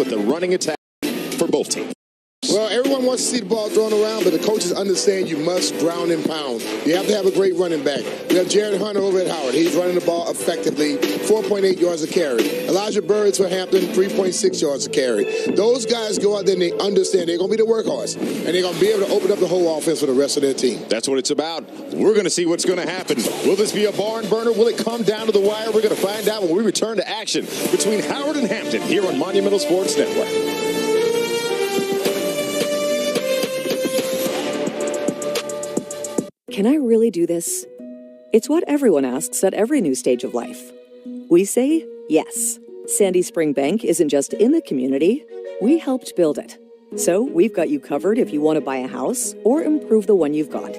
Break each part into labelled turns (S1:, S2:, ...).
S1: with the running attack for both teams.
S2: Well, everyone wants to see the ball thrown around, but the coaches understand you must ground and pound. You have to have a great running back. We have Jared Hunter over at Howard. He's running the ball effectively, 4.8 yards a carry. Elijah Burris for Hampton, 3.6 yards a carry. Those guys go out there and they understand they're going to be the workhorse, and they're going to be able to open up the whole offense for the rest of their team.
S1: That's what it's about. We're going to see what's going to happen. Will this be a barn burner? Will it come down to the wire? We're going to find out when we return to action between Howard and Hampton here on Monumental Sports Network.
S3: Can I really do this? It's what everyone asks at every new stage of life. We say yes. Sandy Spring Bank isn't just in the community, we helped build it. So we've got you covered if you want to buy a house or improve the one you've got.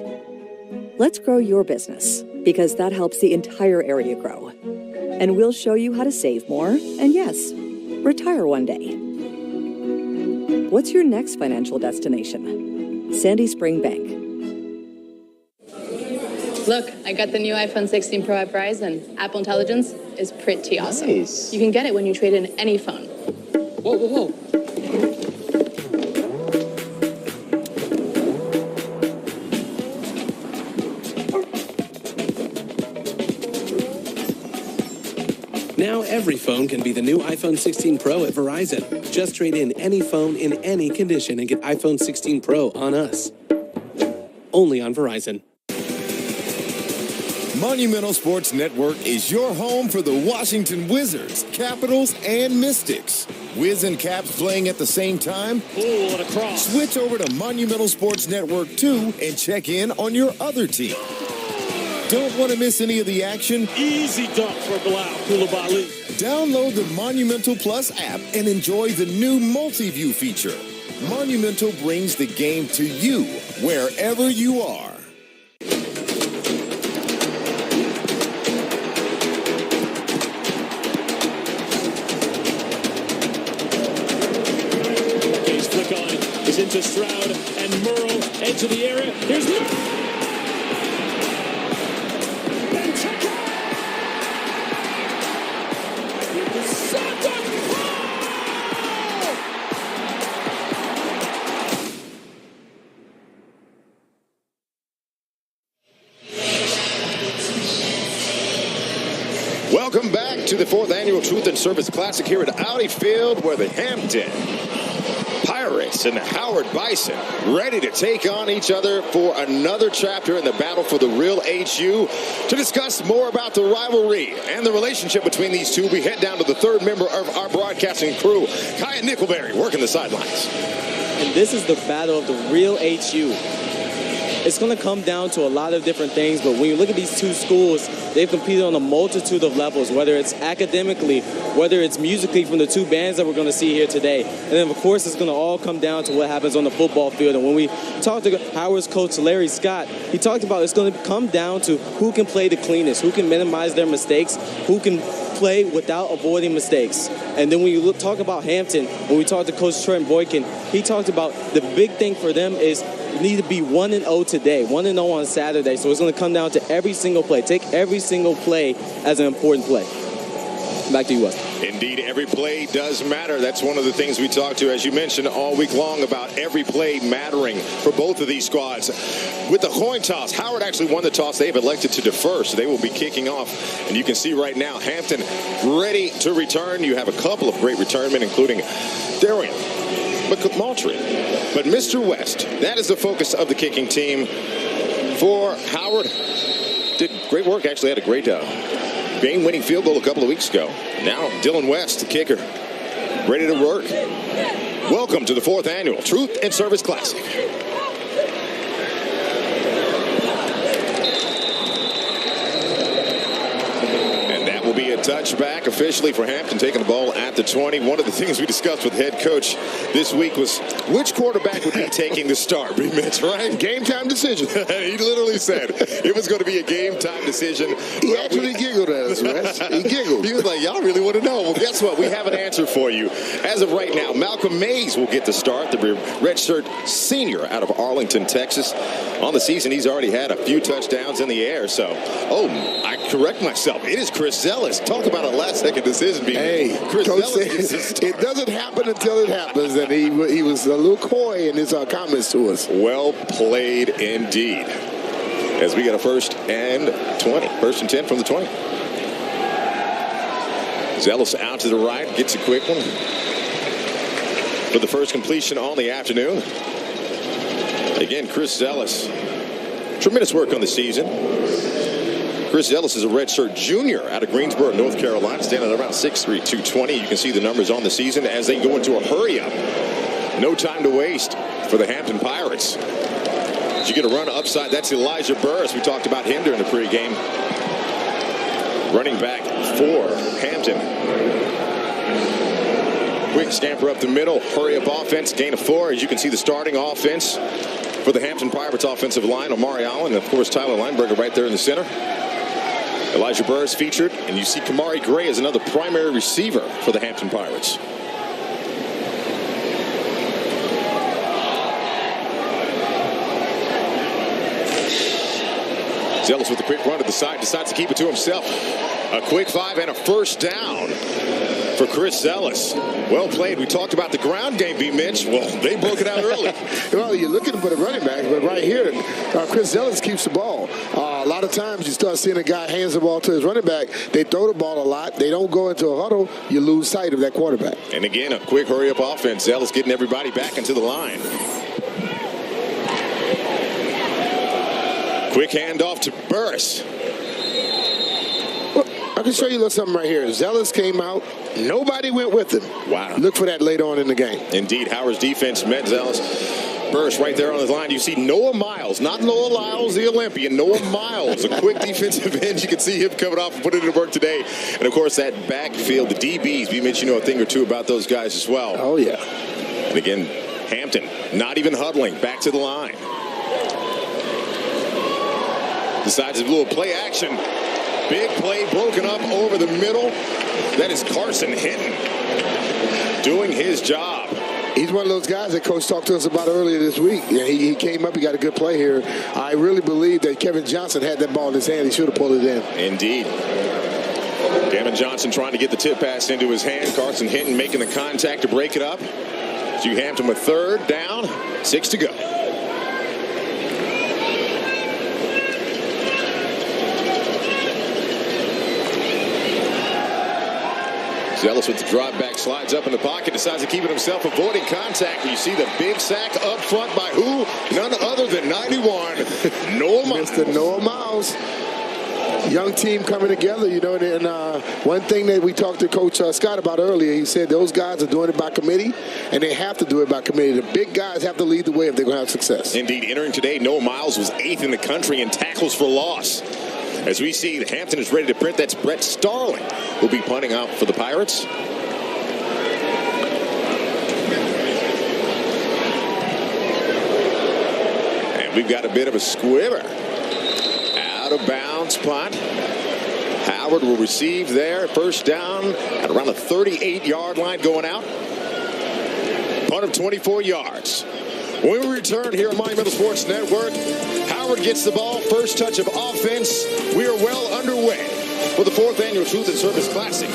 S3: Let's grow your business, because that helps the entire area grow. And we'll show you how to save more and, yes, retire one day. What's your next financial destination? Sandy Spring Bank.
S4: Look, I got the new iPhone 16 Pro at Verizon. Apple Intelligence is pretty awesome.
S5: Nice.
S4: You can get it when you trade in any phone.
S5: Whoa, whoa, whoa.
S6: Now every phone can be the new iPhone 16 Pro at Verizon. Just trade in any phone in any condition and get iPhone 16 Pro on us. Only on Verizon.
S7: Monumental Sports Network is your home for the Washington Wizards, Capitals, and Mystics. Wiz and Caps playing at the same time?
S8: Oh, what a cross.
S7: Switch over to Monumental Sports Network 2 and check in on your other team. Don't want to miss any of the action?
S8: Easy dunk for Bilal Coulibaly.
S7: Download the Monumental Plus app and enjoy the new multi-view feature. Monumental brings the game to you, wherever you are.
S8: Is into Stroud and Murrow, edge of the area. Here's Murrow.
S1: Welcome back to the 4th Annual Truth and Service Classic here at Audi Field, where the Hampton Pirates and the Howard Bison ready to take on each other for another chapter in the battle for the real HU. To discuss more about the rivalry and the relationship between these two, we head down to the third member of our broadcasting crew, Kaya Nickelberry, working the sidelines.
S5: And this is the battle of the real HU. It's going to come down to a lot of different things, but when you look at these two schools, they've competed on a multitude of levels, whether it's academically, whether it's musically from the two bands that we're going to see here today. And then, of course, it's going to all come down to what happens on the football field. And when we talked to Howard's coach, Larry Scott, he talked about it's going to come down to who can play the cleanest, who can minimize their mistakes, who can play without avoiding mistakes. And then when you talk about Hampton, when we talked to Coach Trent Boykin, he talked about the big thing for them is you need to be 1-0 today, 1-0 on Saturday. So it's going to come down to every single play. Take every single play as an important play. Back to you, Wes.
S1: Indeed, every play does matter. That's one of the things we talked to, as you mentioned, all week long about every play mattering for both of these squads. With the coin toss, Howard actually won the toss. They have elected to defer, so they will be kicking off. And you can see right now, Hampton ready to return. You have a couple of great returnmen, including Darian McMaltry. But Mr. West, that is the focus of the kicking team for Howard. Did great work, actually had a great game-winning field goal a couple of weeks ago. Now Dylan West, the kicker, ready to work. Welcome to the 4th Annual Truth and Service Classic. Be a touchback officially for Hampton, taking the ball at the 20. One of the things we discussed with head coach this week was which quarterback would be taking the start, Mitch, right?
S2: Game time decision.
S1: He literally said it was going to be a game time decision.
S2: He actually giggled at us, Wes. He giggled.
S1: He was like, y'all really want to know. Well, guess what? We have an answer for you. As of right now, Malcolm Mays will get the start, the redshirt senior out of Arlington, Texas. On the season, he's already had a few touchdowns in the air. So, I correct myself. It is Chris Zealous Talk about a last-second decision being made. Chris
S2: Coach
S1: Ellis gets the
S2: said
S1: start.
S2: it doesn't happen until it happens, and he was a little coy in his comments to us.
S1: Well played indeed. As we get a 1st and 20. 1st and 10 from the 20. Zealous out to the right, gets a quick one for the first completion on the afternoon. Again, Chris Zealous, tremendous work on the season. Chris Zealous is a redshirt junior out of Greensboro, North Carolina, standing at around 6'3", 220. You can see the numbers on the season as they go into a hurry-up. No time to waste for the Hampton Pirates. As you get a run upside, that's Elijah Burris. We talked about him during the pregame. Running back for Hampton. Quick scamper up the middle, hurry-up offense, gain of 4. As you can see, the starting offense for the Hampton Pirates offensive line, Omari Allen, and of course Tyler Lineberger right there in the center. Elijah Burris featured, and you see Kamari Gray as another primary receiver for the Hampton Pirates. Zealous with a quick run to the side, decides to keep it to himself. A quick 5 and a 1st down for Chris Zealous. Well played. We talked about the ground game, Mitch. Well, they broke it out early.
S2: Well, you're looking for the running back, but right here, Chris Zealous keeps the ball. A lot of times you start seeing a guy hands the ball to his running back. They throw the ball a lot. They don't go into a huddle. You lose sight of that quarterback.
S1: And again, a quick hurry-up offense. Zealous getting everybody back into the line. Quick handoff to Burris.
S2: Well, I can show you a little something right here. Zealous came out. Nobody went with him.
S1: Wow.
S2: Look for that later on in the game.
S1: Indeed, Howard's defense met Zealous. Burris right there on his line. You see Noah Miles, not Noah Lyles, the Olympian. Noah Miles, a quick defensive end. You can see him coming off and putting it to work today. And, of course, that backfield, the DBs, we mentioned a thing or two about those guys as well.
S2: Oh, yeah.
S1: And, again, Hampton not even huddling, back to the line. Decides to do a little play action. Big play broken up over the middle. That is Carson Hinton doing his job.
S2: He's one of those guys that Coach talked to us about earlier this week. Yeah, he came up. He got a good play here. I really believe that Kevin Johnson had that ball in his hand. He should have pulled it in.
S1: Indeed. Kevin Johnson trying to get the tip pass into his hand. Carson Hinton making the contact to break it up. Hugh Hampton with 3rd down, 6 to go. Zealous with the drive back, slides up in the pocket, decides to keep it himself, avoiding contact. You see the big sack up front by who? None other than 91, Noah Miles.
S2: Mr. Noah Miles. Young team coming together, you know, and one thing that we talked to Coach Scott about earlier, he said those guys are doing it by committee, and they have to do it by committee. The big guys have to lead the way if they're going to have success.
S1: Indeed, entering today, Noah Miles was 8th in the country in tackles for loss. As we see, Hampton is ready to print. That's Brett Starling will be punting out for the Pirates. And we've got a bit of a squibber. Out of bounds punt. Howard will receive there. 1st down at around the 38-yard line going out. Punt of 24 yards. When we return here on Monumental Sports Network, Howard gets the ball, first touch of offense. We are well underway for the 4th annual Truth and Service Classic.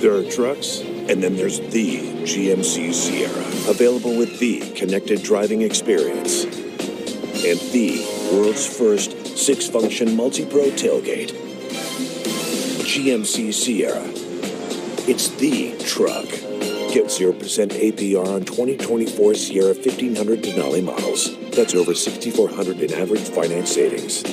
S9: There are trucks, and then there's the GMC Sierra, available with the connected driving experience and the world's first 6-function multi-pro tailgate. GMC Sierra. It's the truck. Get 0% APR on 2024 Sierra 1500 Denali models. That's over $6,400 in average finance savings.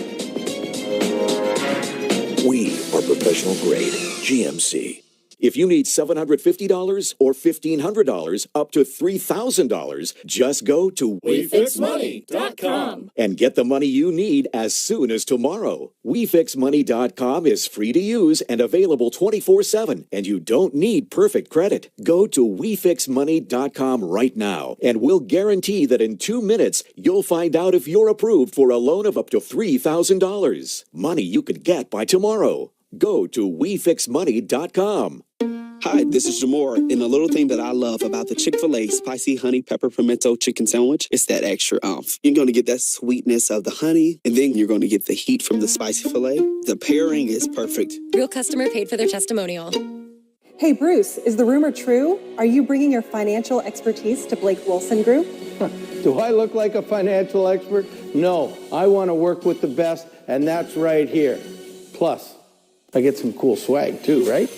S9: We are professional grade GMC.
S10: If you need $750 or $1,500 up to $3,000, just go to
S8: WeFixMoney.com
S10: and get the money you need as soon as tomorrow. WeFixMoney.com is free to use and available 24/7, and you don't need perfect credit. Go to WeFixMoney.com right now, and we'll guarantee that in 2 minutes, you'll find out if you're approved for a loan of up to $3,000. Money you could get by tomorrow. Go to WeFixMoney.com.
S11: Hi, this is Jamore, and the little thing that I love about the Chick-fil-A Spicy Honey Pepper Pimento Chicken Sandwich is that extra oomph. You're going to get that sweetness of the honey, and then you're going to get the heat from the spicy filet. The pairing is perfect.
S12: Real customer paid for their testimonial.
S13: Hey, Bruce, is the rumor true? Are you bringing your financial expertise to Blake Wilson Group?
S14: Do I look like a financial expert? No, I want to work with the best, and that's right here. Plus, I get some cool swag too, right?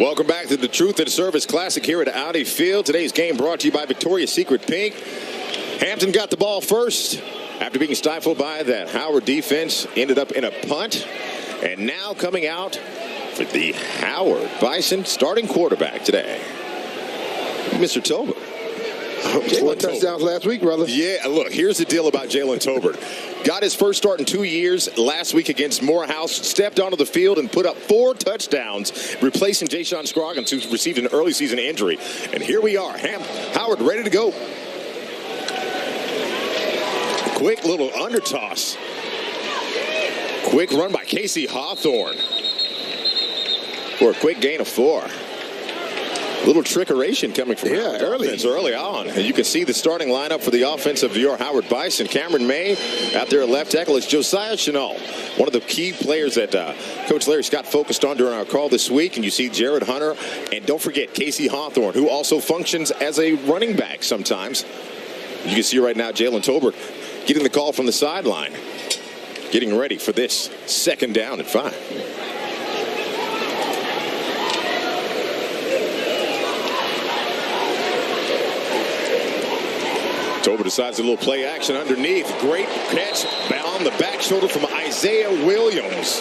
S1: Welcome back to the Truth and Service Classic here at Audi Field. Today's game brought to you by Victoria's Secret Pink. Hampton got the ball first after being stifled by that Howard defense. Ended up in a punt. And now coming out for the Howard Bison starting quarterback today, Mr. Tolbert.
S2: 4 touchdowns last week, brother.
S1: Yeah, look, here's the deal about Jalen Tolbert. Got his first start in 2 years last week against Morehouse, stepped onto the field and put up 4 touchdowns, replacing Jayshon Scroggins, who received an early season injury. And here we are, Howard ready to go. Quick little undertoss. Quick run by Casey Hawthorne for a quick gain of 4. Little trickeration coming from early on. And you can see the starting lineup for the offense of your Howard Bison. Cameron May out there at left tackle. It's Josiah Chenal, one of the key players that Coach Larry Scott focused on during our call this week. And you see Jared Hunter. And don't forget Casey Hawthorne, who also functions as a running back sometimes. You can see right now Jalen Tolbert getting the call from the sideline, getting ready for this 2nd down and 5. Tolbert decides a little play action underneath. Great catch on the back shoulder from Isaiah Williams.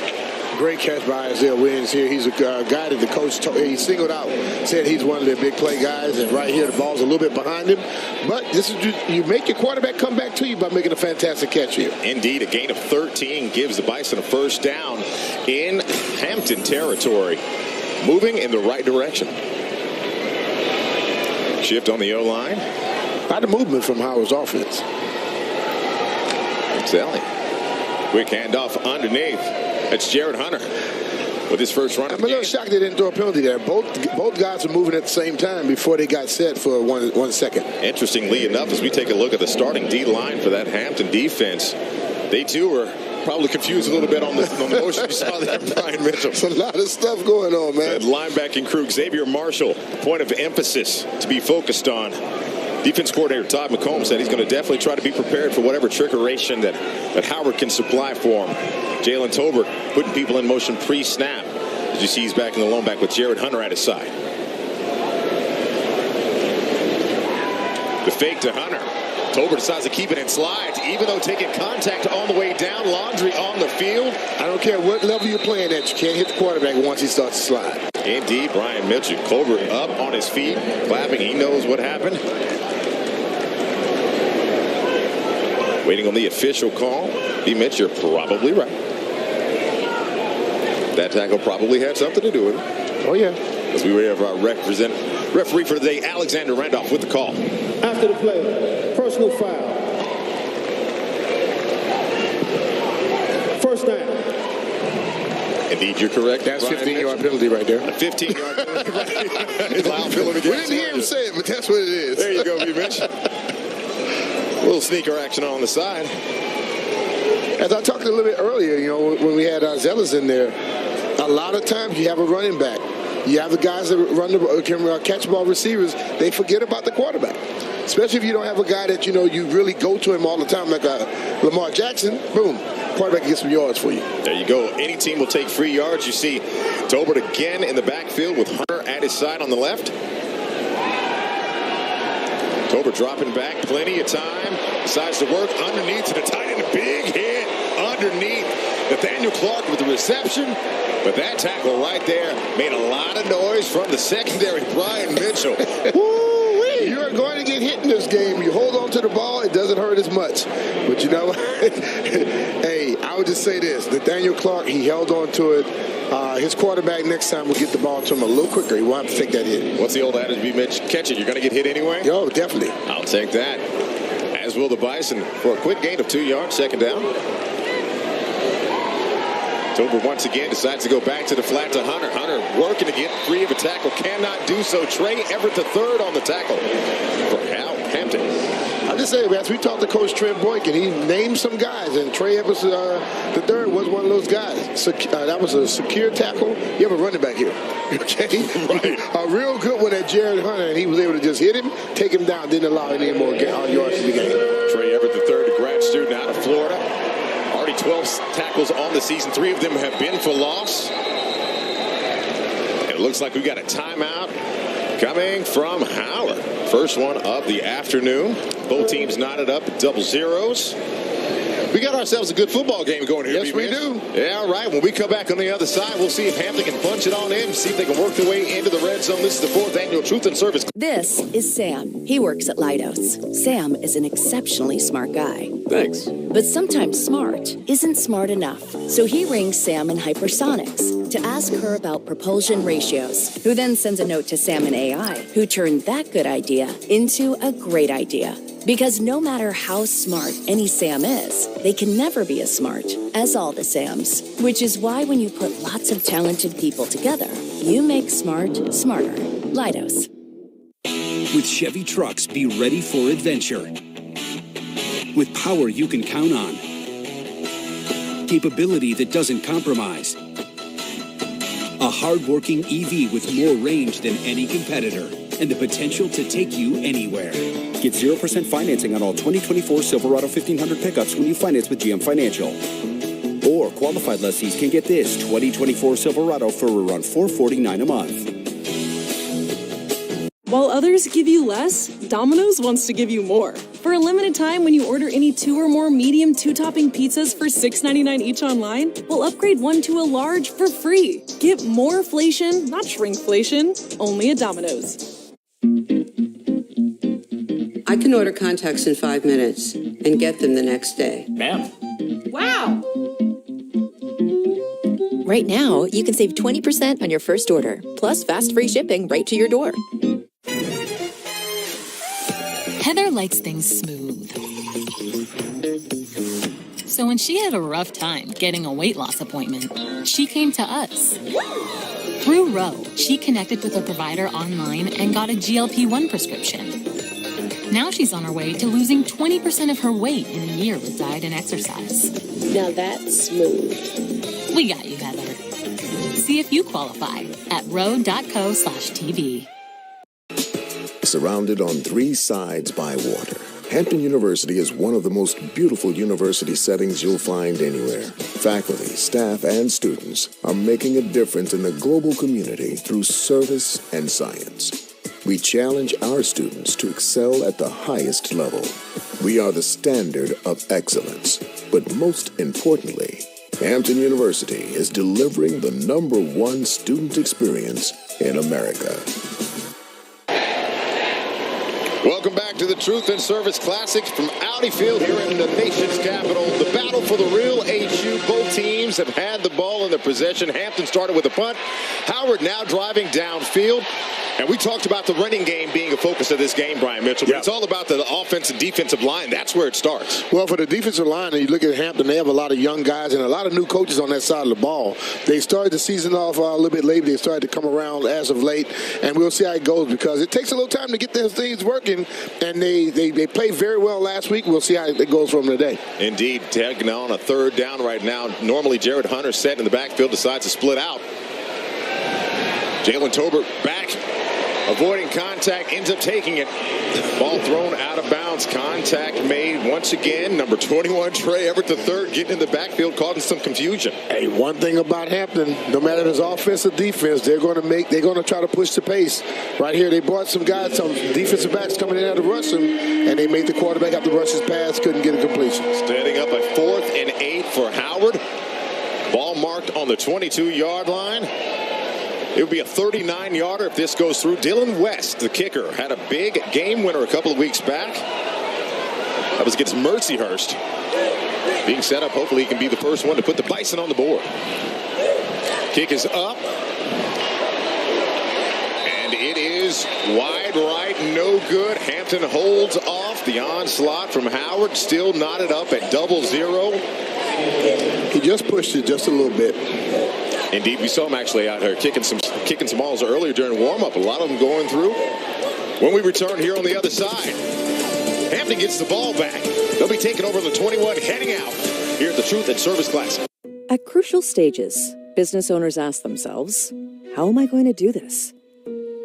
S2: Great catch by Isaiah Williams here. He's a guy that the coach he singled out, said he's one of their big play guys. And right here, the ball's a little bit behind him. But this is you make your quarterback come back to you by making a fantastic catch here.
S1: Indeed, a gain of 13 gives the Bison a first down in Hampton territory. Moving in the right direction. Shift on the O-line.
S2: By the movement from Howard's offense.
S1: Excelling. Quick handoff underneath. That's Jared Hunter with his first run.
S2: I'm a little shocked they didn't throw a penalty there. Both guys were moving at the same time before they got set for one second.
S1: Interestingly enough, as we take a look at the starting D-line for that Hampton defense, they too were probably confused a little bit on the motion you saw there, Brian Mitchell.
S2: There's a lot of stuff going on, man.
S1: That linebacking crew, Xavier Marshall, point of emphasis to be focused on. Defense coordinator Todd McComb said he's going to definitely try to be prepared for whatever trickeration that Howard can supply for him. Jalen Tolbert putting people in motion pre-snap. As you see, he's back in the lone back with Jared Hunter at his side. The fake to Hunter. Tolbert decides to keep it and slides, even though taking contact on the way down. Laundry on the field.
S2: I don't care what level you're playing at. You can't hit the quarterback once he starts to slide.
S1: Indeed, Brian Mitchell. Colbert up on his feet, clapping. He knows what happened. Waiting on the official call. B. Mitch, you're probably right. That tackle probably had something to do with it.
S2: Oh, yeah.
S1: As we have our referee for the day, Alexander Randolph, with the call.
S15: After the play, personal foul. First down.
S1: Indeed, you're correct.
S2: That's a 15-yard penalty right there.
S1: A 15-yard penalty.
S2: We didn't hear him say it, but that's what it is.
S1: There you go, B. Mitch. A little sneaker action on the side.
S2: As I talked a little bit earlier, when we had Zealous in there, a lot of times you have a running back. You have the guys that can catch ball receivers. They forget about the quarterback. Especially if you don't have a guy that, you really go to him all the time, like Lamar Jackson. Boom. Quarterback gets some yards for you.
S1: There you go. Any team will take free yards. You see Tolbert again in the backfield with Hunter at his side on the left. Tolbert dropping back, plenty of time. Decides to work underneath to the tight end. A big hit underneath. Nathaniel Clark with the reception, but that tackle right there made a lot of noise from the secondary, Brian Mitchell.
S2: You're going to get hit in this game. You hold on to the ball, it doesn't hurt as much. But you know what? Hey, I would just say this. Nathaniel Clark, he held on to it. His quarterback next time will get the ball to him a little quicker. He won't have to take that hit.
S1: What's the old adage, Mitch? Catch it. You're going to get hit anyway?
S2: Oh, definitely.
S1: I'll take that. As will the Bison for a quick gain of 2 yards, second down. Tober once again decides to go back to the flat to Hunter. Hunter working to get free of a tackle. Cannot do so. Trey Everett the third on the tackle for Hampton.
S2: I'll just say, as we talked to Coach Trent Boykin, he named some guys, and Trey Everett the third was one of those guys. That was a secure tackle. You have a running back here, okay? Right. A real good one at Jared Hunter, and he was able to just hit him, take him down, didn't allow any more yards in the game.
S1: Trey Everett the third, a grad student out of Florida. Already 12 tackles on the season. 3 of them have been for loss. And it looks like we got a timeout coming from Howard. First one of the afternoon. Both teams knotted up at double zeros. We got ourselves a good football game going here.
S2: Yes, we do.
S1: Yeah, all right. When we come back on the other side, we'll see if Hampton can punch it on in, see if they can work their way into the red zone. This is the 4th annual Truth and Service.
S16: This is Sam. He works at Leidos. Sam is an exceptionally smart guy.
S17: Thanks.
S16: But sometimes smart isn't smart enough. So he rings Sam in Hypersonics to ask her about propulsion ratios, who then sends a note to Sam in AI, who turned that good idea into a great idea. Because no matter how smart any Sam is, they can never be as smart as all the Sams. Which is why when you put lots of talented people together, you make smart smarter. Leidos.
S18: With Chevy trucks, be ready for adventure. With power you can count on. Capability that doesn't compromise. A hard-working EV with more range than any competitor. And the potential to take you anywhere.
S19: Get 0% financing on all 2024 Silverado 1500 pickups when you finance with GM Financial. Or qualified lessees can get this 2024 Silverado for around $449 a month.
S20: While others give you less, Domino's wants to give you more. For a limited time, when you order any 2 or more medium 2-topping pizzas for $6.99 each online, we'll upgrade one to a large for free. Get more inflation, not shrinkflation, only at Domino's.
S21: I can order contacts in 5 minutes and get them the next day.
S17: Ma'am.
S21: Wow!
S12: Right now, you can save 20% on your first order, plus fast free shipping right to your door.
S22: Heather likes things smooth. So when she had a rough time getting a weight loss appointment, she came to us. Through Ro, she connected with a provider online and got a GLP-1 prescription. Now she's on her way to losing 20% of her weight in a year with diet and exercise.
S23: Now that's smooth.
S22: We got you, Heather. See if you qualify at ro.co/TV.
S7: Surrounded on 3 sides by water, Hampton University is one of the most beautiful university settings you'll find anywhere. Faculty, staff, and students are making a difference in the global community through service and science. We challenge our students to excel at the highest level. We are the standard of excellence. But most importantly, Hampton University is delivering the #1 student experience in America.
S1: Welcome back to the Truth and Service Classics from Audi Field here in the nation's capital. The battle for the real HU. Both teams have had the ball in their possession. Hampton started with a punt. Howard now driving downfield. And we talked about the running game being a focus of this game, Brian Mitchell. But it's all about the offensive defensive line. That's where it starts.
S2: Well, for the defensive line, and you look at Hampton, they have a lot of young guys and a lot of new coaches on that side of the ball. They started the season off a little bit late. They started to come around as of late. And we'll see how it goes because it takes a little time to get those things working. And they played very well last week. We'll see how it goes from today.
S1: Indeed. Tagging on a 3rd down right now. Normally, Jared Hunter set in the backfield, decides to split out. Jalen Tolbert back. Avoiding contact, ends up taking it. Ball thrown out of bounds. Contact made once again. Number 21, Trey Everett III, getting in the backfield, causing some confusion.
S2: Hey, one thing about Hampton, no matter if it's offense or defense, they're going to try to push the pace. Right here, they brought some guys, some defensive backs coming in to rush him, and they made the quarterback have to rush his pass, couldn't get a completion.
S1: Standing up at 4th and 8 for Howard. Ball marked on the 22-yard line. It would be a 39-yarder if this goes through. Dylan West, the kicker, had a big game winner a couple of weeks back. That was against Mercyhurst. Being set up, hopefully he can be the first one to put the Bison on the board. Kick is up. And it is wide right, no good. Hampton holds off the onslaught from Howard, still knotted up at 0-0.
S2: He just pushed it just a little bit.
S1: Indeed, we saw him actually out here kicking some balls earlier during warm-up. A lot of them going through. When we return here on the other side, Hampton gets the ball back. They'll be taking over the 21, heading out here at the Truth and Service Classic.
S3: At crucial stages, business owners ask themselves, how am I going to do this?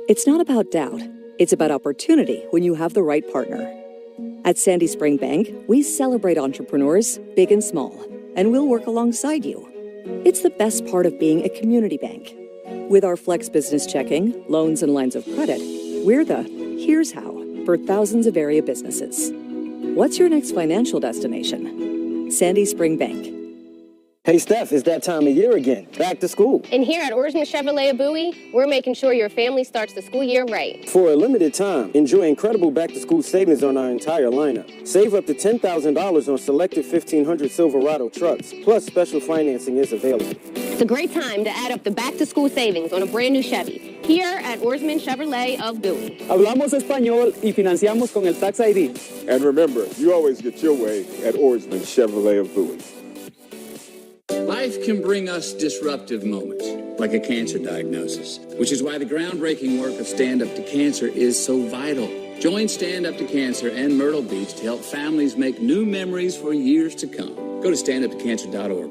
S3: It's not about doubt. It's about opportunity when you have the right partner. At Sandy Spring Bank, we celebrate entrepreneurs, big and small, and we'll work alongside you. It's the best part of being a community bank. With our Flex Business Checking, loans, and lines of credit, we're the here's how for thousands of area businesses. What's your next financial destination? Sandy Spring Bank.
S4: Hey, Steph, it's that time of year again. Back to school.
S17: And here at Oarsman Chevrolet of Bowie, we're making sure your family starts the school year right.
S4: For a limited time, enjoy incredible back-to-school savings on our entire lineup. Save up to $10,000 on selected 1500 Silverado trucks, plus special financing is available.
S17: It's a great time to add up the back-to-school savings on a brand-new Chevy, here at Oarsman Chevrolet of Bowie.
S24: Hablamos español y financiamos con el Tax ID.
S25: And remember, you always get your way at Oarsman Chevrolet of Bowie.
S26: Life can bring us disruptive moments, like a cancer diagnosis, which is why the groundbreaking work of Stand Up to Cancer is so vital. Join Stand Up to Cancer and Myrtle Beach to help families make new memories for years to come. Go to standuptocancer.org.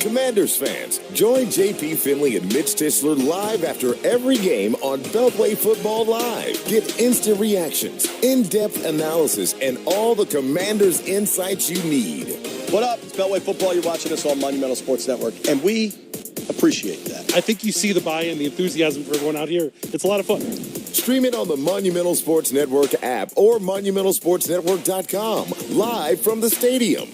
S7: Commanders fans, join JP Finley and Mitch Tischler live after every game on Beltway Football Live. Get instant reactions, in-depth analysis, and all the Commanders insights you need.
S27: What up? It's Beltway Football. You're watching us on Monumental Sports Network, and we appreciate that.
S28: I think you see the buy-in, the enthusiasm for everyone out here. It's a lot of fun.
S7: Stream it on the Monumental Sports Network app or monumentalsportsnetwork.com, live from the stadium.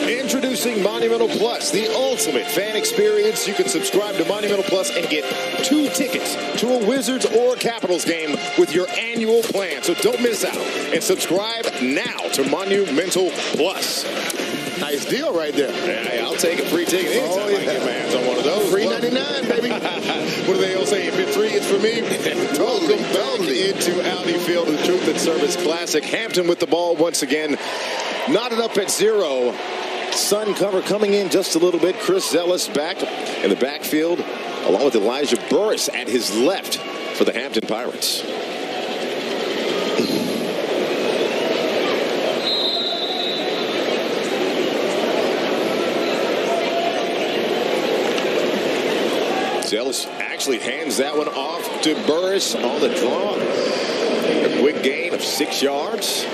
S1: Introducing Monumental Plus, the ultimate fan experience. You can subscribe to Monumental Plus and get 2 tickets to a Wizards or Capitals game with your annual plan. So don't miss out and subscribe now to Monumental Plus.
S2: Nice deal right there.
S1: Yeah, I'll take a free ticket anytime I get my hands on one of those.
S2: Free 99, baby.
S1: What do they all say? If it's free, it's for me. Welcome back into Audi Field, the Truth and Service Classic. Hampton with the ball once again, knotted up at 0. Sun cover coming in just a little bit. Chris Zealous back in the backfield, along with Elijah Burris at his left for the Hampton Pirates. Zealous actually hands that one off to Burris on the draw. A quick gain of 6 yards.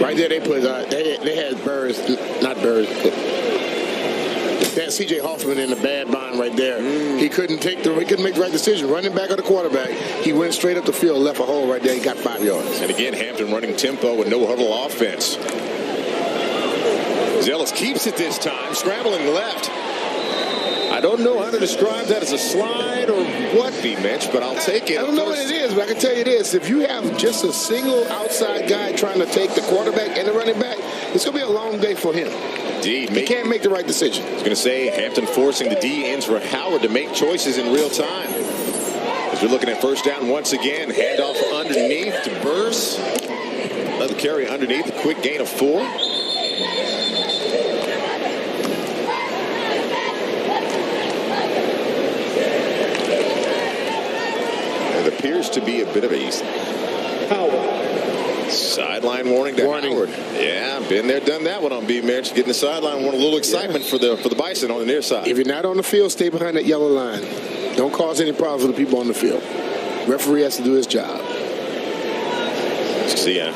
S2: Right there, they put they had Burris, not Burris. They had C.J. Hoffman in the bad bind right there. He couldn't make the right decision. Running back or the quarterback, he went straight up the field, left a hole right there. He got 5 yards.
S1: And again, Hampton running tempo with no huddle offense. Zealous keeps it this time, scrambling left. I don't know how to describe that as a slide or what, B-Mitch, but I'll take it.
S2: I don't know what it is, but I can tell you this. If you have just a single outside guy trying to take the quarterback and the running back, it's going to be a long day for him.
S1: Indeed.
S2: He can't make the right decision.
S1: I was going to say, Hampton forcing the D-ends for Howard to make choices in real time. As we're looking at first down once again, handoff underneath to Burris. Another carry underneath, a quick gain of 4. Appears to be a bit of a sideline warning to Howard. Yeah, been there, done that one on B-Mitch. Getting the sideline one, a little excitement for the Bison on the near side.
S2: If you're not on the field, stay behind that yellow line. Don't cause any problems for the people on the field. Referee has to do his job.
S1: See ya.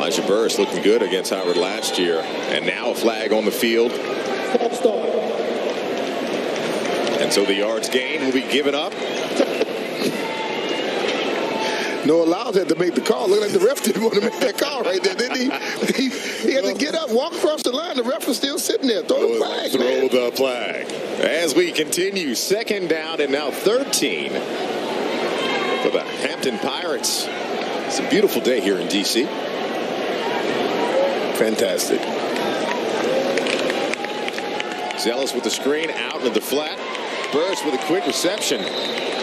S1: Elijah Burris looking good against Howard last year. And now a flag on the field.
S15: False start.
S1: And so the yards gained will be given up.
S2: No allows had to make the call. Looked like the ref didn't want to make that call right there, didn't he? He had to get up, walk across the line. The ref was still sitting there. Throw the flag.
S1: Throw the flag. As we continue, second down and now 13 for the Hampton Pirates. It's a beautiful day here in D.C.
S2: Fantastic.
S1: Zealous with the screen out into the flat. Burris with a quick reception.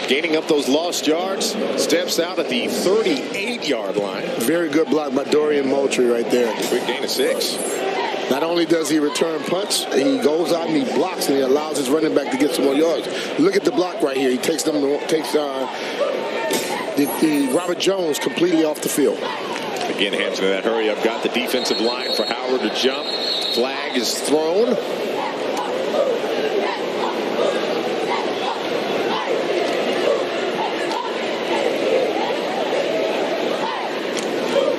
S1: Gaining up those lost yards. Steps out at the 38-yard line.
S2: Very good block by Dorian Moultrie right there.
S1: Quick gain of 6.
S2: Not only does he return punts, he goes out and he blocks and he allows his running back to get some more yards. Look at the block right here. He takes the Robert Jones completely off the field.
S1: Again, Hampton in that hurry up. Got the defensive line for Howard to jump. Flag is thrown.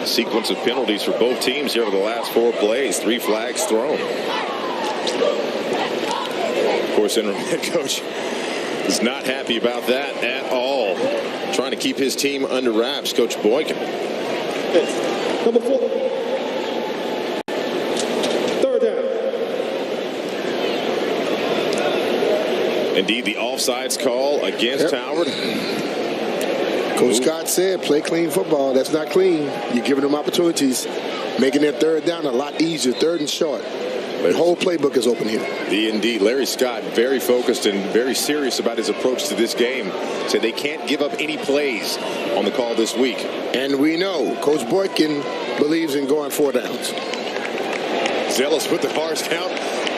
S1: Sequence of penalties for both teams here over the last 4 plays. 3 flags thrown. Of course, interim head coach is not happy about that at all. Trying to keep his team under wraps, Coach Boykin.
S15: Number 4. Third down.
S1: Indeed, the offsides call against Howard.
S2: Coach Scott said, play clean football. That's not clean. You're giving them opportunities, making their third down a lot easier, third and short. The whole playbook is open here.
S1: Indeed. Larry Scott very focused and very serious about his approach to this game. Said they can't give up any plays on the call this week.
S2: And we know Coach Boykin believes in going 4 downs.
S1: Zealous with the harsh count.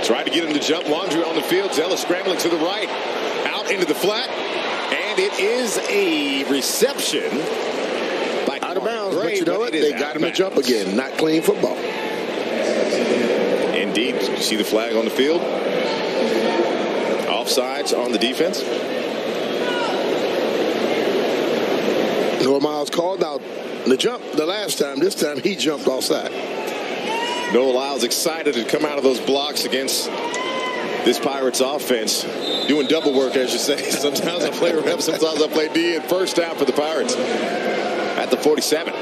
S1: Tried to get him to jump. Laundry on the field. Zealous scrambling to the right. Out into the flat. And it is a reception by
S2: out of bounds.
S1: Gray,
S2: but you know what? They got him to jump again. Not clean football.
S1: Indeed. You see the flag on the field. Offsides on the defense.
S2: Noah Miles called out the jump the last time. This time he jumped offside.
S1: Noah Lyles excited to come out of those blocks against this Pirates offense. Doing double work, as you say. Sometimes I play rep, sometimes I play D. And first down for the Pirates at the 47.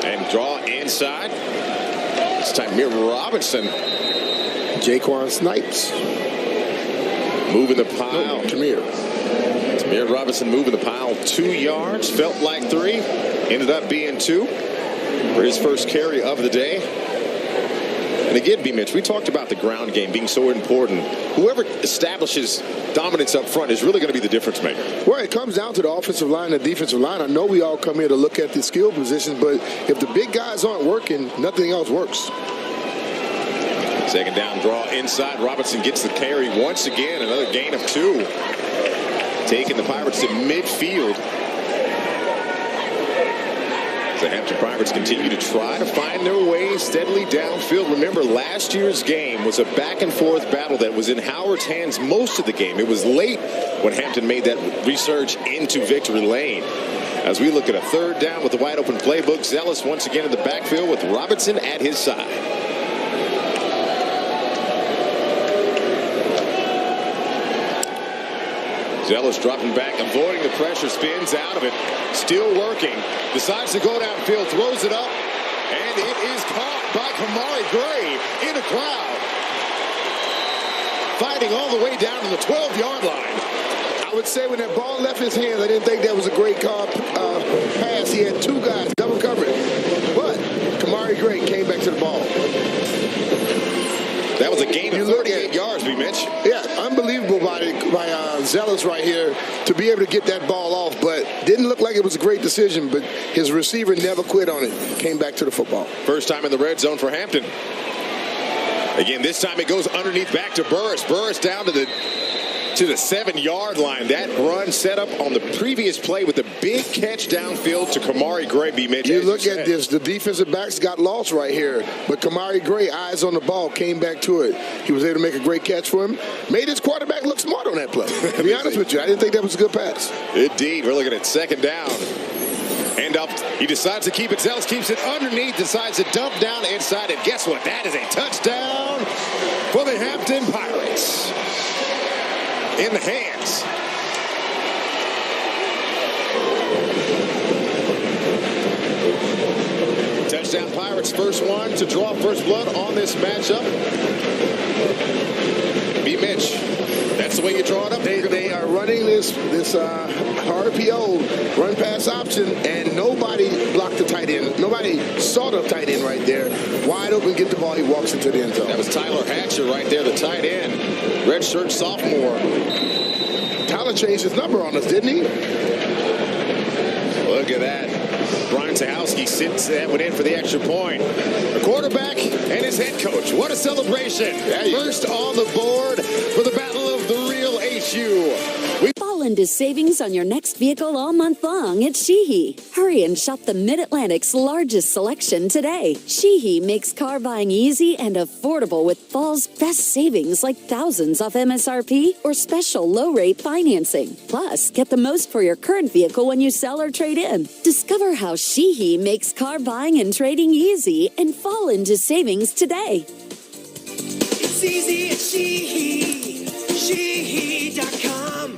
S1: And draw inside. It's Tamir Robinson.
S2: Jaquan Snipes.
S1: Moving the pile.
S2: Tamir
S1: Robinson moving the pile 2 yards. Felt like 3. Ended up being 2 for his first carry of the day. And again, B-Mitch, we talked about the ground game being so important. Whoever establishes dominance up front is really going to be the difference maker.
S2: Well, it comes down to the offensive line and defensive line. I know we all come here to look at the skill positions, but if the big guys aren't working, nothing else works.
S1: Second down draw inside. Robinson gets the carry once again. Another gain of 2. Taking the Pirates to midfield. The Hampton Pirates continue to try to find their way steadily downfield. Remember, last year's game was a back-and-forth battle that was in Howard's hands most of the game. It was late when Hampton made that resurge into victory lane. As we look at a third down with the wide-open playbook, Zealous once again in the backfield with Robinson at his side. Zealous dropping back, avoiding the pressure, spins out of it, still working, decides to go downfield, throws it up, and it is caught by Kamari Gray in a crowd. Fighting all the way down to the 12-yard line.
S2: I would say when that ball left his hands, I didn't think that was a great pass. He had 2 guys double covered, but Kamari Gray came back to the ball.
S1: That was a gain of 38 yards, Mitch.
S2: Yeah, unbelievable by Zealous right here to be able to get that ball off, but didn't look like it was a great decision, but his receiver never quit on it. Came back to the football.
S1: First time in the red zone for Hampton. Again, this time it goes underneath back to Burris. Burris down to the to the 7-yard line. That run set up on the previous play with a big catch downfield to Kamari Gray. B-Mitch,
S2: you look at this. The defensive backs got lost right here. But Kamari Gray, eyes on the ball, came back to it. He was able to make a great catch for him. Made his quarterback look smart on that play. To be honest with you, I didn't think that was a good pass.
S1: Indeed. We're looking at 2nd down. End up, he decides to keep it. Zells keeps it underneath, decides to dump down inside. And guess what? That is a touchdown for the Hampton Pirates. In the hands. Touchdown Pirates, first one to draw first blood on this matchup. B-Mitch, that's the way you draw it up.
S2: They are running this RPO, run pass option, and nobody blocked the tight end. Nobody saw the tight end right there. Wide open, get the ball, he walks into the end zone.
S1: That was Tyler Hatcher right there, the tight end. Redshirt sophomore.
S2: Tyler changed his number on us, didn't he?
S1: Look at that. Brian Zahowski sits that one in for the extra point. The quarterback and his head coach. What a celebration. First on the board for the Battle of the Real HU.
S16: Fall into savings on your next vehicle all month long at Sheehy. Hurry and shop the Mid-Atlantic's largest selection today. Sheehy makes car buying easy and affordable with fall's best savings like thousands off MSRP or special low-rate financing. Plus, get the most for your current vehicle when you sell or trade in. Discover how Sheehy makes car buying and trading easy and fall into savings today.
S5: It's easy at Sheehy. Sheehy.com.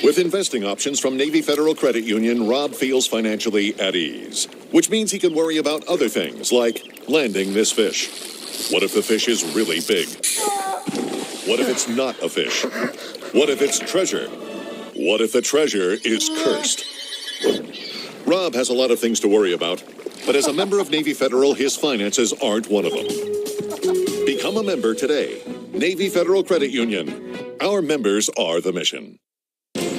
S6: With investing options from Navy Federal Credit Union, Rob feels financially at ease, which means he can worry about other things like landing this fish. What if the fish is really big? What if it's not a fish? What if it's treasure? What if the treasure is cursed? Rob has a lot of things to worry about, but as a member of Navy Federal, his finances aren't one of them. Become a member today. Navy Federal Credit Union. Our members are the mission.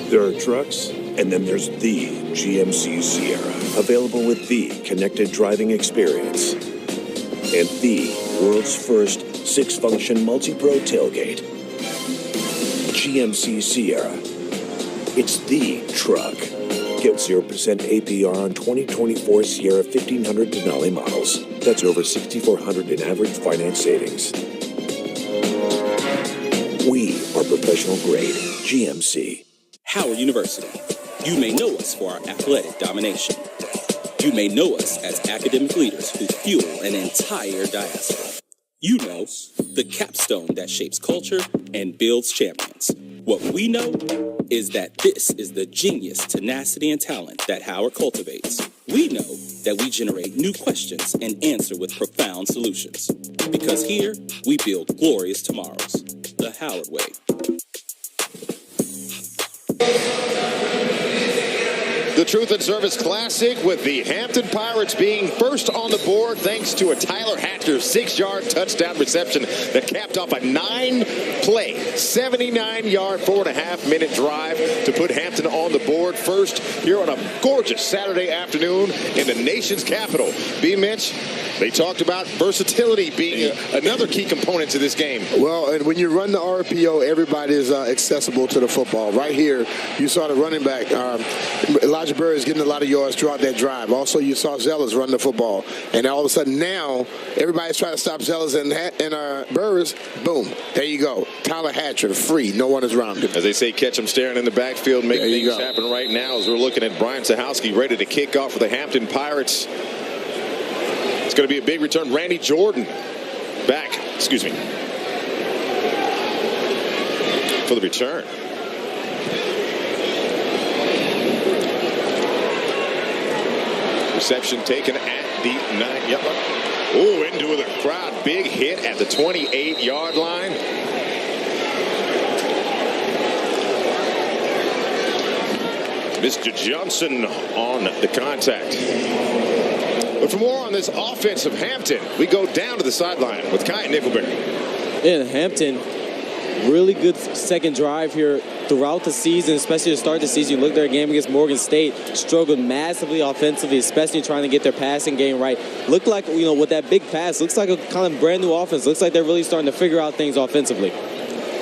S8: There are trucks, and then there's the GMC Sierra, available with the connected driving experience and the world's first 6-function multi-pro tailgate. GMC Sierra. It's the truck. Get 0% APR on 2024 Sierra 1500 Denali models. That's over $6,400 in average finance savings. We are professional grade GMC.
S9: Howard University. You may know us for our athletic domination. You may know us as academic leaders who fuel an entire diaspora. You know the capstone that shapes culture and builds champions. What we know is that this is the genius, tenacity, and talent that Howard cultivates. We know that we generate new questions and answer with profound solutions. Because here, we build glorious tomorrows. The Howard way.
S1: The Truth and Service Classic with the Hampton Pirates being first on the board thanks to a Tyler Hatcher 6-yard touchdown reception that capped off a 9-play, 79-yard, 4.5-minute drive to put Hampton on the board first here on a gorgeous Saturday afternoon in the nation's capital. B-Mitch, they talked about versatility being another key component to this game.
S2: Well, and when you run the RPO, everybody is accessible to the football. Right here, you saw the running back, Elijah Burris getting a lot of yards throughout that drive. Also, you saw Zellas run the football. And all of a sudden now, everybody's trying to stop Zellas and Burris. Boom. There you go. Tyler Hatcher, free. No one is around him.
S1: As they say, catch him staring in the backfield, making things happen right now as we're looking at Brian Zahowski ready to kick off for the Hampton Pirates. It's going to be a big return. Randy Jordan back, for the return. Reception taken at the 9. Yep. Oh, into the crowd. Big hit at the 28-yard line. Mr. Johnson on the contact. But for more on this offense of Hampton, we go down to the sideline with Kai Nickelberry.
S10: Yeah, Hampton, really good second drive here throughout the season, especially to start the season. You look at their game against Morgan State, struggled massively offensively, especially trying to get their passing game right. Looked like, with that big pass, looks like a kind of brand new offense. Looks like they're really starting to figure out things offensively.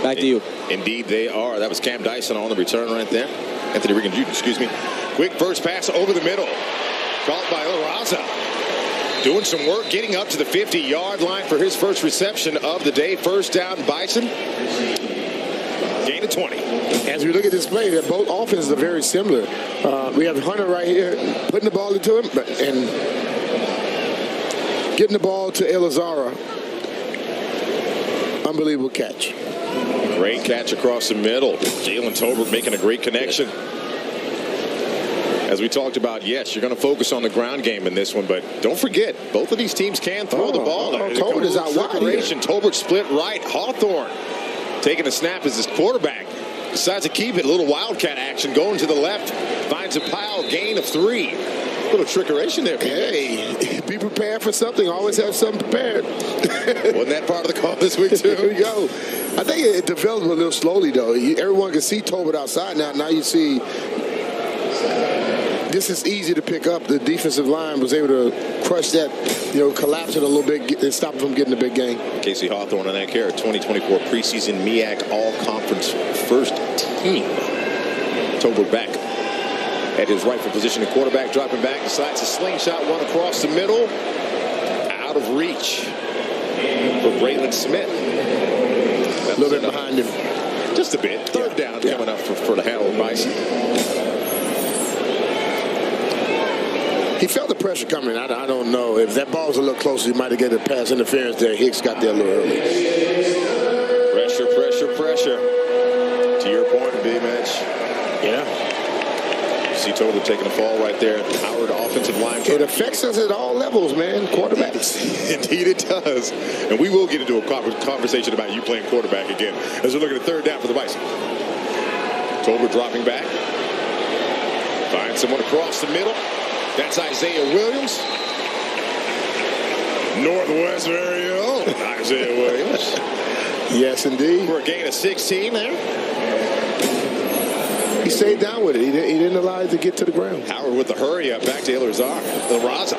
S10: Back to you.
S1: Indeed, they are. That was Cam Dyson on the return right there. Anthony Regan Jr., excuse me. Quick first pass over the middle. Caught by Raza. Doing some work, getting up to the 50-yard line for his first reception of the day. First down, Bison. Gain of 20.
S2: As we look at this play, both offenses are very similar. We have Hunter right here putting the ball into him and getting the ball to Elizara. Unbelievable catch.
S1: Great catch across the middle. Jalen Tolbert making a great connection. As we talked about, yes, you're going to focus on the ground game in this one, but don't forget, both of these teams can throw the ball.
S2: Tolbert is out wide here.
S1: Tolbert split right. Hawthorne taking a snap as his quarterback decides to keep it. A little wildcat action going to the left. Finds a pile, gain of 3. A little trickeration there.
S2: Hey, be prepared for something. Always have something prepared.
S1: Wasn't that part of the call this week, too?
S2: There we go. I think it developed a little slowly, though. Everyone can see Tolbert outside now. Now you see this is easy to pick up. The defensive line was able to crush that, collapse it a little bit and stop it from getting a big gain.
S1: Casey Hawthorne on that carry, 2024 preseason MEAC All-Conference first team. Tolbert back at his rightful position. The quarterback dropping back, decides to slingshot one across the middle. Out of reach for Braylon Smith.
S2: A little bit behind him.
S1: Just a bit. Third down coming up for the Howard Bison.
S2: He felt the pressure coming. I don't know. If that ball was a little closer, he might have get a pass interference there. Hicks got there a little early.
S1: Pressure, pressure, pressure. To your point, B-Mitch.
S2: Yeah.
S1: See Tolbert taking a fall right there. Howard offensive line.
S2: It affects us at all levels, man. Quarterbacks.
S1: Indeed it does. And we will get into a conversation about you playing quarterback again as we look at the third down for the Bison. Tolbert dropping back. Finds someone across the middle. That's Isaiah Williams. Northwest very own Isaiah Williams.
S2: Yes, indeed.
S1: For a gain of 16 there.
S2: He stayed down with it. He didn't allow it to get to the ground.
S1: Howard with the hurry up back to Raza.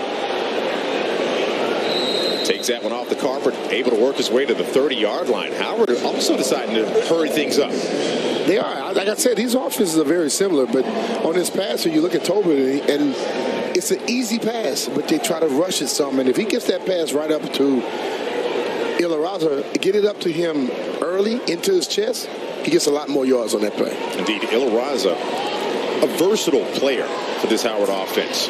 S1: Takes that one off the carpet, able to work his way to the 30-yard line. Howard also deciding to hurry things up.
S2: They are. Like I said, these offenses are very similar, but on this pass, when you look at Tolbert, and it's an easy pass, but they try to rush it some. And if he gets that pass right up to Ilaraza, get it up to him early into his chest, he gets a lot more yards on that play.
S1: Indeed, Ilaraza, a versatile player for this Howard offense.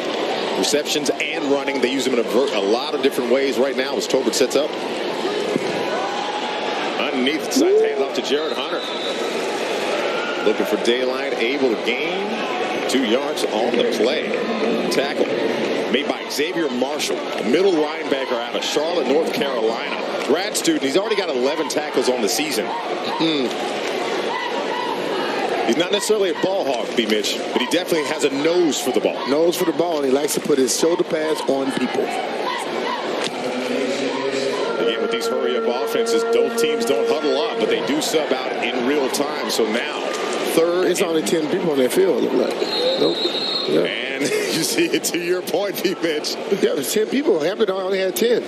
S1: Receptions and running, they use him in a lot of different ways right now as Tolbert sets up. Underneath, decides to hand off to Jared Hunter. Looking for daylight, able to gain 2 yards on the play. Tackle made by Xavier Marshall, a middle linebacker out of Charlotte, North Carolina. Grad student, he's already got 11 tackles on the season. He's not necessarily a ball hawk, B-Mitch, but he definitely has a nose for the ball.
S2: Nose for the ball, and he likes to put his shoulder pads on people.
S1: Again, with these hurry-up offenses, both teams don't huddle up, but they do sub out in real time. So now, third.
S2: It's only 10 people on that field. Nope. Yeah.
S1: And you see it to your point, B-Mitch.
S2: Yeah, there's 10 people. Hampton only had 10.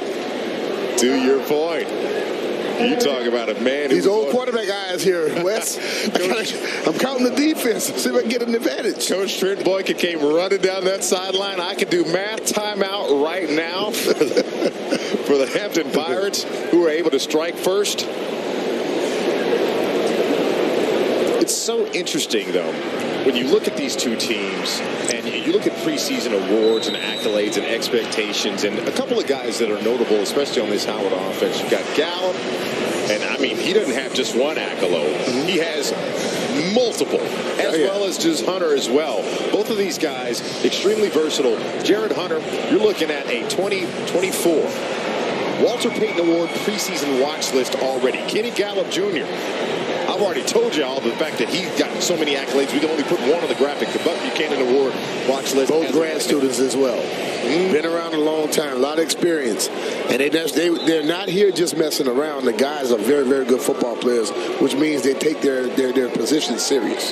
S1: To your point. You talk about a man.
S2: These old quarterback guys here, Wes. I'm counting the defense. See if I can get an advantage.
S1: Coach Trent Boykin came running down that sideline. I can do math timeout right now for the Hampton Pirates, who were able to strike first. It's so interesting, though, when you look at these two teams and you look at preseason awards and accolades and expectations, and a couple of guys that are notable, especially on this Howard offense. You've got Gallup, and I mean, he doesn't have just one accolade. He has multiple, as well as just Hunter as well. Both of these guys, extremely versatile. Jared Hunter, you're looking at a 2024 Walter Payton Award preseason watch list already. Kenny Gallup Jr., I've already told you all the fact that he's got so many accolades. We can only put one on the graphic, the Buck Buchanan Award watch list.
S2: Both grad students as well. Been around a long time, a lot of experience. And they're not here just messing around. The guys are very, very good football players, which means they take their position serious.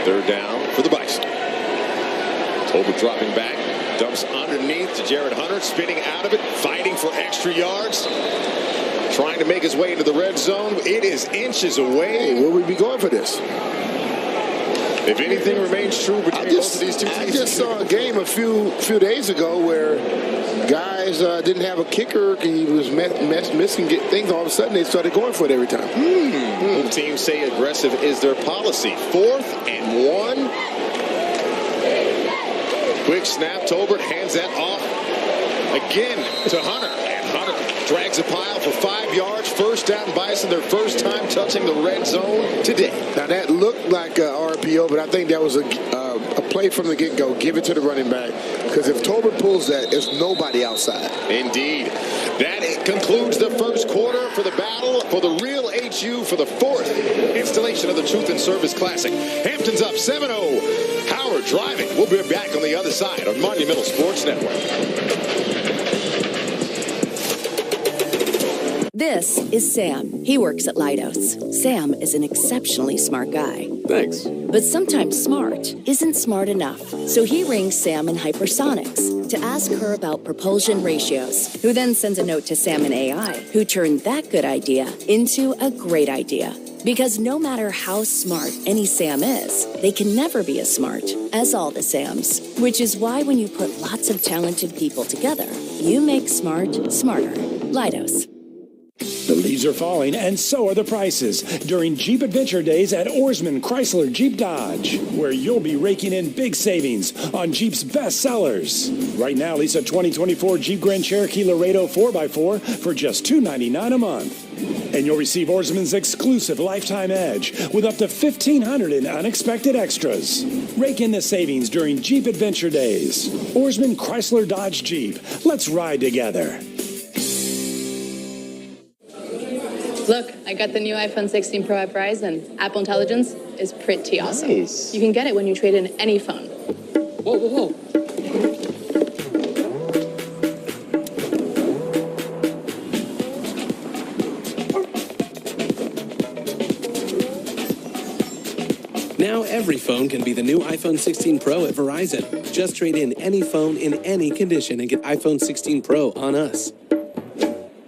S1: Third down for the Bison. Tolbert dropping back. Dumps underneath to Jared Hunter, spinning out of it, fighting for extra yards. Trying to make his way into the red zone. It is inches away.
S2: Hey, where would we be going for this?
S1: If anything remains true between both of these two teams.
S2: I just saw a game a few days ago where guys didn't have a kicker. He was missing things. All of a sudden, they started going for it every time.
S1: Both teams say aggressive is their policy. 4th and 1. Quick snap. Tolbert hands that off again to Hunter. And Hunter drags a pile for 5 yards. First down, Bison, their first time touching the red zone today.
S2: Now, that looked like a RPO, but I think that was a play from the get-go. Give it to the running back. Because if Tolbert pulls that, there's nobody outside.
S1: Indeed. That concludes the first quarter for the battle for the real HU for the 4th installation of the Truth and Service Classic. Hampton's up 7-0. Howard driving. We'll be back on the other side on Monumental Sports Network.
S16: This is Sam. He works at Leidos. Sam is an exceptionally smart guy.
S11: Thanks.
S16: But sometimes smart isn't smart enough. So he rings Sam in Hypersonics to ask her about propulsion ratios, who then sends a note to Sam in AI, who turned that good idea into a great idea. Because no matter how smart any Sam is, they can never be as smart as all the Sams. Which is why when you put lots of talented people together, you make smart smarter. Leidos.
S12: The leaves are falling, and so are the prices during Jeep Adventure Days at Oarsman Chrysler Jeep Dodge, where you'll be raking in big savings on Jeep's best sellers. Right now, lease a 2024 Jeep Grand Cherokee Laredo 4x4 for just $299 a month. And you'll receive Oarsman's exclusive Lifetime Edge with up to $1,500 in unexpected extras. Rake in the savings during Jeep Adventure Days. Oarsman Chrysler Dodge Jeep. Let's ride together.
S13: Look, I got the new iPhone 16 Pro at Verizon. Apple Intelligence is pretty awesome.
S11: Nice.
S13: You can get it when you trade in any phone.
S11: Whoa, whoa, whoa. Now every phone can be the new iPhone 16 Pro at Verizon. Just trade in any phone in any condition and get iPhone 16 Pro on us.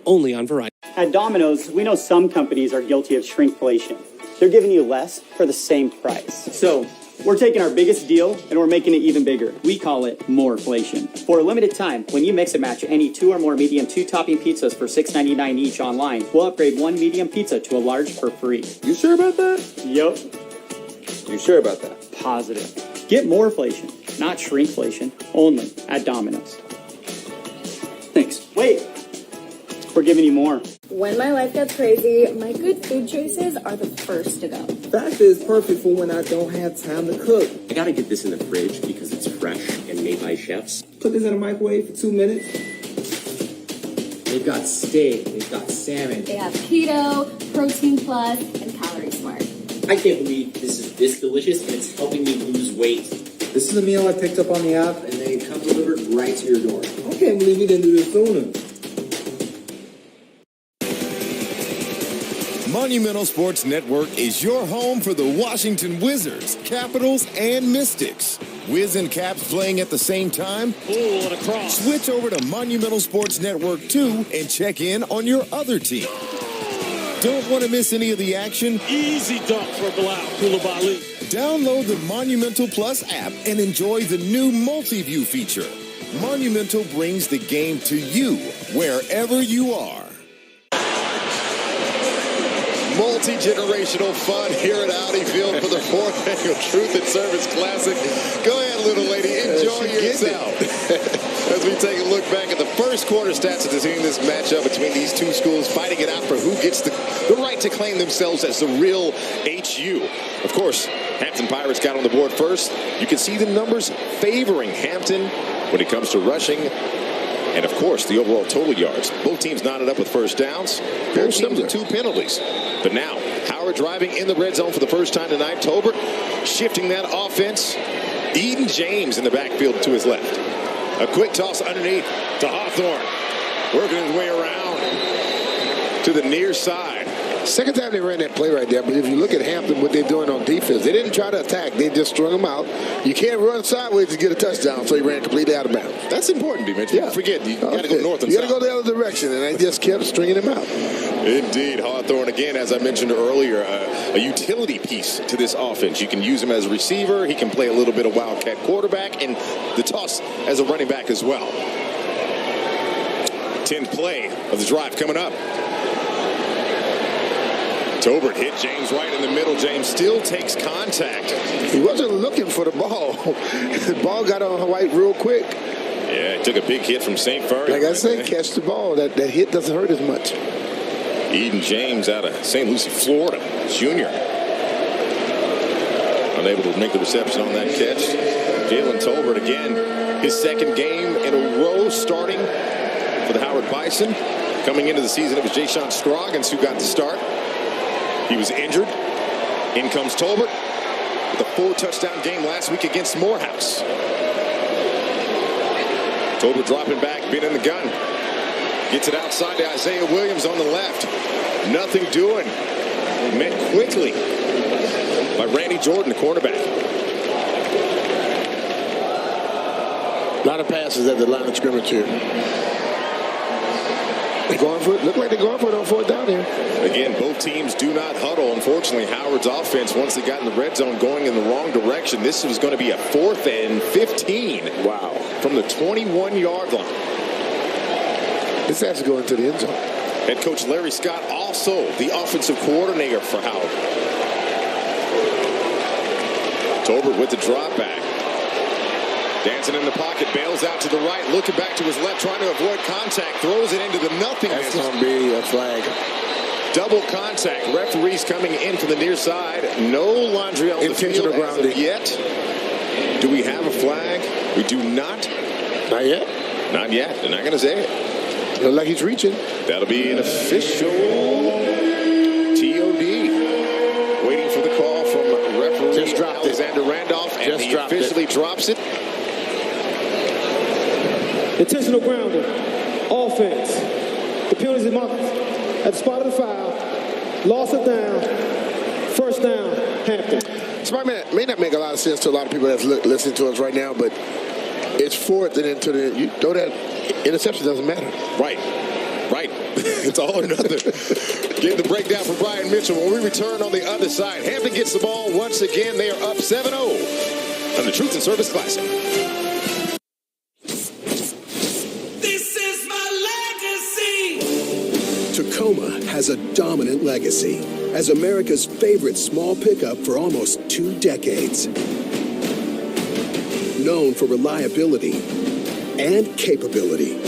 S11: Only on Verizon.
S14: At Domino's, we know some companies are guilty of shrinkflation. They're giving you less for the same price. So, we're taking our biggest deal and we're making it even bigger. We call it moreflation. For a limited time, when you mix and match any 2 or more medium 2-topping pizzas for $6.99 each online, we'll upgrade 1 medium pizza to a large for free.
S11: You sure about that?
S14: Yup.
S11: You sure about that?
S14: Positive. Get moreflation, not shrinkflation, only at Domino's. Thanks. Wait. We're giving you more.
S18: When my life gets crazy, my good food choices are the first to go.
S11: Factor is perfect for when I don't have time to cook.
S19: I gotta get this in the fridge because it's fresh and made by chefs.
S11: Put this in a microwave for 2 minutes.
S19: They've got steak, they've got salmon.
S18: They have keto, protein plus, and calorie smart.
S19: I can't believe this is this delicious and it's helping me lose weight.
S11: This is a meal I picked up on the app and they come delivered right to your door. I can't believe we didn't do this sooner.
S20: Monumental Sports Network is your home for the Washington Wizards, Capitals, and Mystics. Wiz and Caps playing at the same time?
S28: Pull and across.
S20: Switch over to Monumental Sports Network 2 and check in on your other team. Don't want to miss any of the action?
S28: Easy dunk for Bilal Koulibaly.
S20: Download the Monumental Plus app and enjoy the new multi-view feature. Monumental brings the game to you wherever you are.
S1: Multi-generational fun here at Audi Field for the 4th annual Truth and Service Classic. Go ahead, little lady. Enjoy yourself. As we take a look back at the first quarter stats of this matchup between these two schools, fighting it out for who gets the right to claim themselves as the real HU. Of course, Hampton Pirates got on the board first. You can see the numbers favoring Hampton when it comes to rushing. And, of course, the overall total yards. Both teams knotted up with first downs. Both teams with 2 penalties. But now, Howard driving in the red zone for the first time tonight. Tolbert shifting that offense. Eden James in the backfield to his left. A quick toss underneath to Hawthorne. Working his way around to the near side.
S2: Second time they ran that play right there, but if you look at Hampton, what they're doing on defense, they didn't try to attack. They just strung them out. You can't run sideways to get a touchdown, so he ran completely out of bounds.
S1: That's important, D-Mitch.
S2: Yeah.
S1: Forget, you got to go north and
S2: you
S1: south.
S2: You got to go the other direction, and they just kept stringing them out.
S1: Indeed. Hawthorne, again, as I mentioned earlier, a utility piece to this offense. You can use him as a receiver. He can play a little bit of wildcat quarterback, and the toss as a running back as well. 10th play of the drive coming up. Tolbert hit James right in the middle. James still takes contact.
S2: He wasn't looking for the ball. The ball got on White real quick.
S1: Yeah, he took a big hit from St. Ferguson.
S2: Like I said, catch the ball. That hit doesn't hurt as much.
S1: Eden James out of St. Lucie, Florida, junior. Unable to make the reception on that catch. Jalen Tolbert again, his second game in a row starting for the Howard Bison. Coming into the season, it was Jayshon Scroggins who got the start. He was injured. In comes Tolbert with a 4-touchdown game last week against Morehouse. Tolbert dropping back, been in the gun. Gets it outside to Isaiah Williams on the left. Nothing doing. Met quickly by Randy Jordan, the cornerback.
S2: A lot of passes at the line of scrimmage here. Going for it. Look like they're going for it on 4th down here.
S1: Again, both teams do not huddle. Unfortunately, Howard's offense, once they got in the red zone, going in the wrong direction. This was going to be a 4th and 15.
S2: Wow.
S1: From the 21-yard line.
S2: This has to go into the end zone.
S1: Head coach Larry Scott, also the offensive coordinator for Howard. Tolbert with the drop back. Dancing in the pocket, bails out to the right, looking back to his left, trying to avoid contact, throws it into the nothingness.
S2: That's going to be a flag.
S1: Double contact. Referees coming in from the near side. No laundry on the field as of yet. Do we have a flag? We do not.
S2: Not yet.
S1: Not yet. They're not going to say it.
S2: Looks like he's reaching.
S1: That'll be an official TOD. Waiting for the call from referee Alexander Randolph, and he officially drops it.
S15: Intentional grounding. Offense. The penalty is marked at the spot of the foul. Loss of down. First down, Hampton.
S2: This may not make a lot of sense to a lot of people that's listening to us right now, but it's 4th and into the, you throw that interception, doesn't matter.
S1: Right. It's all or nothing. Getting the breakdown from Brian Mitchell. When we return on the other side, Hampton gets the ball once again. They are up 7-0 on the Truth and Service Classic.
S3: Tacoma has a dominant legacy as America's favorite small pickup for almost 2 decades. Known for reliability and capability.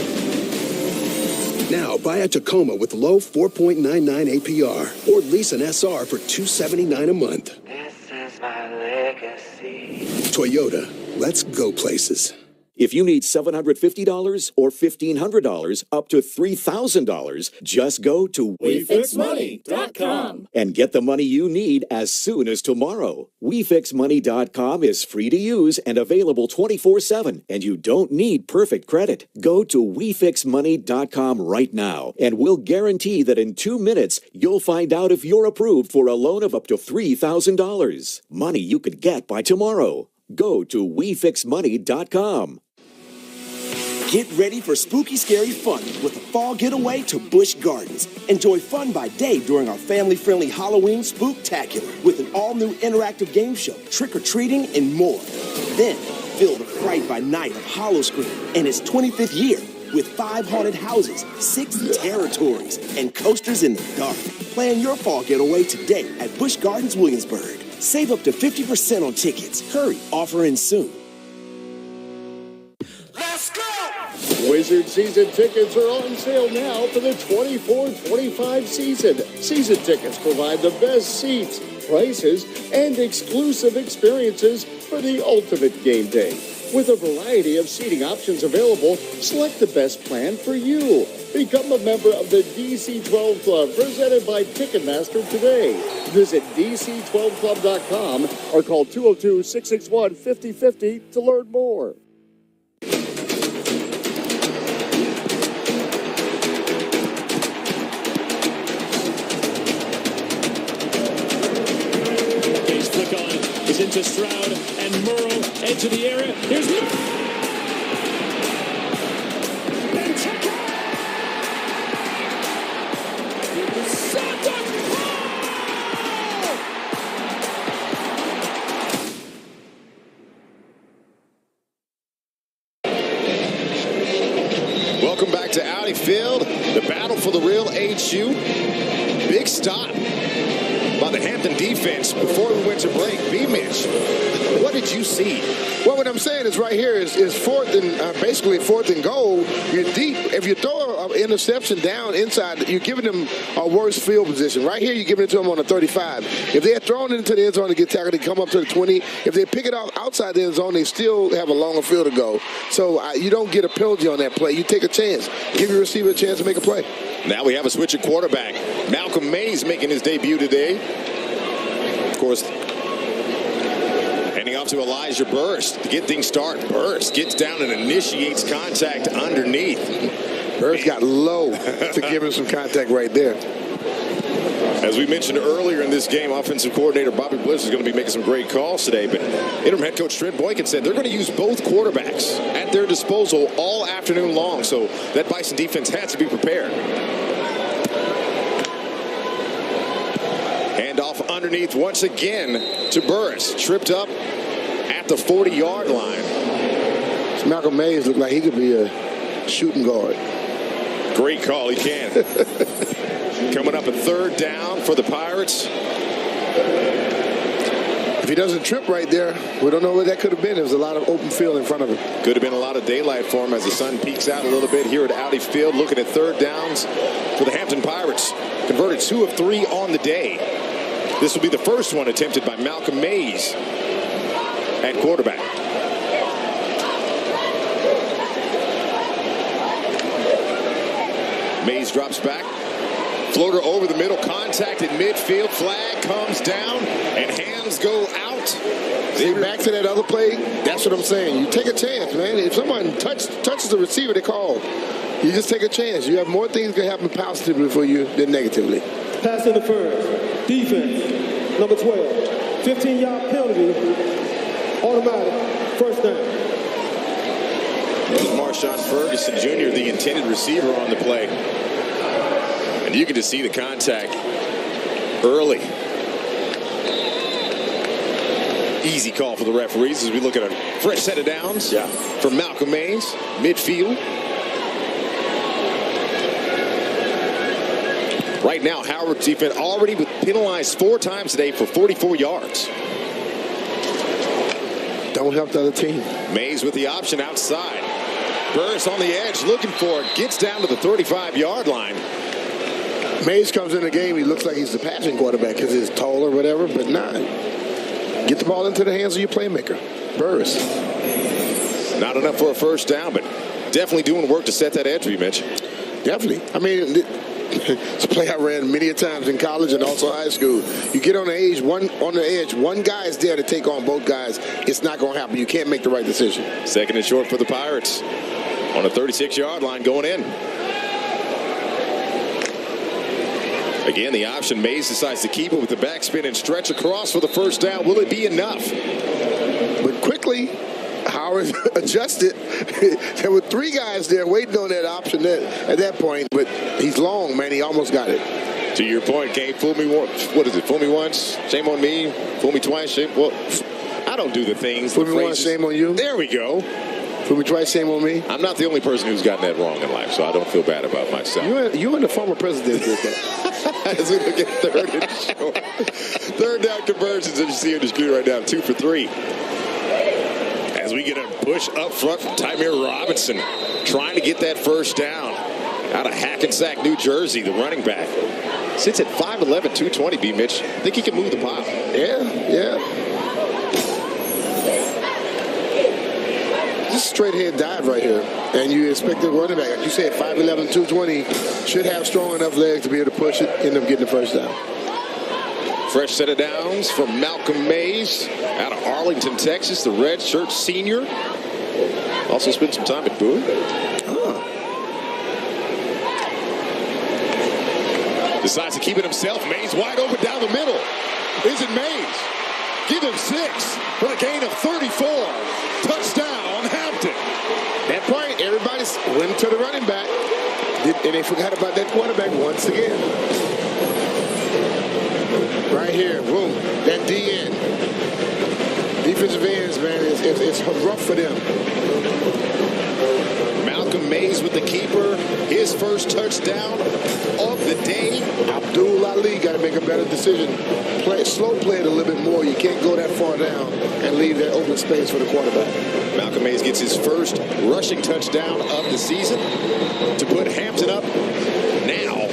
S3: Now buy a Tacoma with low 4.99 APR or lease an SR for $279 a month.
S5: This is my legacy.
S3: Toyota, let's go places.
S8: If you need $750 or $1,500 up to $3,000, just go to
S5: WeFixMoney.com
S8: and get the money you need as soon as tomorrow. WeFixMoney.com is free to use and available 24/7, and you don't need perfect credit. Go to WeFixMoney.com right now, and we'll guarantee that in 2 minutes, you'll find out if you're approved for a loan of up to $3,000. Money you could get by tomorrow. Go to WeFixMoney.com.
S4: Get ready for spooky, scary fun with a fall getaway to Busch Gardens. Enjoy fun by day during our family-friendly Halloween Spooktacular with an all-new interactive game show, trick-or-treating, and more. Then, feel the fright by night of Hollowscream and its 25th year with 5 haunted houses, 6 territories, and coasters in the dark. Plan your fall getaway today at Busch Gardens, Williamsburg. Save up to 50% on tickets. Hurry, offer ends soon.
S17: Wizard season tickets are on sale now for the 24-25 season. Season tickets provide the best seats, prices, and exclusive experiences for the ultimate game day. With a variety of seating options available, select the best plan for you. Become a member of the DC12 Club presented by Ticketmaster today. Visit DC12Club.com or call 202-661-5050 to learn more.
S28: Flick on is into Stroud and Murrow, edge of the area. Here's
S1: Welcome back to Audi Field, the battle for the real HU. Big stop by the Hampton defense before we went to break. B-Mitch, what did you see?
S2: Well, what I'm saying is right here is basically fourth and goal. You're deep. If you throw an interception down inside, you're giving them a worse field position. Right here, you're giving it to them on the 35. If they had thrown it into the end zone to get tackled, they come up to the 20. If they pick it off outside the end zone, they still have a longer field to go. So you don't get a penalty on that play. You take a chance. Give your receiver a chance to make a play.
S1: Now we have a switch at quarterback. Malcolm Mays making his debut today. Of course, handing off to Elijah Burst to get things started. Burst gets down and initiates contact underneath.
S2: Burst got low to give him some contact right there.
S1: As we mentioned earlier in this game, offensive coordinator Bobby Bliss is going to be making some great calls today. But interim head coach Trent Boykin said they're going to use both quarterbacks at their disposal all afternoon long. So that Bison defense has to be prepared. Handoff underneath once again to Burris. Tripped up at the 40-yard line.
S2: Malcolm Mays looked like he could be a shooting guard.
S1: Great call. He can. Coming up at third down for the Pirates.
S2: If he doesn't trip right there, we don't know what that could have been. There was a lot of open field in front of him.
S1: Could have been a lot of daylight for him as the sun peeks out a little bit here at Audi Field. Looking at third downs for the Hampton Pirates. Converted 2 of 3 on the day. This will be the first one attempted by Malcolm Mays at quarterback. Mays drops back. Floater over the middle, contact at midfield, flag comes down, and hands go out.
S2: See, back to that other play, that's what I'm saying. You take a chance, man. If someone touches the receiver, they call. You just take a chance. You have more things that can happen positively for you than negatively.
S15: Pass interference. Defense, number 12. 15-yard penalty. Automatic. First down.
S1: This is Marshawn Ferguson Jr., the intended receiver on the play. And you can just see the contact early. Easy call for the referees as we look at a fresh set of downs for Malcolm Mays, midfield. Right now, Howard's defense already penalized 4 times today for 44 yards.
S2: Don't help the other team.
S1: Mays with the option outside. Burris on the edge looking for it. Gets down to the 35-yard line.
S2: Mays comes in the game, he looks like he's the passing quarterback because he's tall or whatever, but not. Get the ball into the hands of your playmaker. Burris.
S1: Not enough for a first down, but definitely doing work to set that edge, Mitch.
S2: Definitely. I mean, it's a play I ran many a times in college and also high school. You get on the edge, one guy is there to take on both guys. It's not going to happen. You can't make the right decision.
S1: Second and short for the Pirates on a 36-yard line going in. Again, the option. Mays decides to keep it with the backspin and stretch across for the first down. Will it be enough?
S2: But quickly, Howard adjusted. There were 3 guys there waiting on that option at that point, but he's long, man. He almost got it.
S1: To your point, can't fool me once. What is it? Fool me once, shame on me. Fool me twice, shame. Well, I don't do the things.
S2: Fool me once, shame on you.
S1: There we go.
S2: Fool me twice, shame on me.
S1: I'm not the only person who's gotten that wrong in life, so I don't feel bad about myself.
S2: You and the former president did that.
S1: As we look at third and short. Third down conversions, as you see on the screen right now, 2 for 3. As we get a push up front from Tymir Robinson, trying to get that first down out of Hackensack, New Jersey, the running back. Sits at 5'11", 220, B. Mitch. I think he can move the pile.
S2: Yeah. straight head dive right here. And you expect the running back, like you said, 5'11", 220, should have strong enough legs to be able to push it, end up getting the first down.
S1: Fresh set of downs from Malcolm Mays out of Arlington, Texas, the red shirt senior. Also spent some time at Boone. Decides to keep it himself. Mays wide open down the middle. Is it Mays? Give him 6 for the gain of 34. Touchdown, Hampton.
S2: That point, everybody went to the running back. And they forgot about that quarterback once again. Right here, boom, that DN. Defensive ends, man, it's rough for them.
S1: Malcolm Mays with the keeper. His first touchdown of the day.
S2: Abdul Ali got to make a better decision. Slow play it a little bit more. You can't go that far down and leave that open space for the quarterback.
S1: Malcolm Mays gets his first rushing touchdown of the season to put Hampton up now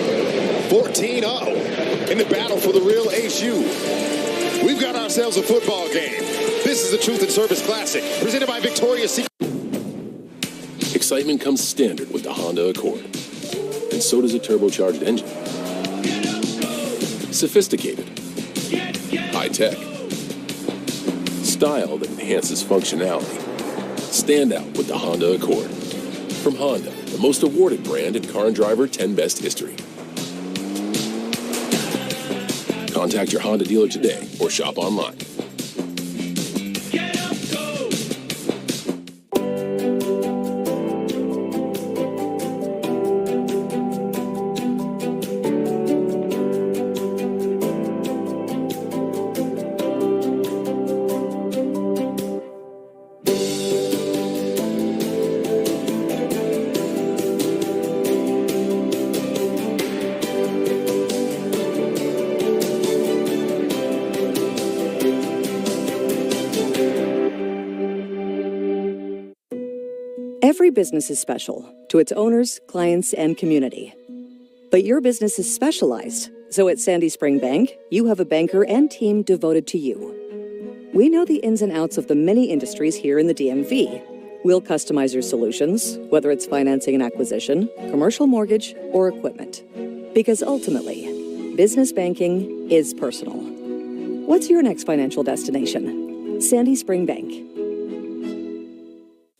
S1: 14-0 in the battle for the real HU. We've got ourselves a football game. This is the Truth in Service Classic, presented by Victoria's Secret.
S7: Excitement comes standard with the Honda Accord, and so does a turbocharged engine. Sophisticated, high-tech, style that enhances functionality. Stand out with the Honda Accord. From Honda, the most awarded brand in Car and Driver 10 Best history. Contact your Honda dealer today or shop online.
S21: Every business is special to its owners, clients, and community. But your business is specialized, so at Sandy Spring Bank, you have a banker and team devoted to you. We know the ins and outs of the many industries here in the DMV. We'll customize your solutions, whether it's financing and acquisition, commercial mortgage, or equipment. Because ultimately, business banking is personal. What's your next financial destination? Sandy Spring Bank.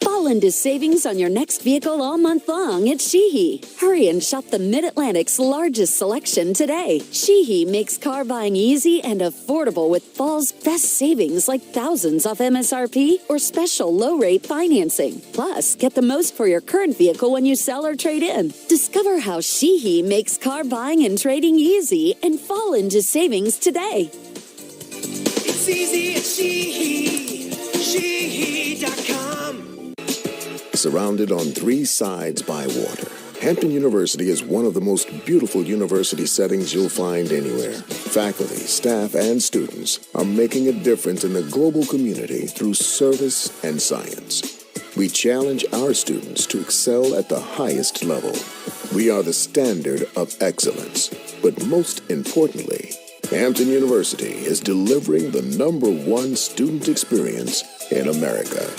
S22: Fall into savings on your next vehicle all month long at Sheehy. Hurry and shop the Mid-Atlantic's largest selection today. Sheehy makes car buying easy and affordable with fall's best savings like thousands off MSRP or special low-rate financing. Plus, get the most for your current vehicle when you sell or trade in. Discover how Sheehy makes car buying and trading easy and fall into savings today.
S23: It's easy at Sheehy. Sheehy.com.
S3: Surrounded on 3 sides by water, Hampton University is one of the most beautiful university settings you'll find anywhere. Faculty, staff, and students are making a difference in the global community through service and science. We challenge our students to excel at the highest level. We are the standard of excellence. But most importantly, Hampton University is delivering the #1 student experience in America.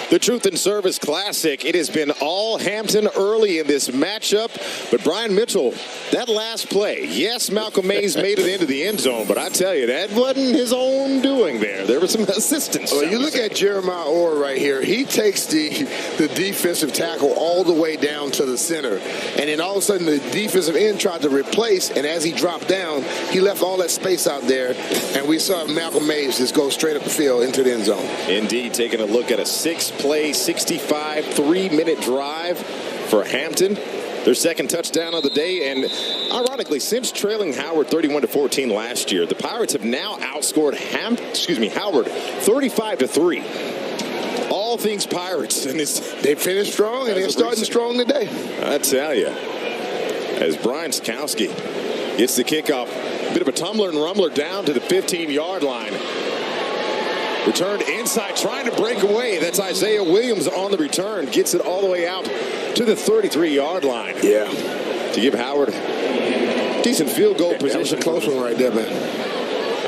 S1: The Truth in Service Classic. It has been all Hampton early in this matchup. But Brian Mitchell, that last play, yes, Malcolm Mays made it into the end zone, but I tell you, that wasn't his own doing there. There was some assistance.
S2: Well, you look at Jeremiah Orr right here. He takes the defensive tackle all the way down to the center. And then all of a sudden, the defensive end tried to replace, and as he dropped down, he left all that space out there, and we saw Malcolm Mays just go straight up the field into the end zone.
S1: Indeed, taking a look at a 6-play, 65, 3-minute drive for Hampton. Their second touchdown of the day, and ironically, since trailing Howard 31-14 last year, the Pirates have now outscored Howard 35-3. All things Pirates, and
S2: they finished strong, and they're starting strong today.
S1: I tell you, as Brian Skowski gets the kickoff, a bit of a tumbler and rumbler down to the 15-yard line. Returned inside, trying to break away. That's Isaiah Williams on the return. Gets it all the way out to the 33-yard line.
S2: Yeah.
S1: To give Howard decent field goal position.
S2: That was a close one right there, man.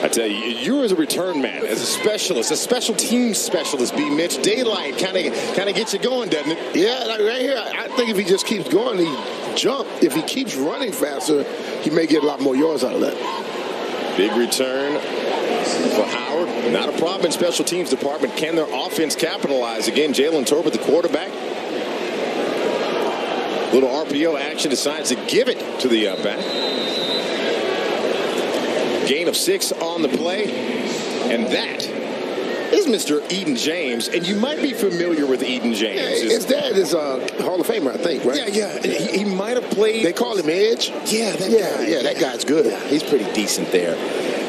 S1: I tell you, you as a return man, as a specialist, a special team specialist, B. Mitch, daylight kind of gets you going, doesn't it?
S2: Yeah, like right here, I think if he just keeps going, he jump. If he keeps running faster, he may get a lot more yards out of that.
S1: Big return for Howard. Not a problem in special teams department. Can their offense capitalize? Again, Jalen Tolbert, the quarterback. Little RPO action, decides to give it to the back. Gain of 6 on the play. And that is Mr. Eden James. And you might be familiar with Eden James.
S2: Yeah, his dad is a Hall of Famer, I think, right?
S1: Yeah. He might have played.
S2: They call him Edge?
S1: Yeah, that guy.
S2: Yeah, that guy's good.
S1: He's pretty decent there.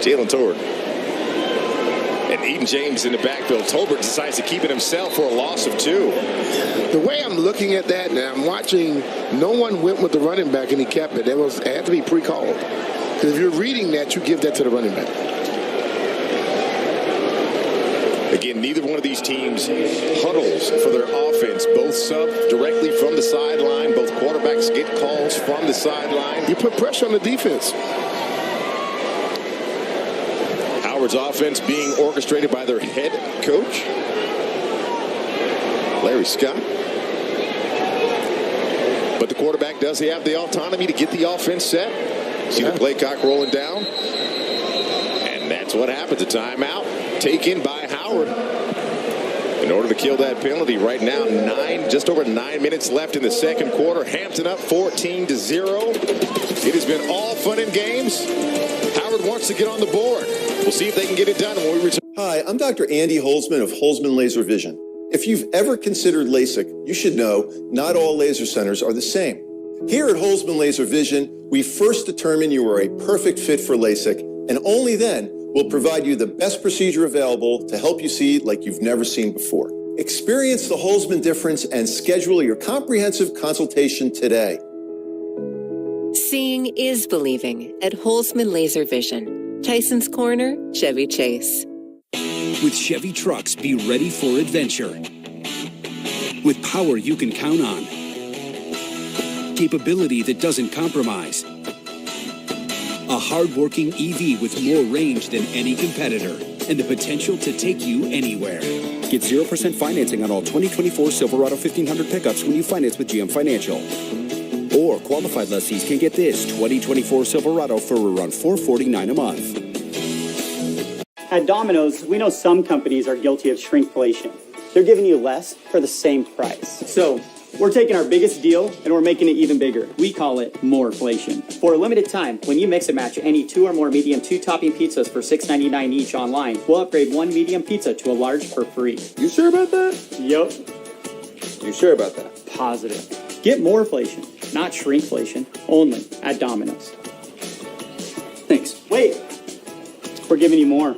S1: Jalen Tolbert. And Eden James in the backfield. Tolbert decides to keep it himself for a loss of 2.
S2: The way I'm looking at that now, I'm watching no one went with the running back and he kept it. It had to be pre-called. Because if you're reading that, you give that to the running back.
S1: Again, neither one of these teams huddles for their offense. Both sub directly from the sideline. Both quarterbacks get calls from the sideline.
S2: You put pressure on the defense.
S1: Howard's offense being orchestrated by their head coach, Larry Scott. But the quarterback, does he have the autonomy to get the offense set? See the play clock rolling down. And that's what happens. A timeout taken by Howard. In order to kill that penalty right now, just over 9 minutes left in the second quarter. Hampton up 14-0. It has been all fun and games. Howard wants to get on the board. We'll see if they can get it done when we return.
S6: Hi, I'm Dr. Andy Holzman of Holzman Laser Vision. If you've ever considered LASIK, you should know not all laser centers are the same. Here at Holzman Laser Vision, we first determine you are a perfect fit for LASIK, and only then we'll provide you the best procedure available to help you see like you've never seen before. Experience the Holzman difference and schedule your comprehensive consultation today.
S9: Seeing is believing at Holzman Laser Vision. Tyson's Corner, Chevy Chase.
S10: With Chevy trucks, be ready for adventure. With power you can count on. Capability that doesn't compromise. A hard-working EV with more range than any competitor. And the potential to take you anywhere.
S16: Get 0% financing on all 2024 Silverado 1500 pickups when you finance with GM Financial. Or qualified lessees can get this 2024 Silverado for around $449 a month.
S14: At Domino's, we know some companies are guilty of shrinkflation. They're giving you less for the same price. So we're taking our biggest deal and we're making it even bigger. We call it moreflation. For a limited time, when you mix and match any 2 or more medium 2-topping pizzas for $6.99 each online, we'll upgrade 1 medium pizza to a large for free.
S16: You sure about that?
S14: Yup.
S16: You sure about that?
S14: Positive. Get moreflation, not shrinkflation, only at Domino's. Thanks. Wait. We're giving you more.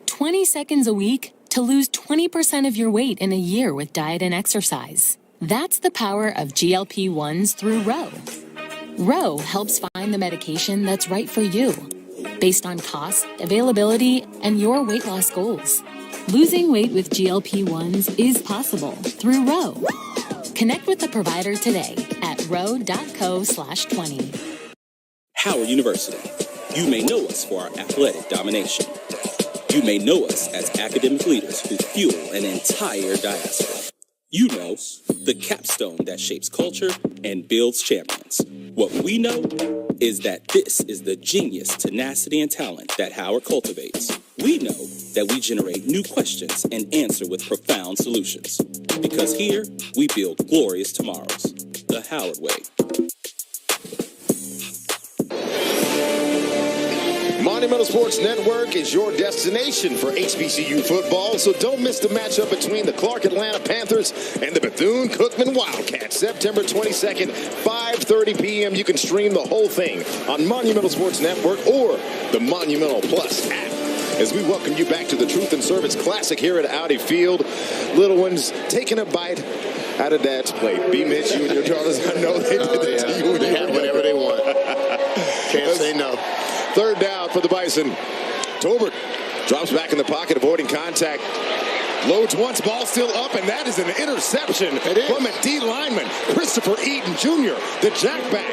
S24: "20 seconds a week to lose 20% of your weight in a year with diet and exercise. That's the power of GLP-1s through Ro. Ro helps find the medication that's right for you, based on cost, availability, and your weight loss goals. Losing weight with GLP-1s is possible through Ro. Connect with the provider today at ro.co/20.
S25: Howard University. You may know us for our athletic domination. You may know us as academic leaders who fuel an entire diaspora. You know, the capstone that shapes culture and builds champions. What we know is that this is the genius, tenacity, and talent that Howard cultivates. We know that we generate new questions and answer with profound solutions. Because here, we build glorious tomorrows. The Howard way.
S1: Monumental Sports Network is your destination for HBCU football, so don't miss the matchup between the Clark Atlanta Panthers and the Bethune-Cookman Wildcats, September 22nd, 5:30 p.m. You can stream the whole thing on Monumental Sports Network or the Monumental Plus app. As we welcome you back to the Truth and Service Classic here at Audi Field. Little ones taking a bite out of Dad's plate. B. Mitch, you and your daughters, I know they did that to you.
S2: They have whatever they want. Can't say no.
S1: Third down for the Bison. Tolbert drops back in the pocket, avoiding contact. Loads once, ball still up, and that is an interception from a D lineman, Christopher Eaton Jr., the jackback,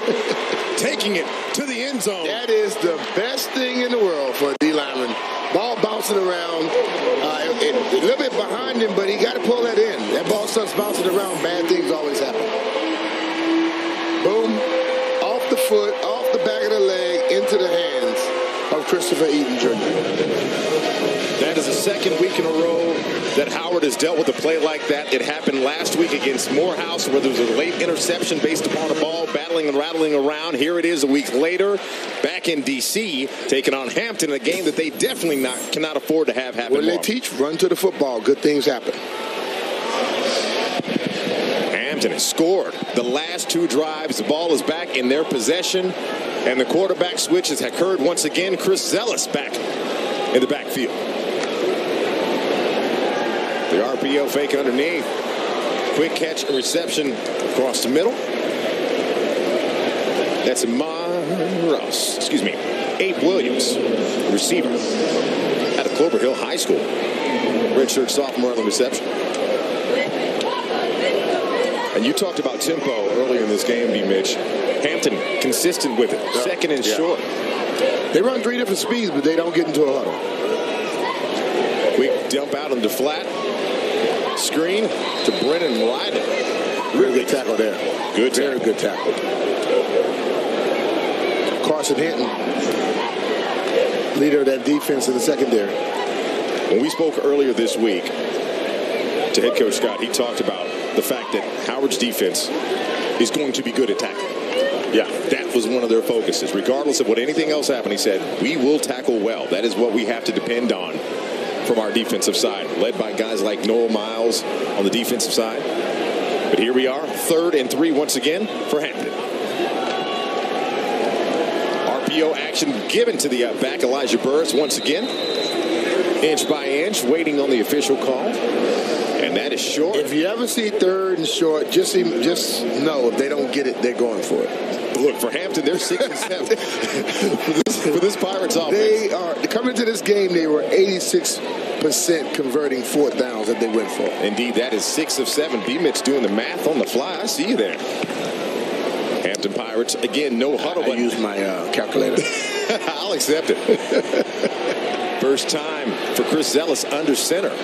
S1: taking it to the end zone.
S2: That is the best thing in the world for a D lineman. Ball bouncing around, a little bit behind him, but he got to pull that in. That ball starts bouncing around, bad things always happen. Boom, off the foot, off the back of the leg, into the hands of Christopher Eaton Jr.
S1: That is the second week in a row that Howard has dealt with a play like that. It happened last week against Morehouse, where there was a late interception based upon a ball battling and rattling around. Here it is a week later, back in D.C., taking on Hampton, a game that they definitely cannot afford to have happen.
S2: What do they teach? Run to the football. Good things happen.
S1: Hampton has scored the last two drives. The ball is back in their possession, and the quarterback switch has occurred once again. Chris Zellis back in the backfield. The RPO fake underneath. Quick catch and reception across the middle. That's Abe Williams, the receiver out of Clover Hill High School. Redshirt sophomore on the reception. And you talked about tempo earlier in this game, B. Mitch. Hampton consistent with it. Second and short.
S2: They run three different speeds, but they don't get into a huddle.
S1: Quick dump out on the flat. Screen to Brennan Ryder.
S2: Really good tackle there.
S1: Good tackle.
S2: Very good tackle. Carson Hinton, leader of that defense in the secondary.
S1: When we spoke earlier this week to head coach Scott, he talked about the fact that Howard's defense is going to be good at tackling. Yeah, that was one of their focuses. Regardless of what anything else happened, he said, we will tackle well. That is what we have to depend on from our defensive side, led by guys like Noah Miles on the defensive side. But here we are, 3rd and 3 once again for Hampton. RPO action given to the back, Elijah Burris once again. Inch by inch, waiting on the official call. And that is short.
S2: If you ever see 3rd and short, just know if they don't get it, they're going for it.
S1: Look, for Hampton, they're 6 and 7 for this Pirates offense.
S2: They are coming to this game. They were 86% converting 4th downs that they went for.
S1: Indeed, that is 6 of 7. B-Mitch doing the math on the fly. I see you there. Hampton Pirates again, no huddle.
S2: I use my calculator.
S1: I'll accept it. First time for Chris Zellis under center.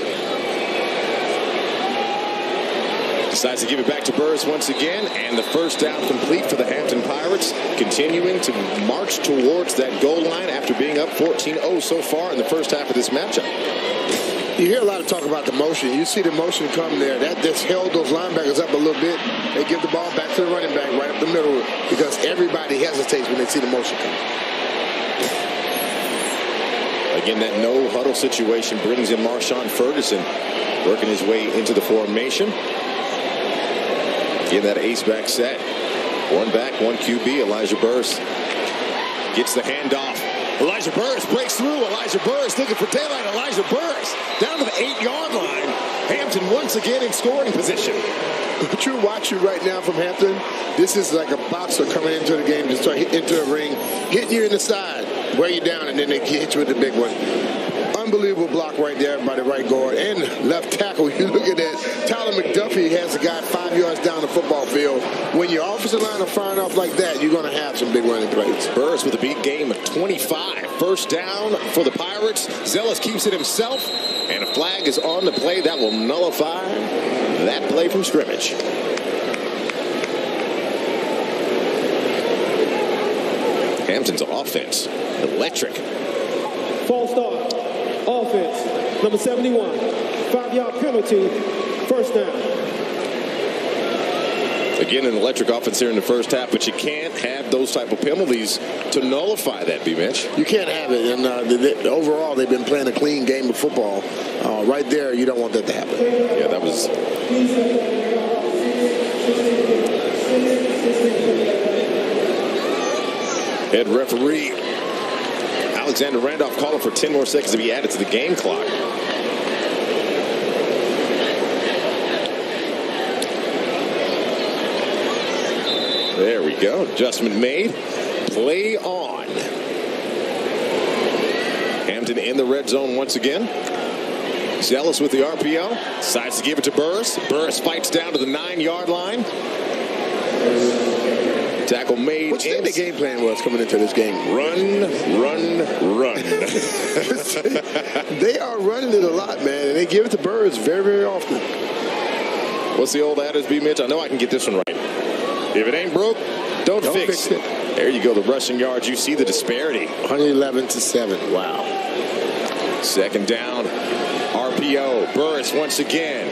S1: Decides to give it back to Burris once again, and the first down complete for the Hampton Pirates, continuing to march towards that goal line after being up 14-0 so far in the first half of this matchup.
S2: You hear a lot of talk about the motion. You see the motion come there. That just held those linebackers up a little bit. They give the ball back to the running back right up the middle because everybody hesitates when they see the motion come.
S1: Again, that no huddle situation brings in Marshawn Ferguson, working his way into the formation. Again, that ace back set. One back, one QB. Elijah Burris gets the handoff. Elijah Burris breaks through. Elijah Burris looking for daylight. Elijah Burris down to the 8-yard line. Hampton once again in scoring position.
S2: What you're watching right now from Hampton, this is like a boxer coming into the game to start hitting into the ring, hitting you in the side, wear you down, and then they hit you with the big one. Unbelievable block right there by the right guard and left tackle. You look at that. Tyler McDuffie has a guy 5 yards down the football field. When your offensive line are firing off like that, you're going to have some big running plays.
S1: Burris with a big game of 25. First down for the Pirates. Zellis keeps it himself, and a flag is on the play that will nullify that play from scrimmage. Hampton's offense, electric.
S15: False start. Offense, number 71. 5-yard penalty, first down.
S1: Again, an electric offense here in the first half, but you can't have those type of penalties to nullify that, B-Mitch.
S2: You can't have it, and overall, they've been playing a clean game of football. Right there, you don't want that to happen.
S1: Yeah, that was... Head referee Alexander Randolph calling for 10 more seconds to be added to the game clock. There we go. Adjustment made. Play on. Hampton in the red zone once again. Zealous with the RPO. Decides to give it to Burris. Burris fights down to the 9-yard line. Tackle made.
S2: What's the game plan was coming into this game?
S1: Run, run, run.
S2: They are running it a lot, man, and they give it to Burris very, very often.
S1: What's the old adage be, Mitch? I know I can get this one right. If it ain't broke, don't fix it. There you go, the rushing yards. You see the disparity.
S2: 111-7. Wow.
S1: Second down. RPO. Burris once again.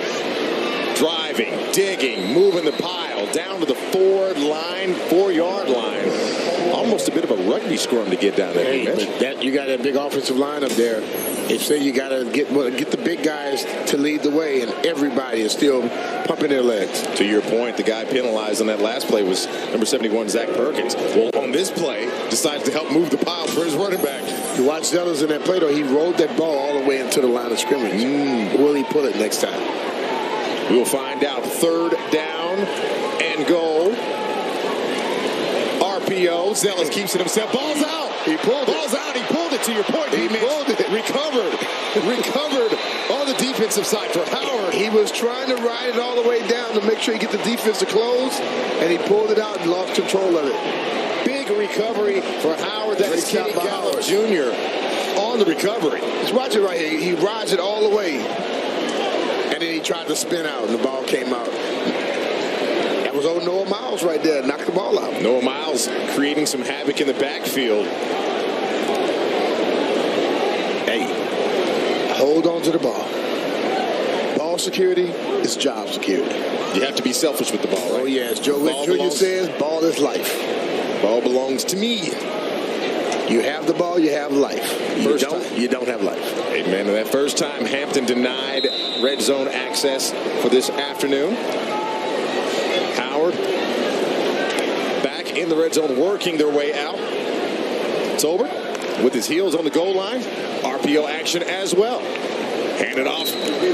S1: Driving, digging, moving the pile down to the 4-yard line. Almost a bit of a rugby scrum to get down there.
S2: Hey, but you got a big offensive line up there. They say you got to get the big guys to lead the way, and everybody is still pumping their legs.
S1: To your point, the guy penalized on that last play was number 71, Zach Perkins. Well, on this play, decides to help move the pile for his running back.
S2: You watch Zealous in that play, though. He rolled that ball all the way into the line of scrimmage. Will he pull it next time?
S1: We'll find out. 3rd down and goal. RPO. Zealous keeps it himself. Ball's out.
S2: He pulled it.
S1: Ball's out. He pulled it, to your point.
S2: He pulled it.
S1: Recovered on the defensive side for Howard.
S2: He was trying to ride it all the way down to make sure he get the defense to close, and he pulled it out and lost control of it.
S1: Big recovery for Howard. That is Kenny Gallup Jr. on the recovery.
S2: Just watch it right here. He rides it all the way. And then he tried to spin out, and the ball came out. That was old Noah Miles right there. Knocked the ball out.
S1: Noah Miles creating some havoc in the backfield.
S2: Hey, hold on to the ball. Ball security is job security.
S1: You have to be selfish with the ball, right?
S2: Oh, yes. Joe Wick Jr. says ball is life.
S1: Ball belongs to me.
S2: You have the ball, you have life. You don't have life.
S1: Hey, man, that first time Hampton denied red zone access for this afternoon. Howard back in the red zone, working their way out. Tolbert with his heels on the goal line. RPO action as well. Handed off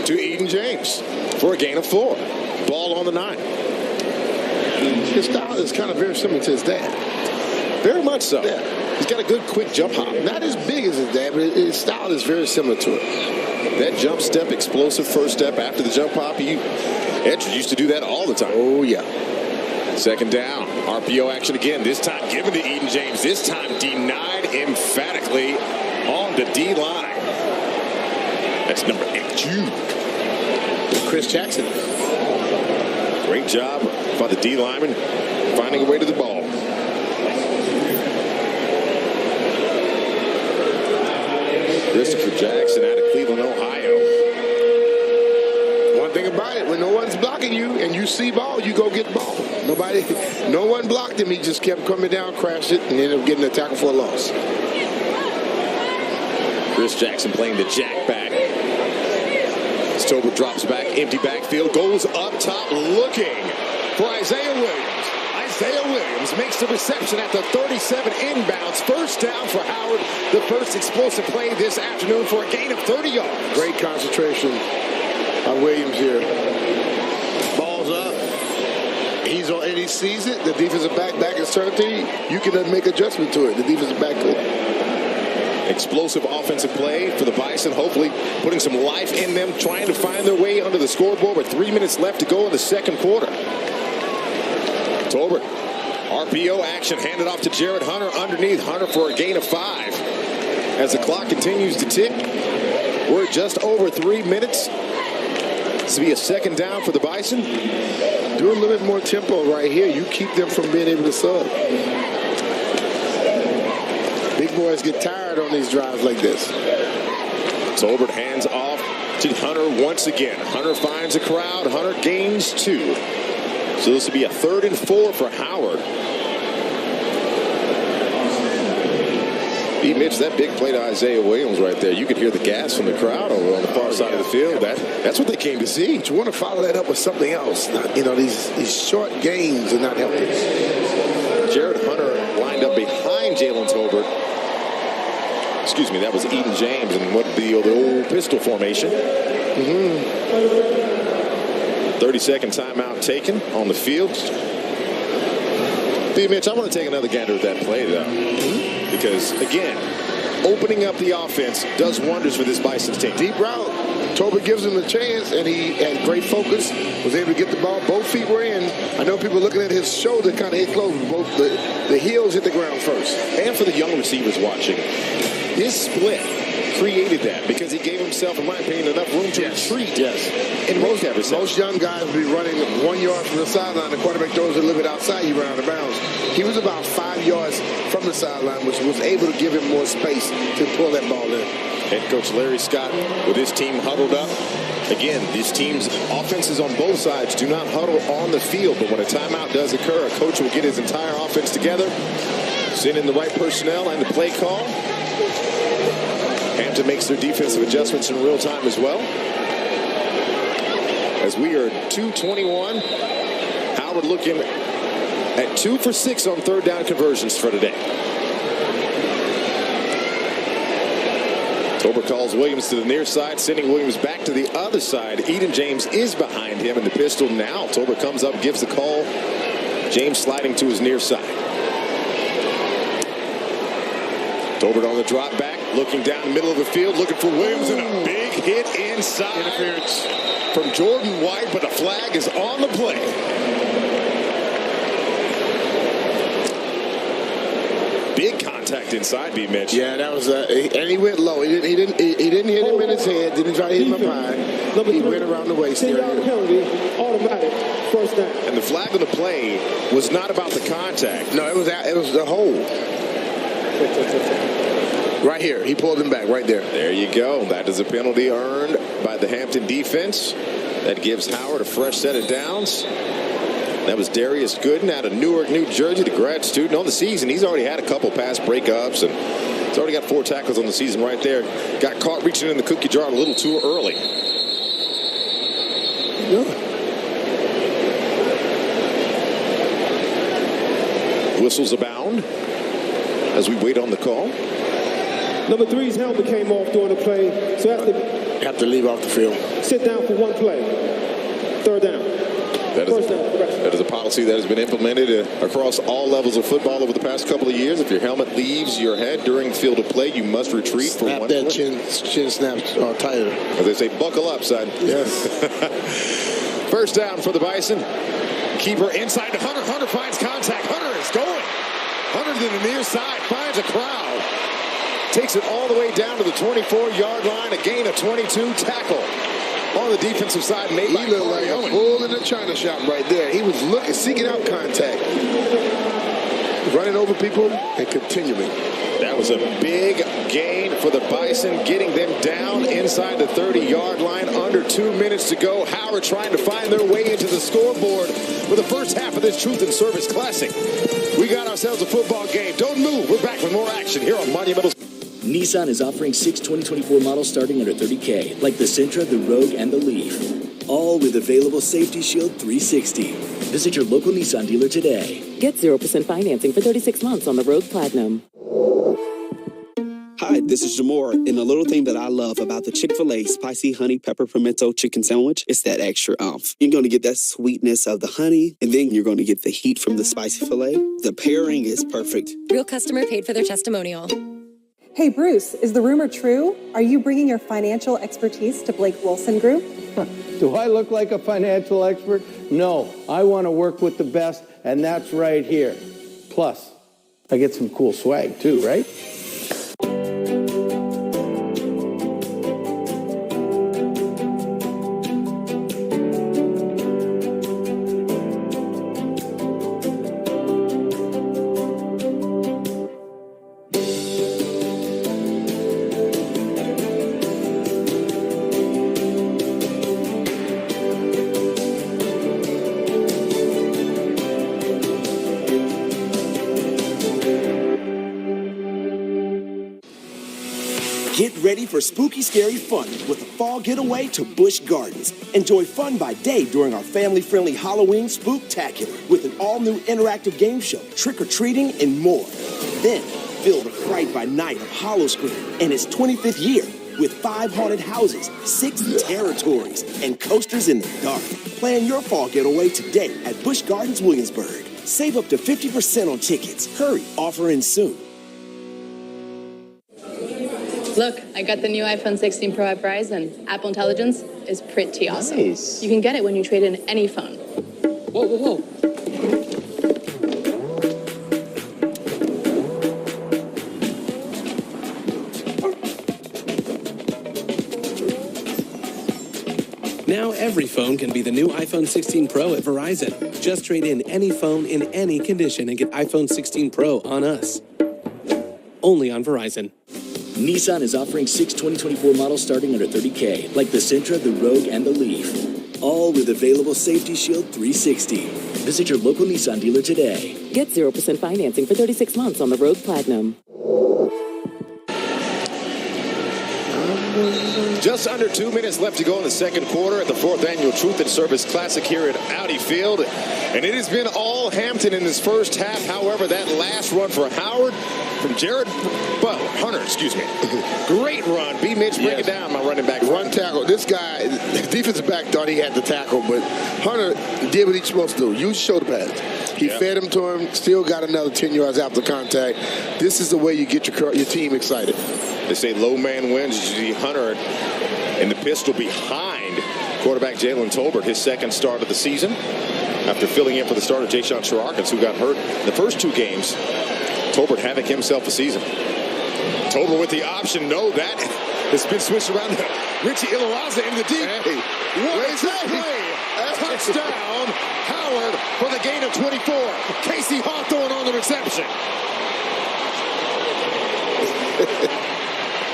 S1: to Eden James for a gain of 4. Ball on the 9.
S2: His style is kind of very similar to his dad.
S1: Very much so.
S2: Yeah.
S1: He's got a good quick jump hop.
S2: Not as big as his dad, but his style is very similar to it.
S1: That jump step, explosive first step after the jump hop. Edge used to do that all the time.
S2: Oh, yeah.
S1: Second down. RPO action again. This time given to Eden James. This time denied emphatically on the D-line. That's number 8.
S2: Chris Jackson.
S1: Great job by the D-lineman finding a way to the ball. Christopher Jackson out of Cleveland, Ohio.
S2: One thing about it, when no one's blocking you and you see ball, you go get the ball. No one blocked him. He just kept coming down, crashed it, and ended up getting a tackle for a loss.
S1: Chris Jackson playing the jack back. Stober drops back, empty backfield, goes up top looking for Isaiah Williams. Isaiah Williams makes the reception at the 37 inbounds. First down for Howard. The first explosive play this afternoon for a gain of 30 yards.
S2: Great concentration by Williams here. Ball's up. He's on, and he sees it. The defensive back is turned to you. You can make adjustment to it. The defensive back could.
S1: Explosive offensive play for the Bison, hopefully putting some life in them, trying to find their way under the scoreboard with 3 minutes left to go in the second quarter. Tolbert, RPO action, handed off to Jared Hunter underneath. Hunter for a gain of 5. As the clock continues to tick, we're just over 3 minutes. This will be a second down for the Bison.
S2: Do a little bit more tempo right here. You keep them from being able to sub. Big boys get tired on these drives like this.
S1: Tolbert hands off to Hunter once again. Hunter finds a crowd. Hunter gains 2. So this will be a 3rd and 4 for Howard. Mitch, that big play to Isaiah Williams right there. You could hear the gas from the crowd over on the far side of the field. That's what they came to see.
S2: But you want to follow that up with something else. You know, these short gains are not helping.
S1: Jared Hunter lined up behind Jalen Tolbert. Excuse me, that was Eden James and what the old pistol formation. 30-second timeout taken on the field. Mitch, I want to take another gander at that play, though. Because, again, opening up the offense does wonders for this Bison's team.
S2: Deep route. Tolbert gives him a chance, and he had great focus, was able to get the ball. Both feet were in. I know people looking at his shoulder kind of hit close. Both the heels hit the ground first.
S1: And for the young receivers watching, his split created that because he gave himself, in my opinion, enough room to retreat. And
S2: most young guys will be running 1 yard from the sideline. The quarterback throws a little bit outside, you run out of bounds. He was about 5 yards from the sideline, which was able to give him more space to pull that ball in.
S1: Head coach Larry Scott with his team huddled up. Again, these teams' offenses on both sides do not huddle on the field, but when a timeout does occur, a coach will get his entire offense together, send in the right personnel and the play call. Hampton makes their defensive adjustments in real time as well. As we are 2:21, Howard looking at 2 for 6 on third down conversions for today. Tolbert calls Williams to the near side, sending Williams back to the other side. Eden James is behind him in the pistol now. Tolbert comes up, gives the call. James sliding to his near side. Tolbert on the drop back, looking down the middle of the field, looking for Williams, and a big hit inside. Interference from Jordan White, but the flag is on the play. Big contact inside, B. Mitch.
S2: Yeah, that was and he went low. He didn't hit him in his head. Didn't try to hit him up high. He went around the waist.
S15: 10-yard penalty, automatic, first down.
S1: And the flag on the play was not about the contact.
S2: No, it was the hold. Right here. He pulled him back right there.
S1: There you go. That is a penalty earned by the Hampton defense. That gives Howard a fresh set of downs. That was Darius Gooden out of Newark, New Jersey, the grad student on the season. He's already had a couple pass breakups, and he's already got 4 tackles on the season right there. Got caught reaching in the cookie jar a little too early. Whistles abound as we wait on the call.
S15: Number 3's helmet came off during the play, so
S2: have to leave off the field.
S15: Sit down for one play. Third down.
S1: That is a policy that has been implemented across all levels of football over the past couple of years. If your helmet leaves your head during field of play, you must retreat for one play.
S2: Chin snaps tighter.
S1: As they say, buckle up, son.
S2: Yes.
S1: First down for the Bison. Keeper inside to Hunter. Hunter finds contact. Hunter is going. Hunter to the near side, finds a crowd. Takes it all the way down to the 24-yard line. A gain of 22. Tackle on the defensive side made by
S2: He looked like a bull in the china shop right there. He was seeking out contact. Running over people and continuing.
S1: That was a big gain for the Bison, getting them down inside the 30-yard line. Under 2 minutes to go. Howard trying to find their way into the scoreboard for the first half of this Truth and Service Classic. We got ourselves a football game. Don't move. We're back with more action here on Monumental.
S11: Nissan is offering 6 2024 models starting under $30K, like the Sentra, the Rogue, and the Leaf. All with available Safety Shield 360. Visit your local Nissan dealer today.
S12: Get 0% financing for 36 months on the Rogue Platinum.
S13: Hi, this is Jamor, and the little thing that I love about the Chick-fil-A Spicy Honey Pepper Pimento Chicken Sandwich is that extra oomph. You're going to get that sweetness of the honey, and then you're going to get the heat from the spicy filet. The pairing is perfect.
S18: Real customer paid for their testimonial.
S19: Hey, Bruce, is the rumor true? Are you bringing your financial expertise to Blake Wilson Group?
S20: Do I look like a financial expert? No, I want to work with the best, and that's right here. Plus, I get some cool swag too, right?
S4: Get ready for spooky, scary fun with a fall getaway to Busch Gardens. Enjoy fun by day during our family-friendly Halloween Spooktacular with an all-new interactive game show, trick-or-treating, and more. Then, feel the fright by night of Hollowscreen and its 25th year with 5 haunted houses, 6 territories, and coasters in the dark. Plan your fall getaway today at Busch Gardens, Williamsburg. Save up to 50% on tickets. Hurry, offer ends soon.
S5: Look, I got the new iPhone 16 Pro at Verizon. Apple Intelligence is pretty awesome.
S7: Nice.
S5: You can get it when you trade in any phone.
S7: Whoa, whoa, whoa.
S8: Now every phone can be the new iPhone 16 Pro at Verizon. Just trade in any phone in any condition and get iPhone 16 Pro on us. Only on Verizon.
S11: Nissan is offering 6 2024 models starting under $30K, like the Sentra, the Rogue, and the Leaf. All with available Safety Shield 360. Visit your local Nissan dealer today.
S12: Get 0% financing for 36 months on the Rogue Platinum.
S1: Just under 2 minutes left to go in the second quarter at the 4th Annual Truth and Service Classic here at Audi Field. And it has been all Hampton in this first half. However, that last run for Howard from Hunter, excuse me. Great run. B. Mitch, break it down, my running back.
S2: Run tackle. This guy, the defensive back thought he had the tackle, but Hunter did what he's supposed to do. Use shoulder pads. He fed him to him, still got another 10 yards after contact. This is the way you get your team excited.
S1: They say low man wins. You see Hunter in the pistol behind quarterback Jalen Tolbert, his second start of the season, after filling in for the starter Jayshon Sherarkins, who got hurt in the first 2 games. Tolbert having himself a season. Tolbert with the option. No, that has been switched around. Richie Ilaraza in the deep. What is that play? Touchdown, Howard for the gain of 24. Casey Hawthorne on the reception.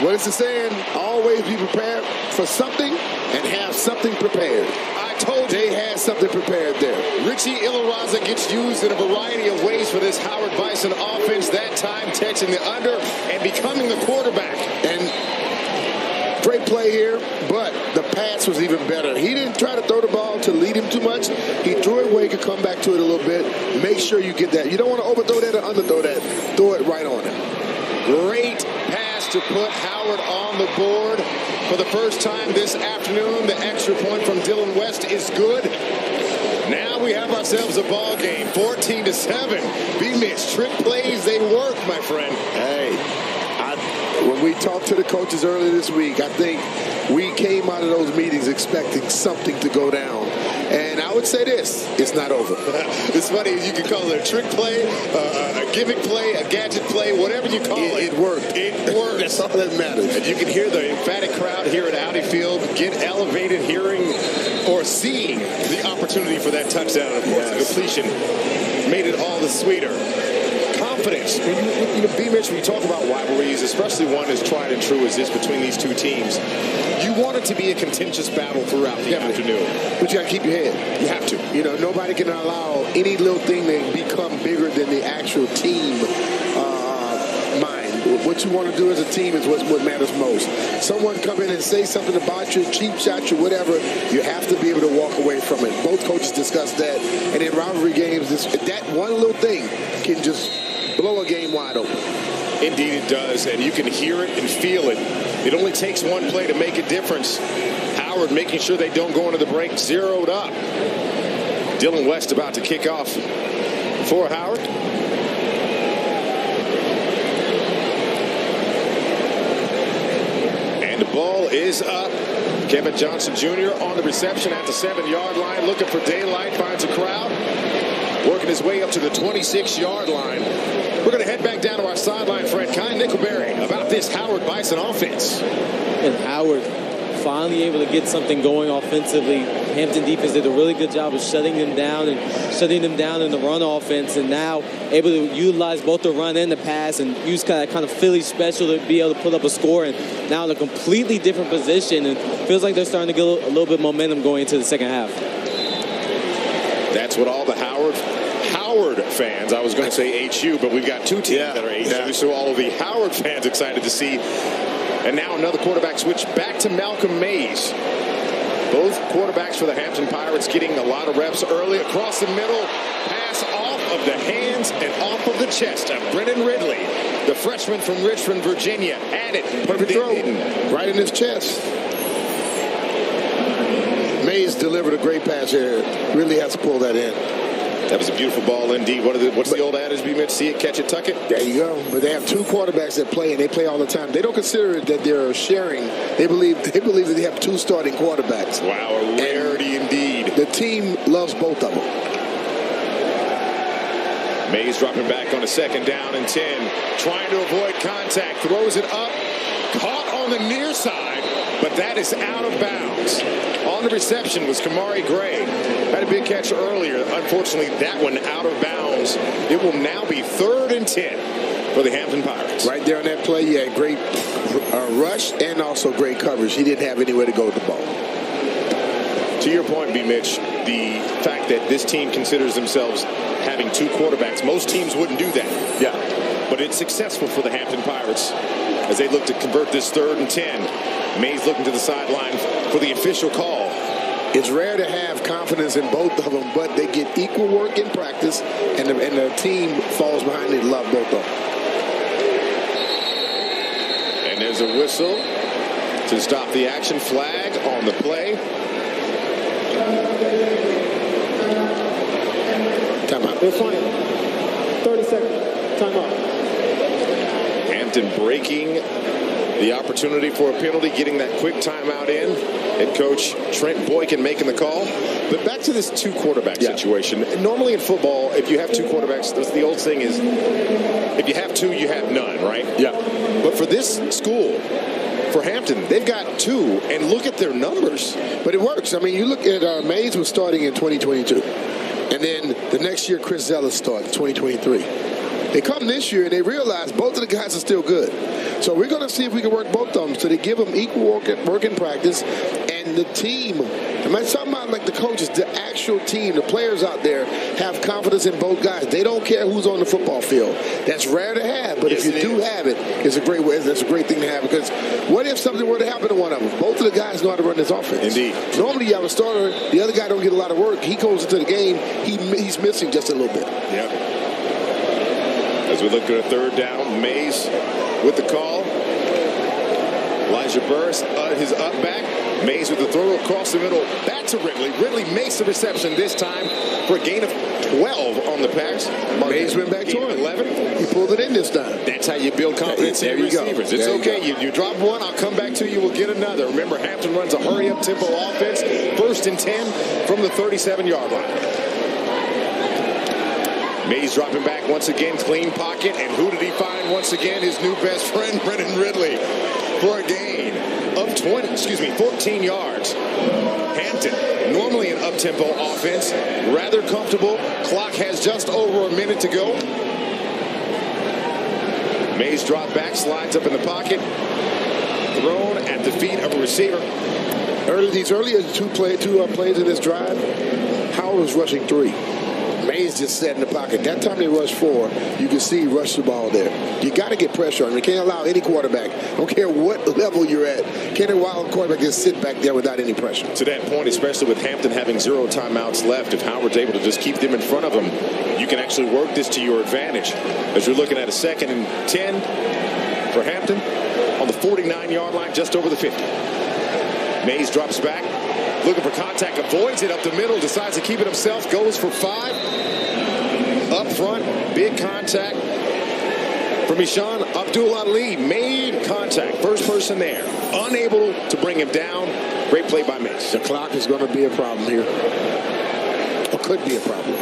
S2: What is the saying? Always be prepared for something and have something prepared.
S1: I told you.
S2: They had something prepared there.
S1: Richie Ilaraza gets used in a variety of ways for this Howard Bison offense. That time catching the under and becoming the quarterback.
S2: And great play here, but the pass was even better. He didn't try to throw the ball to lead him too much. He threw it where he could come back to it a little bit. Make sure you get that. You don't want to overthrow that or underthrow that. Throw it right on him.
S1: Great pass to put Howard on the board for the first time this afternoon. The extra point from Dylan West is good. Now we have ourselves a ball game, 14-7. B-Mitch, trick plays, they work, my friend.
S2: Hey, when we talked to the coaches earlier this week, I think we came out of those meetings expecting something to go down. And I would say this, it's not over.
S1: It's funny, you can call it a trick play, a gimmick play, a gadget play, whatever you call it.
S2: It worked.
S1: It worked.
S2: That's all that matters.
S1: And you can hear the emphatic crowd here at Audi Field get elevated hearing or seeing the opportunity for that touchdown. Of course, the completion made it all the sweeter. Confidence. B-Mitch, when you talk about rivalries, especially one as tried and true as this between these two teams, you want it to be a contentious battle throughout the afternoon.
S2: But you got to keep your head.
S1: You have to.
S2: You know, nobody can allow any little thing to become bigger than the actual team mind. What you want to do as a team is what matters most. Someone come in and say something about you, cheap shot you, whatever, you have to be able to walk away from it. Both coaches discussed that. And in rivalry games, that one little thing can just blow a game wide open.
S1: Indeed it does, and you can hear it and feel it. It only takes one play to make a difference. Howard making sure they don't go into the break, zeroed up. Dylan West about to kick off for Howard. And the ball is up. Kevin Johnson Jr. on the reception at the 7-yard line, looking for daylight, finds a crowd. Working his way up to the 26-yard line. We're going to head back down to our sideline friend, Kai Nickelberry, about this Howard Bison offense.
S7: And Howard finally able to get something going offensively. Hampton defense did a really good job of shutting them down in the run offense, and now able to utilize both the run and the pass and use kind of Philly special to be able to put up a score. And now in a completely different position, and feels like they're starting to get a little bit of momentum going into the second half.
S1: That's what all the Howard fans, I was going to say HU, but we've got two teams that are HU, so all of the Howard fans excited to see. And now another quarterback switch back to Malcolm Mays. Both quarterbacks for the Hampton Pirates getting a lot of reps early across the middle. Pass off of the hands and off of the chest of Brennan Ridley, the freshman from Richmond, Virginia. Added.
S2: Perfect throw. Right in his chest. Mays delivered a great pass here. Really has to pull that in.
S1: That was a beautiful ball indeed. What's the old adage, B-Mitch? See it, catch it, tuck it?
S2: There you go. But they have two quarterbacks that play, and they play all the time. They don't consider it that they're sharing. They believe that they have two starting quarterbacks.
S1: Wow, a rarity indeed.
S2: The team loves both of them.
S1: Mays dropping back on a 2nd down and 10. Trying to avoid contact. Throws it up. Caught on the near side, but that is out of bounds. On the reception was Kamari Gray. Had a big catch earlier. Unfortunately, that one out of bounds. It will now be 3rd and 10 for the Hampton Pirates.
S2: Right there on that play, you had great rush and also great coverage. He didn't have anywhere to go with the ball.
S1: To your point, B. Mitch, the fact that this team considers themselves having two quarterbacks, most teams wouldn't do that.
S2: Yeah.
S1: But it's successful for the Hampton Pirates as they look to convert this 3rd and 10. Mays looking to the sideline for the official call.
S2: It's rare to have confidence in both of them, but they get equal work in practice, and the team falls behind. They love both of them.
S1: And there's a whistle to stop the action. Flag on the play.
S2: Timeout.
S15: They're fine. 30 seconds. Timeout.
S1: Hampton breaking the opportunity for a penalty, getting that quick timeout in. Head coach Trent Boykin making the call. But back to this two quarterback situation. Normally in football, if you have two quarterbacks, the old thing is if you have two, you have none, right?
S2: Yeah.
S1: But for this school, for Hampton, they've got two, and look at their numbers.
S2: But it works. I mean, you look at Mays was starting in 2022. And then the next year, Chris Zeller started, 2023. They come this year, and they realize both of the guys are still good. So we're going to see if we can work both of them. So they give them equal work in practice. And the team, I'm not talking about like the coaches, the actual team, the players out there have confidence in both guys. They don't care who's on the football field. That's rare to have, but if you do have it, it's a great way. That's a great thing to have, because what if something were to happen to one of them? Both of the guys know how to run this offense.
S1: Indeed.
S2: Normally you have a starter, the other guy don't get a lot of work. He goes into the game, he's missing just a little bit.
S1: Yeah. As we look at a 3rd down, Mays with the call. Elijah Burris, his up back. Mays with the throw across the middle. Back to Ridley. Ridley makes the reception this time for a gain of 12 on the pass.
S2: Mays went back to him.
S1: 11.
S2: He pulled it in this time.
S1: That's how you build confidence in your receivers. It's okay. You drop one, I'll come back to you. We'll get another. Remember, Hampton runs a hurry-up tempo offense. 1st and 10 from the 37-yard line. Mays dropping back once again, clean pocket, and who did he find once again? His new best friend, Brennan Ridley, for a gain of 14 yards. Hampton, normally an up-tempo offense, rather comfortable. Clock has just over a minute to go. Mays drop back, slides up in the pocket, thrown at the feet of a receiver.
S2: These earlier two plays in this drive, Howard was rushing 3. Mays just sat in the pocket. That time they rushed 4, you can see he rushed the ball there. You got to get pressure on him. You can't allow any quarterback, I don't care what level you're at, can't allow a quarterback just sit back there without any pressure.
S1: To that point, especially with Hampton having 0 timeouts left, if Howard's able to just keep them in front of him, you can actually work this to your advantage. As you're looking at a 2nd and 10 for Hampton on the 49-yard line, just over the 50. Mays drops back. Looking for contact, avoids it up the middle, decides to keep it himself, goes for 5. Up front, big contact from Ishan Abdul-Ali. Made contact, first person there. Unable to bring him down. Great play by Mays.
S2: The clock is going to be a problem here. Or could be a problem.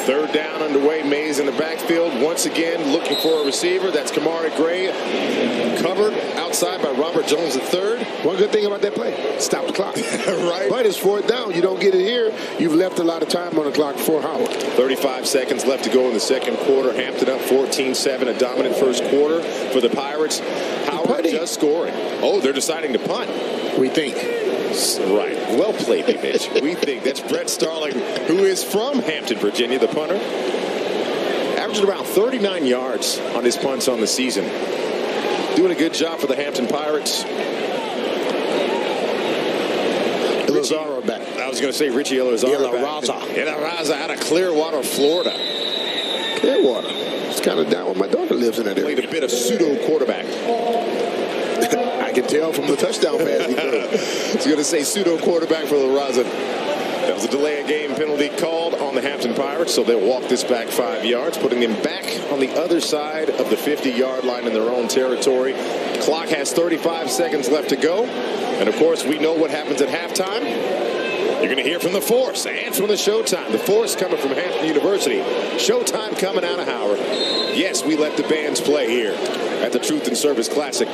S1: 3rd down underway. Mays in the backfield. Once again, looking for a receiver. That's Kamari Gray. Covered outside by Robert Jones III.
S2: One good thing about that play, stop the clock.
S1: Right.
S2: But it's 4th down. You don't get it here, you've left a lot of time on the clock for Howard.
S1: 35 seconds left to go in the 2nd quarter. Hampton up 14-7. A dominant first quarter for the Pirates. Howard just scoring. Oh, they're deciding to punt.
S2: We think.
S1: Right. Well played, Mitch. We think. That's Brett Starling, who is from Hampton, Virginia, the punter. Averaging around 39 yards on his punts on the season. Doing a good job for the Hampton Pirates.
S2: Elizardo back.
S1: I was going to say Richie Elizardo back. Elizardo out of Clearwater, Florida.
S2: Clearwater. It's kind of down where my daughter lives in that area.
S1: Played a bit of pseudo quarterback.
S2: I can tell from the touchdown pass he threw.
S1: I was going to say pseudo quarterback for La Raza. That was a delay of game penalty called on the Hampton Pirates, so they'll walk this back 5 yards, putting them back on the other side of the 50-yard line in their own territory. Clock has 35 seconds left to go. And, of course, we know what happens at halftime. You're going to hear from the Force and from the Showtime. The Force coming from Hampton University. Showtime coming out of Howard. Yes, we let the bands play here at the Truth and Service Classic.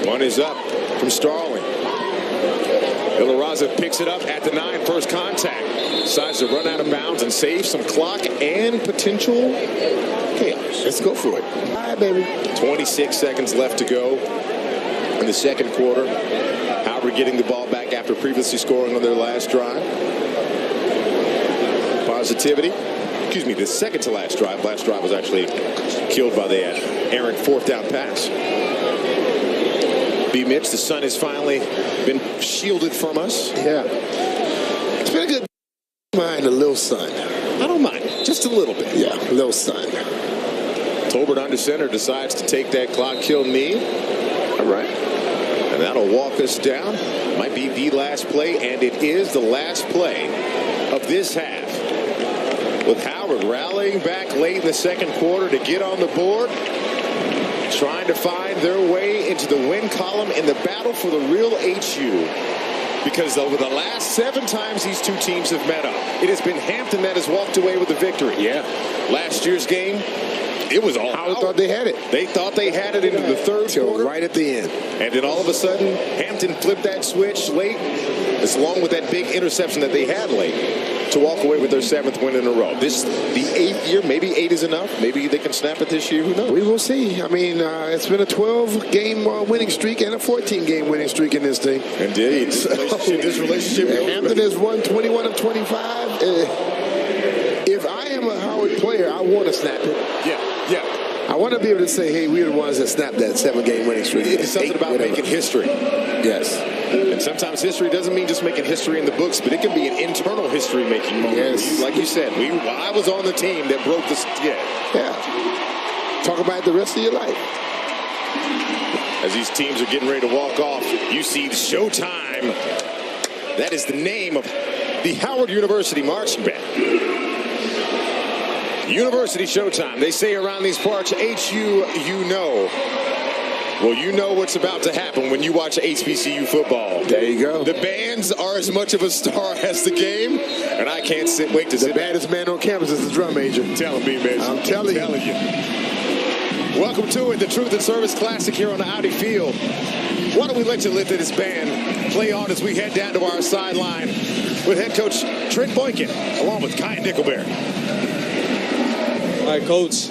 S1: One is up from Starling. Ilaraza picks it up at the 9, first contact. Decides to run out of bounds and save some clock and potential chaos.
S2: Let's go for it. All right, baby.
S1: 26 seconds left to go in the second quarter. Howard getting the ball back after previously scoring on their last drive. Positivity. Excuse me, the second to last drive. Last drive was actually killed by the errant fourth down pass. B. Mitch, the sun has finally been shielded from us.
S2: Yeah. It's been a good mind a little sun.
S1: I don't mind. Just a little bit.
S2: Yeah, a little sun.
S1: Tolbert under center decides to take that clock kill knee. All right. And that'll walk us down. Might be the last play, and it is the last play of this half. With Howard rallying back late in the second quarter to get on the board. Trying to find their way into the win column in the battle for the real HU. Because over the last 7 times these two teams have met up, it has been Hampton that has walked away with the victory.
S2: Yeah.
S1: Last year's game, it was all
S2: Howard thought they had it.
S1: They thought they had it into the third quarter.
S2: Right at the end.
S1: And then all of a sudden, Hampton flipped that switch late, along with that big interception that they had late, to walk away with their 7th win in a row. This, the 8th year, maybe 8 is enough. Maybe they can snap it this year. Who knows?
S2: We will see. I mean, it's been a 12-game winning streak and a 14-game winning streak in this thing.
S1: Indeed. This relationship.
S2: Hampton has won 21 of 25. If I am a Howard player, I want to snap it.
S1: Yeah.
S2: I want to be able to say, hey, we're the ones that snapped that 7-game winning streak.
S1: It's something about making history.
S2: Yes.
S1: And sometimes history doesn't mean just making history in the books, but it can be an internal history-making moment.
S2: Yes.
S1: Like you said, I was on the team that broke this. Yeah.
S2: Talk about it the rest of your life.
S1: As these teams are getting ready to walk off, you see the Showtime. That is the name of the Howard University marching band. University Showtime. They say around these parts, HU, you know. Well, you know what's about to happen when you watch HBCU football.
S2: There you go.
S1: The bands are as much of a star as the game, and I can't wait to see.
S2: The baddest man on campus is the drum major.
S1: Telling me, man.
S2: I'm telling you.
S1: Welcome to it, the Truth and Service Classic here on the Audi Field. Why don't we let this band play on as we head down to our sideline with head coach Trent Boykin, along with Kai Nickelberry.
S7: All right, Coach.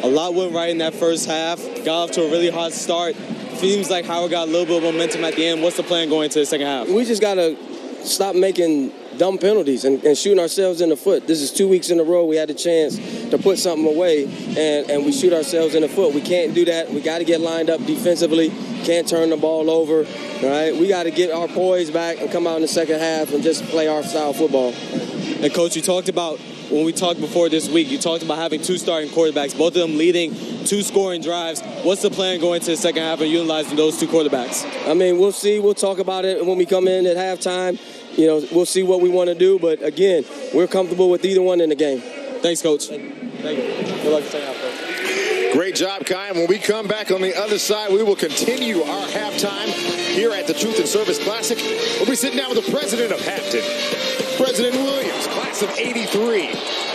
S7: A lot went right in that first half. Got off to a really hot start. Seems like Howard got a little bit of momentum at the end. What's the plan going into the second half?
S3: We just got to stop making dumb penalties and shooting ourselves in the foot. This is 2 weeks in a row we had a chance to put something away, and we shoot ourselves in the foot. We can't do that. We got to get lined up defensively. Can't turn the ball over. All right, we got to get our poise back and come out in the second half and just play our style of football.
S7: And, Coach, you talked about, when we talked before this week, you talked about having 2 starting quarterbacks, both of them leading 2 scoring drives. What's the plan going to the second half and utilizing those 2 quarterbacks?
S3: I mean, we'll see. We'll talk about it when we come in at halftime. You know, we'll see what we want to do. But, again, we're comfortable with either one in the game.
S7: Thanks, Coach. Thank you. Good luck second half, Coach.
S1: Great job, Kai. And when we come back on the other side, we will continue our halftime here at the Truth and Service Classic. We'll be sitting down with the president of Hampton, President Williams, class of '83.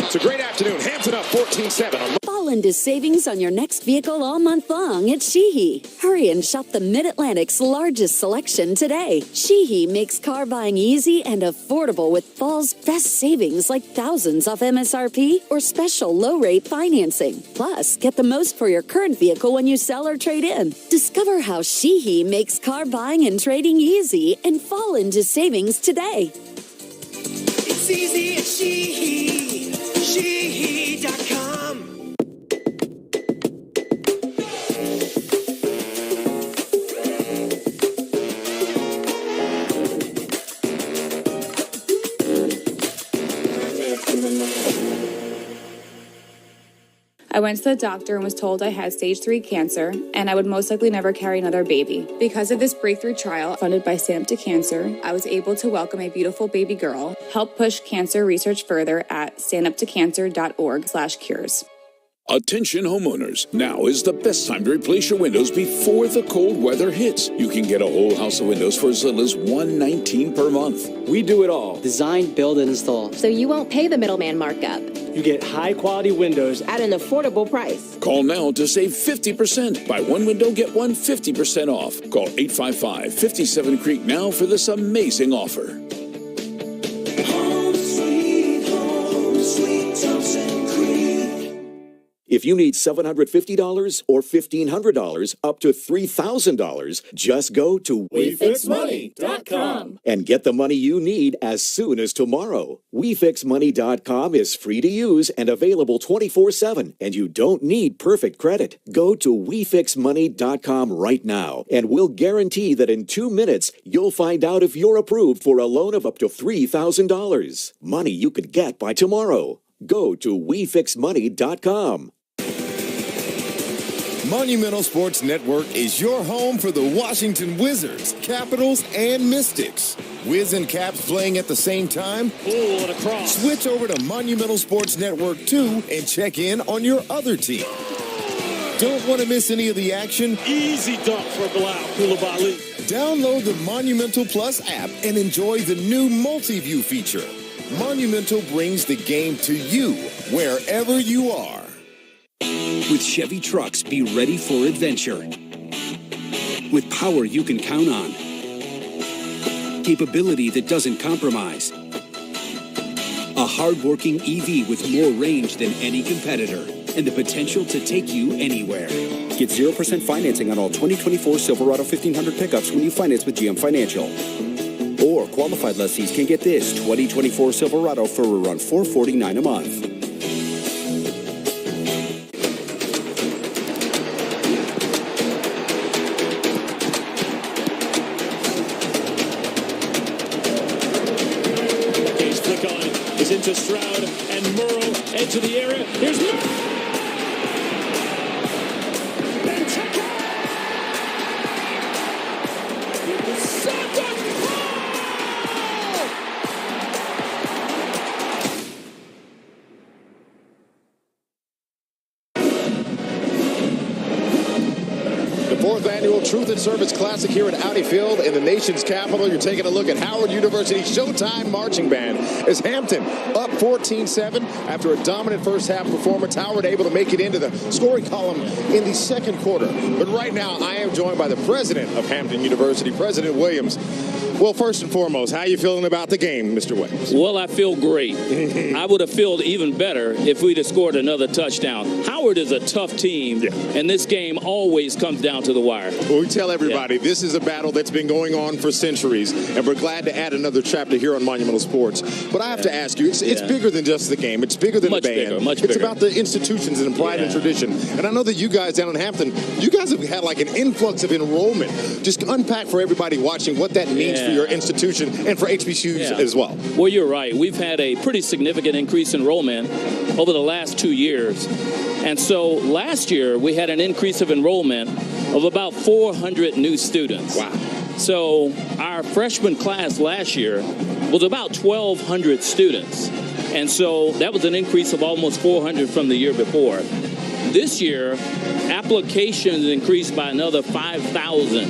S1: It's a great afternoon. Hampton up 14-7.
S17: Fall into savings on your next vehicle all month long at Sheehy. Hurry and shop the Mid-Atlantic's largest selection today. Sheehy makes car buying easy and affordable with fall's best savings like thousands off MSRP or special low-rate financing. Plus, get the most for your current vehicle when you sell or trade in. Discover how Sheehy makes car buying and trading easy and fall into savings today.
S21: It's easy at Sheehy. Sheehy.com.
S6: I went to the doctor and was told I had stage 3 cancer and I would most likely never carry another baby. Because of this breakthrough trial funded by Stand Up to Cancer, I was able to welcome a beautiful baby girl, help push cancer research further at standuptocancer.org/cures.
S9: Attention homeowners, now is the best time to replace your windows before the cold weather hits. You can get a whole house of windows for as little as $119 per month.
S10: We do it all. Design, build, and install.
S22: So you won't pay the middleman markup.
S10: You get high-quality windows
S22: at an affordable price.
S9: Call now to save 50%. Buy one window, get one 50% off. Call 855-57-CREEK now for this amazing offer.
S21: Home sweet Thompson Creek.
S23: If you need $750 or $1,500 up to $3,000, just go to
S21: WeFixMoney.com
S23: and get the money you need as soon as tomorrow. WeFixMoney.com is free to use and available 24/7, and you don't need perfect credit. Go to WeFixMoney.com right now, and we'll guarantee that in 2 minutes, you'll find out if you're approved for a loan of up to $3,000. Money you could get by tomorrow. Go to WeFixMoney.com.
S26: Monumental Sports Network is your home for the Washington Wizards, Capitals, and Mystics. Wiz and Caps playing at the same time?
S1: Oh, what a cross.
S26: Switch over to Monumental Sports Network 2 and check in on your other team. Don't want to miss any of the action?
S1: Easy dunk for Bilal Coulibaly.
S26: Download the Monumental Plus app and enjoy the new multi-view feature. Monumental brings the game to you wherever you are.
S16: With Chevy trucks, be ready for adventure. With power you can count on. Capability that doesn't compromise. A hard-working EV with more range than any competitor. And the potential to take you anywhere. Get 0% financing on all 2024 Silverado 1500 pickups when you finance with GM Financial. Or qualified lessees can get this 2024 Silverado for around $449 a month.
S1: Into Stroud and Murrow, edge of the area. Here's Murrow! Fourth annual Truth and Service Classic here at Audi Field in the nation's capital. You're taking a look at Howard University's Showtime Marching Band as Hampton up 14-7 after a dominant first half performance. Howard able to make it into the scoring column in the second quarter. But right now, I am joined by the president of Hampton University, President Williams. Well, first and foremost, how are you feeling about the game, Mr. Williams?
S27: Well, I feel great. I would have felt even better if we'd have scored another touchdown. Howard is a tough team, and this game always comes down to the wire.
S1: Well, we tell everybody this is a battle that's been going on for centuries, and we're glad to add another chapter here on Monumental Sports. But I have to ask you, it's bigger than just the game. It's bigger than the band. It's about the institutions and pride and tradition. And I know that you guys down in Hampton, you guys have had like an influx of enrollment. Just unpack for everybody watching what that means for your institution and for HBCUs as well.
S27: Well, you're right. We've had a pretty significant increase in enrollment over the last 2 years. And so last year, we had an increase of enrollment of about 400 new students.
S1: Wow.
S27: So our freshman class last year was about 1,200 students. And so that was an increase of almost 400 from the year before. This year, applications increased by another 5,000.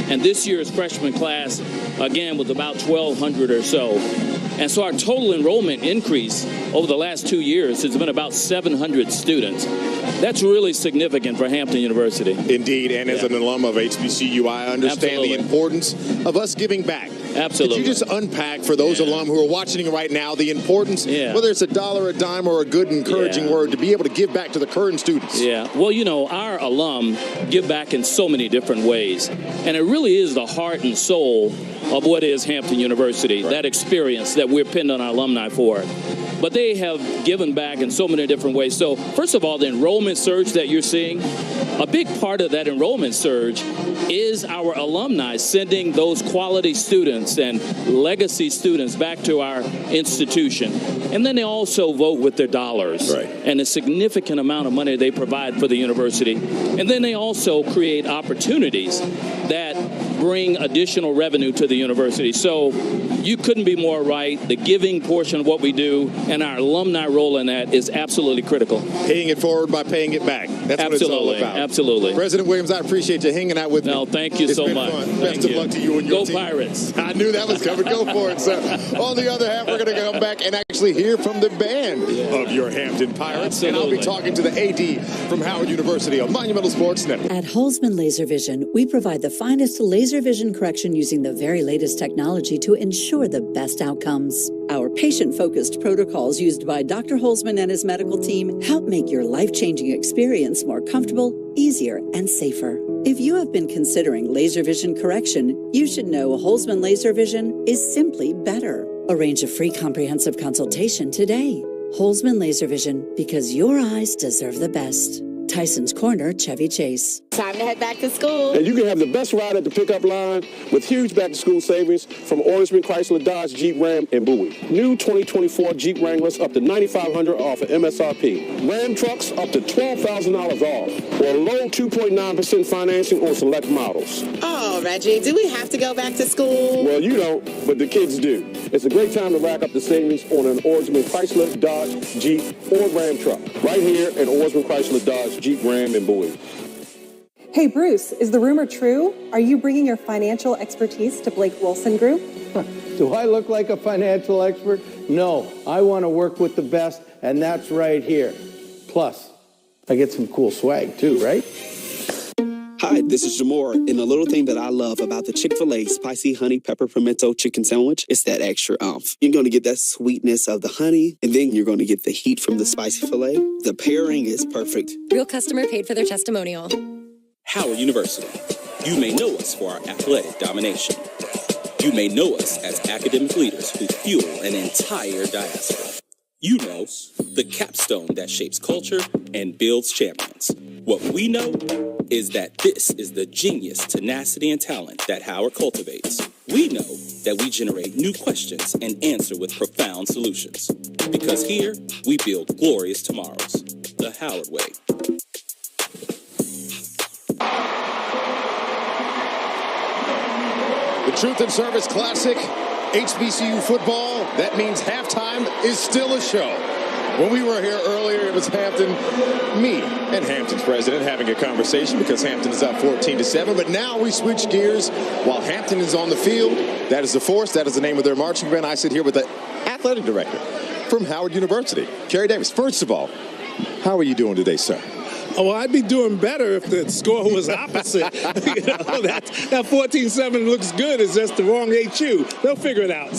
S27: And this year's freshman class, again, was about 1,200 or so. And so our total enrollment increase over the last 2 years has been about 700 students. That's really significant for Hampton University.
S1: Indeed, and as an alum of HBCU, I understand the importance of us giving back.
S27: Absolutely.
S1: Could you just unpack for those alum who are watching right now the importance, whether it's $1, a dime, or a good encouraging word, to be able to give back to the current students?
S27: Yeah. Well, you know, our alum give back in so many different ways. And it really is the heart and soul of what is Hampton University, that experience that we're pinned on our alumni for. But they have given back in so many different ways. So, first of all, the enrollment surge that you're seeing, a big part of that enrollment surge is our alumni sending those quality students and legacy students back to our institution. And then they also vote with their dollars and a significant amount of money they provide for the university. And then they also create opportunities that bring additional revenue to the university. So you couldn't be more right. The giving portion of what we do and our alumni role in that is absolutely critical.
S1: Paying it forward by paying it back. That's what it's all about.
S27: Absolutely.
S1: President Williams, I appreciate you hanging out with me.
S27: No, thank you so much.
S1: Best of luck to you and your team.
S27: Go Pirates.
S1: I knew that was coming. Go for it, sir. On the other half, we're going to come back and actually hear from the band of your Hampton Pirates.
S27: Absolutely.
S1: And I'll be talking to the AD from Howard University on Monumental Sports Network.
S13: At Holzman Laser Vision, we provide the finest laser vision correction using the very latest technology to ensure the best outcomes. Our patient-focused protocols used by Dr. Holzman and his medical team help make your life-changing experience more comfortable, easier, and safer. If you have been considering laser vision correction, you should know Holzman Laser Vision is simply better. Arrange a free comprehensive consultation today. Holzman Laser Vision, because your eyes deserve the best. Tyson's Corner, Chevy Chase.
S14: Time to head back to school.
S18: And you can have the best ride at the pickup line with huge back-to-school savings from Orangeman, Chrysler, Dodge, Jeep, Ram, and Bowie. New 2024 Jeep Wranglers up to $9,500 off of MSRP. Ram trucks up to $12,000 off, or low 2.9% financing on select models.
S14: Oh, Reggie, do we have to go back to school?
S18: Well, you don't, but the kids do. It's a great time to rack up the savings on an Orangeman, Chrysler, Dodge, Jeep, or Ram truck. Right here at Orangeman, Chrysler, Dodge, Jeep, Ram, and Bowie.
S19: Hey, Bruce, is the rumor true? Are you bringing your financial expertise to Blake Wilson Group?
S20: Do I look like a financial expert? No, I want to work with the best, and that's right here. Plus, I get some cool swag too, right?
S24: Hi, this is Jamor, and the little thing that I love about the Chick-fil-A Spicy Honey Pepper Pimento Chicken Sandwich is that extra oomph. You're going to get that sweetness of the honey, and then you're going to get the heat from the spicy filet. The pairing is perfect.
S25: Real customer paid for their testimonial.
S28: Howard University. You may know us for our athletic domination. You may know us as academic leaders who fuel an entire diaspora. You know the capstone that shapes culture and builds champions. What we know is that this is the genius, tenacity, and talent that Howard cultivates. We know that we generate new questions and answer with profound solutions. Because here, we build glorious tomorrows. The Howard way.
S1: The Truth and Service Classic, HBCU football, that means halftime is still a show. When we were here earlier, it was Hampton, me, and Hampton's president having a conversation because Hampton is up 14-7. But now we switch gears while Hampton is on the field. That is the Force. That is the name of their marching band. I sit here with the athletic director from Howard University, Kerry Davis. First of all, how are you doing today, sir?
S29: Oh, well, I'd be doing better if the score was opposite. That 14-7 looks good. It's just the wrong HU. They'll figure it out.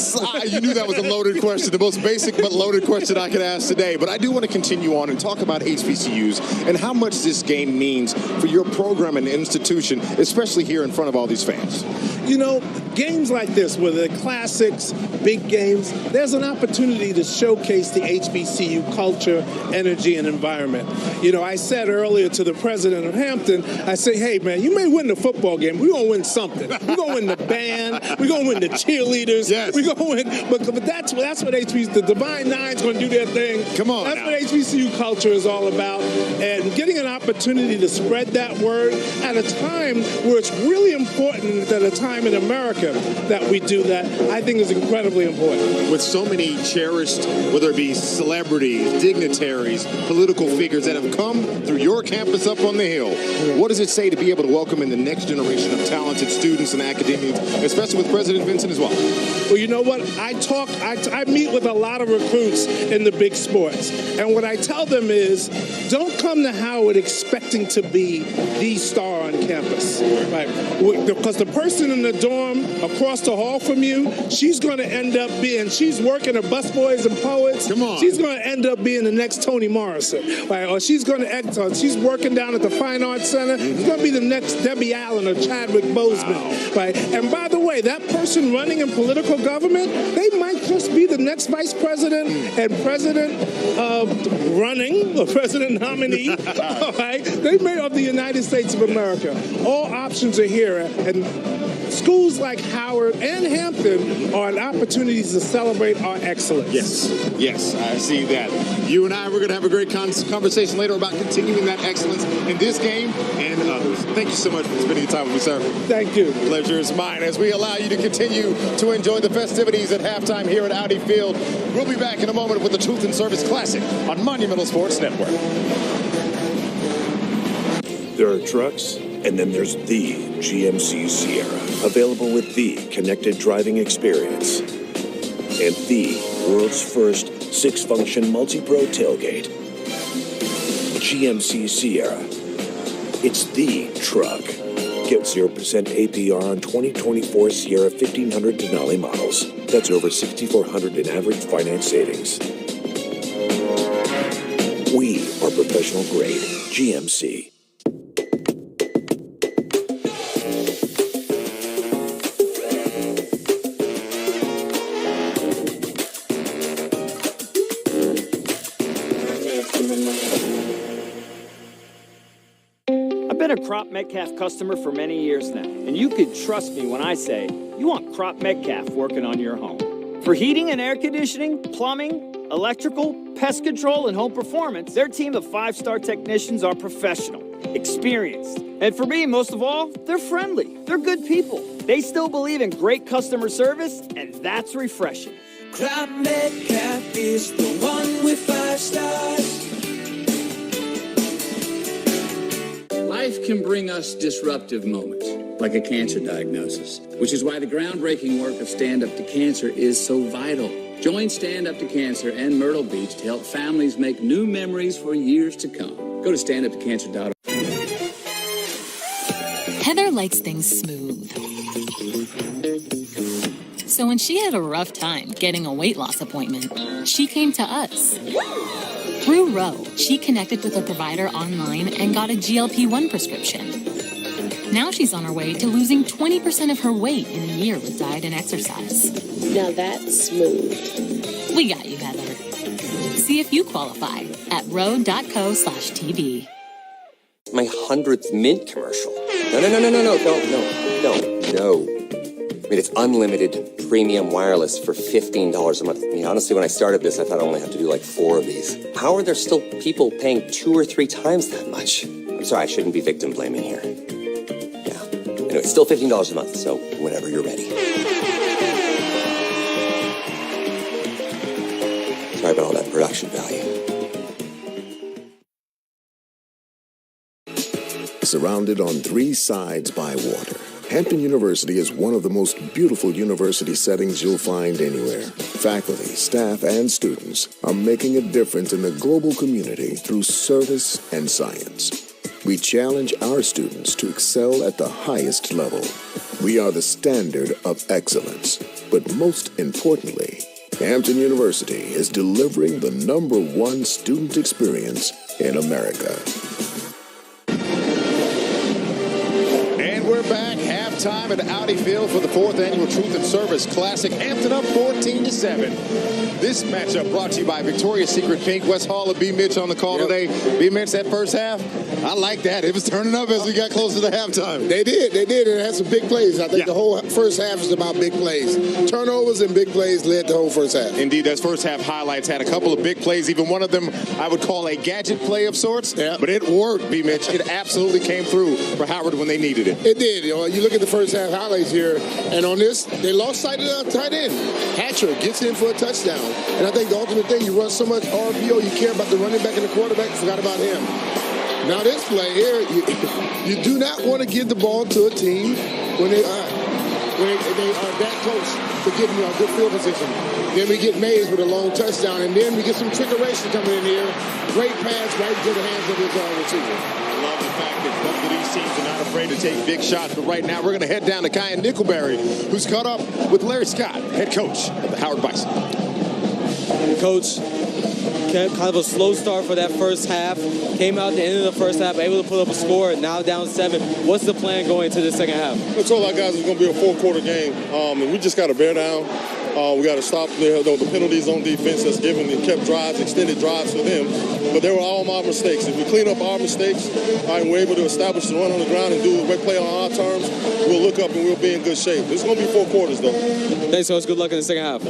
S1: You knew that was a loaded question, the most basic but loaded question I could ask today. But I do want to continue on and talk about HBCUs and how much this game means for your program and institution, especially here in front of all these fans.
S29: You know, games like this, whether they're classics, big games, there's an opportunity to showcase the HBCU culture, energy, and environment. You know, I said earlier to the president of Hampton, I say, hey, man, you may win the football game. We're going to win something. We're going to win the band. We're going to win the cheerleaders. Yes. We're going to win. But that's what HBCU, the Divine Nine's going to do their thing.
S1: Come on.
S29: That's what HBCU culture is all about. And getting an opportunity to spread that word at a time where it's really important, at a time in America that we do that, I think is incredibly important.
S1: With so many cherished, whether it be celebrities, dignitaries, political figures that have come through your campus up on the hill, what does it say to be able to welcome in the next generation of talented students and academics, especially with President Vincent as well?
S29: Well, you know what? I meet with a lot of recruits in the big sports, and what I tell them is, don't come to Howard expecting to be the star on campus, right? Because the person in the dorm across the hall from you, she's going to end up being, she's working at Busboys and Poets.
S1: Come on.
S29: She's going to end up being the next Toni Morrison. Right? Or she's going to, she's working down at the Fine Arts Center. She's going to be the next Debbie Allen or Chadwick Boseman. Right? And by the way, that person running in political government, they might just be the next vice president and president running, or president nominee. All right? They may of the United States of America. All options are here. And schools like Howard and Hampton are an opportunity to celebrate our excellence.
S1: Yes, I see that. You and I, we're going to have a great conversation later about continuing that excellence in this game and others. Thank you so much for spending your time with me, sir.
S29: Thank you.
S1: The pleasure is mine as we allow you to continue to enjoy the festivities at halftime here at Audi Field. We'll be back in a moment with the Truth and Service Classic on Monumental Sports Network.
S2: There are trucks, and then there's the GMC Sierra, available with the connected driving experience and the world's first 6-function multi-pro tailgate. GMC Sierra. It's the truck. Get 0% APR on 2024 Sierra 1500 Denali models. That's over $6,400 in average finance savings. We are professional grade GMC.
S10: A Crop Metcalf customer for many years now, and you could trust me when I say you want Crop Metcalf working on your home. For heating and air conditioning, plumbing, electrical, pest control, and home performance, their team of 5-star technicians are professional, experienced, and for me, most of all, they're friendly. They're good people. They still believe in great customer service, and that's refreshing.
S21: Crop Metcalf is the one with 5 stars.
S3: Life can bring us disruptive moments, like a cancer diagnosis, which is why the groundbreaking work of Stand Up to Cancer is so vital. Join Stand Up to Cancer and Myrtle Beach to help families make new memories for years to come. Go to standuptocancer.org.
S4: Heather likes things smooth. So when she had a rough time getting a weight loss appointment, she came to us. Through Roe, she connected with a provider online and got a GLP-1 prescription. Now she's on her way to losing 20% of her weight in a year with diet and exercise.
S5: Now that's smooth.
S4: We got you, Heather. See if you qualify at roe.co/TB.
S7: My 100th Mint commercial. No. I mean, it's unlimited premium wireless for $15 a month. I mean, honestly, when I started this, I thought I only have to do like 4 of these. How are there still people paying 2 or 3 times that much? I'm sorry, I shouldn't be victim blaming here. Yeah. Anyway, it's still $15 a month, so whenever you're ready. Sorry about all that production value.
S26: Surrounded on 3 sides by water, Hampton University is one of the most beautiful university settings you'll find anywhere. Faculty, staff, and students are making a difference in the global community through service and science. We challenge our students to excel at the highest level. We are the standard of excellence. But most importantly, Hampton University is delivering the #1 student experience in America.
S1: And we're back. Halftime at Audi Field for the 4th annual Truth and Service Classic. Hampton up 14-7. This matchup brought to you by Victoria's Secret Pink. Wes Hall and B. Mitch on the call today. B. Mitch, that first half, I like that. It was turning up as we got closer to halftime.
S8: They did. And it had some big plays. I think the whole first half is about big plays. Turnovers and big plays led the whole first half.
S1: Indeed, those first half highlights had a couple of big plays. Even one of them I would call a gadget play of sorts. Yeah. But it worked, B. Mitch. It absolutely came through for Howard when they needed it.
S8: It did. You look at the first half highlights here, and on this, they lost sight of the tight end. Hatcher gets in for a touchdown. And I think the ultimate thing, you run so much RPO, you care about the running back and the quarterback, forgot about him. Now this play here, you do not want to give the ball to a team when they are that close to getting a good field position. Then we get Mays with a long touchdown, and then we get some trickeration coming in here. Great pass right into the hands of his receiver.
S1: love the fact that both of these teams are not afraid to take big shots. But right now, we're going to head down to Kyan Nickelberry, who's caught up with Larry Scott, head coach of the Howard Bison.
S6: Coach, kind of a slow start for that first half. Came out at the end of the first half, able to put up a score, now down 7. What's the plan going into the second half?
S9: I told our guys it's going to be a 4-quarter game, and we just got to bear down. We got to stop the penalties on defense that's given and kept drives, extended drives for them. But they were all our mistakes. If we clean up our mistakes and we're able to establish the run on the ground and do the play on our terms, we'll look up and we'll be in good shape. It's going to be 4 quarters, though.
S6: Thanks, Coach. Good luck in the second half.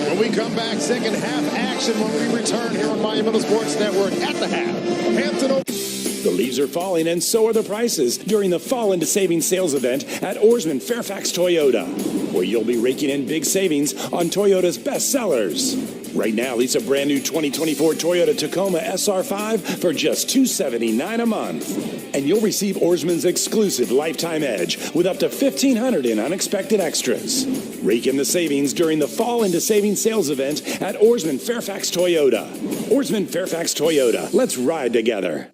S1: When we come back, second half action when we return here on Monumental Sports Network at the half. Hampton.
S11: The leaves are falling, and so are the prices during the Fall into Savings sales event at Oarsman Fairfax Toyota, where you'll be raking in big savings on Toyota's best sellers. Right now, lease a brand new 2024 Toyota Tacoma SR5 for just $279 a month. And you'll receive Oarsman's exclusive Lifetime Edge with up to $1,500 in unexpected extras. Rake in the savings during the Fall into Savings sales event at Oarsman Fairfax Toyota. Oarsman Fairfax Toyota. Let's ride together.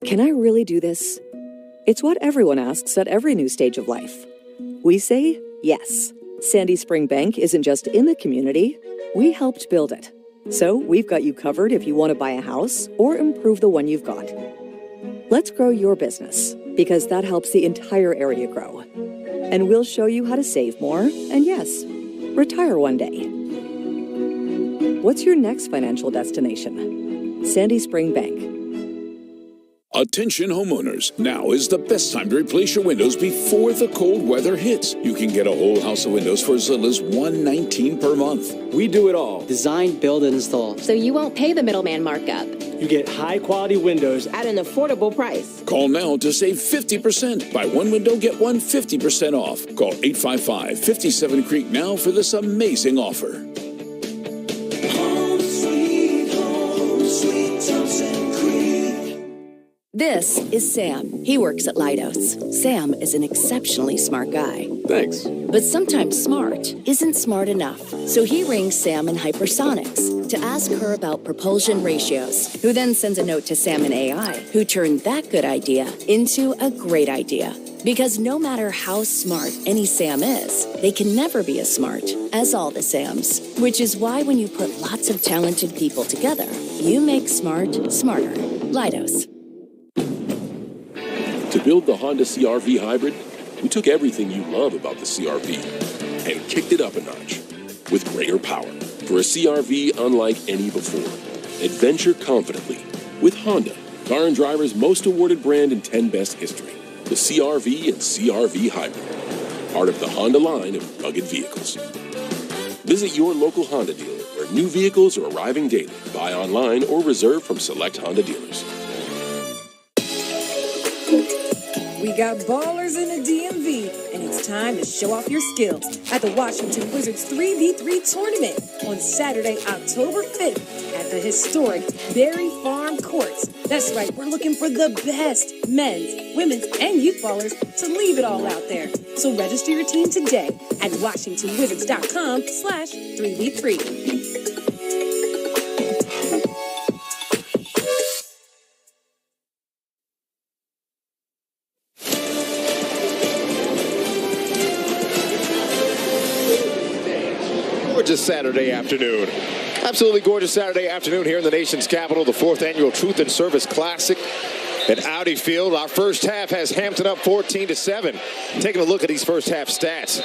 S12: Can I really do this? It's what everyone asks at every new stage of life. We say yes. Sandy Spring Bank isn't just in the community, we helped build it. So we've got you covered if you want to buy a house or improve the one you've got. Let's grow your business, because that helps the entire area grow. And we'll show you how to save more and, yes, retire one day. What's your next financial destination? Sandy Spring Bank.
S15: Attention homeowners, now is the best time to replace your windows before the cold weather hits. You can get a whole house of windows for as little as $119 per month.
S6: We do it all. Design, build, and install.
S5: So you won't pay the middleman markup.
S6: You get high-quality windows
S14: at an affordable price.
S15: Call now to save 50%. Buy one window, get one 50% off. Call 855-57 Creek now for this amazing offer.
S21: Home sweet Thompson Creek.
S16: This is Sam. He works at Leidos. Sam is an exceptionally smart guy.
S17: Thanks.
S16: But sometimes smart isn't smart enough. So he rings Sam in Hypersonics to ask her about propulsion ratios, who then sends a note to Sam in AI, who turned that good idea into a great idea. Because no matter how smart any Sam is, they can never be as smart as all the Sams. Which is why when you put lots of talented people together, you make smart smarter. Leidos.
S17: To build the Honda CR-V Hybrid, we took everything you love about the CR-V and kicked it up a notch with greater power. For a CR-V unlike any before. Adventure confidently with Honda, car and driver's most awarded brand in 10 Best history. The CR-V and CR-V Hybrid, part of the Honda line of rugged vehicles. Visit your local Honda dealer where new vehicles are arriving daily. Buy online or reserve from select Honda dealers.
S22: We got ballers in the DMV, and it's time to show off your skills at the Washington Wizards 3v3 tournament on Saturday, October 5th at the historic Berry Farm Courts. That's right, we're looking for the best men's, women's, and youth ballers to leave it all out there. So register your team today at WashingtonWizards.com/3v3.
S1: Gorgeous Saturday afternoon. Absolutely gorgeous Saturday afternoon here in the nation's capital, the 4th annual Truth and Service Classic at Audi Field. Our first half has Hampton up 14-7. Taking a look at these first half stats.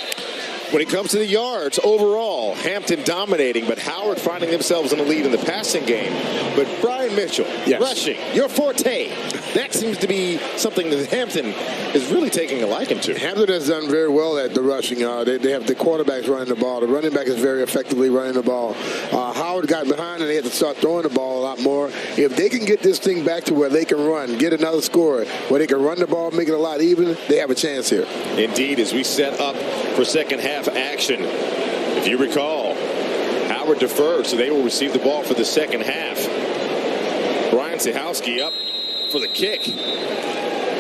S1: When it comes to the yards, overall, Hampton dominating, but Howard finding themselves in the lead in the passing game. But Brian Mitchell, rushing, your forte. That seems to be something that Hampton is really taking a liking to.
S8: Hampton has done very well at the rushing. They have the quarterbacks running the ball. The running back is very effectively running the ball. Howard got behind, and they had to start throwing the ball a lot more. If they can get this thing back to where they can run, get another score, where they can run the ball, make it a lot even, they have a chance here.
S1: Indeed, as we set up for second half action, if you recall, Howard deferred, so they will receive the ball for the second half. Brian Sahowski up for the kick.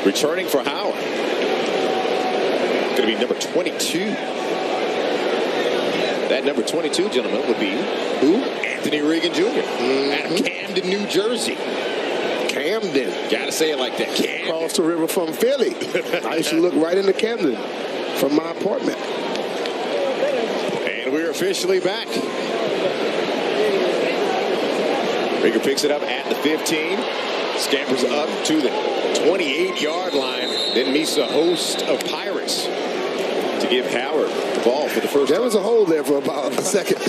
S1: Returning for Howard. Going to be number 22. That number 22, gentlemen, would be who? Anthony Regan Jr. Out of Camden, New Jersey.
S8: Camden.
S1: Got to say it like that. Camden.
S8: Across the river from Philly. I used to look right into Camden from my apartment.
S1: And we're officially back. Regan picks it up at the 15. Scampers up to the 28-yard line. Then meets a host of Pirates to give Howard the ball for the first time.
S8: There was a hole there for about a second.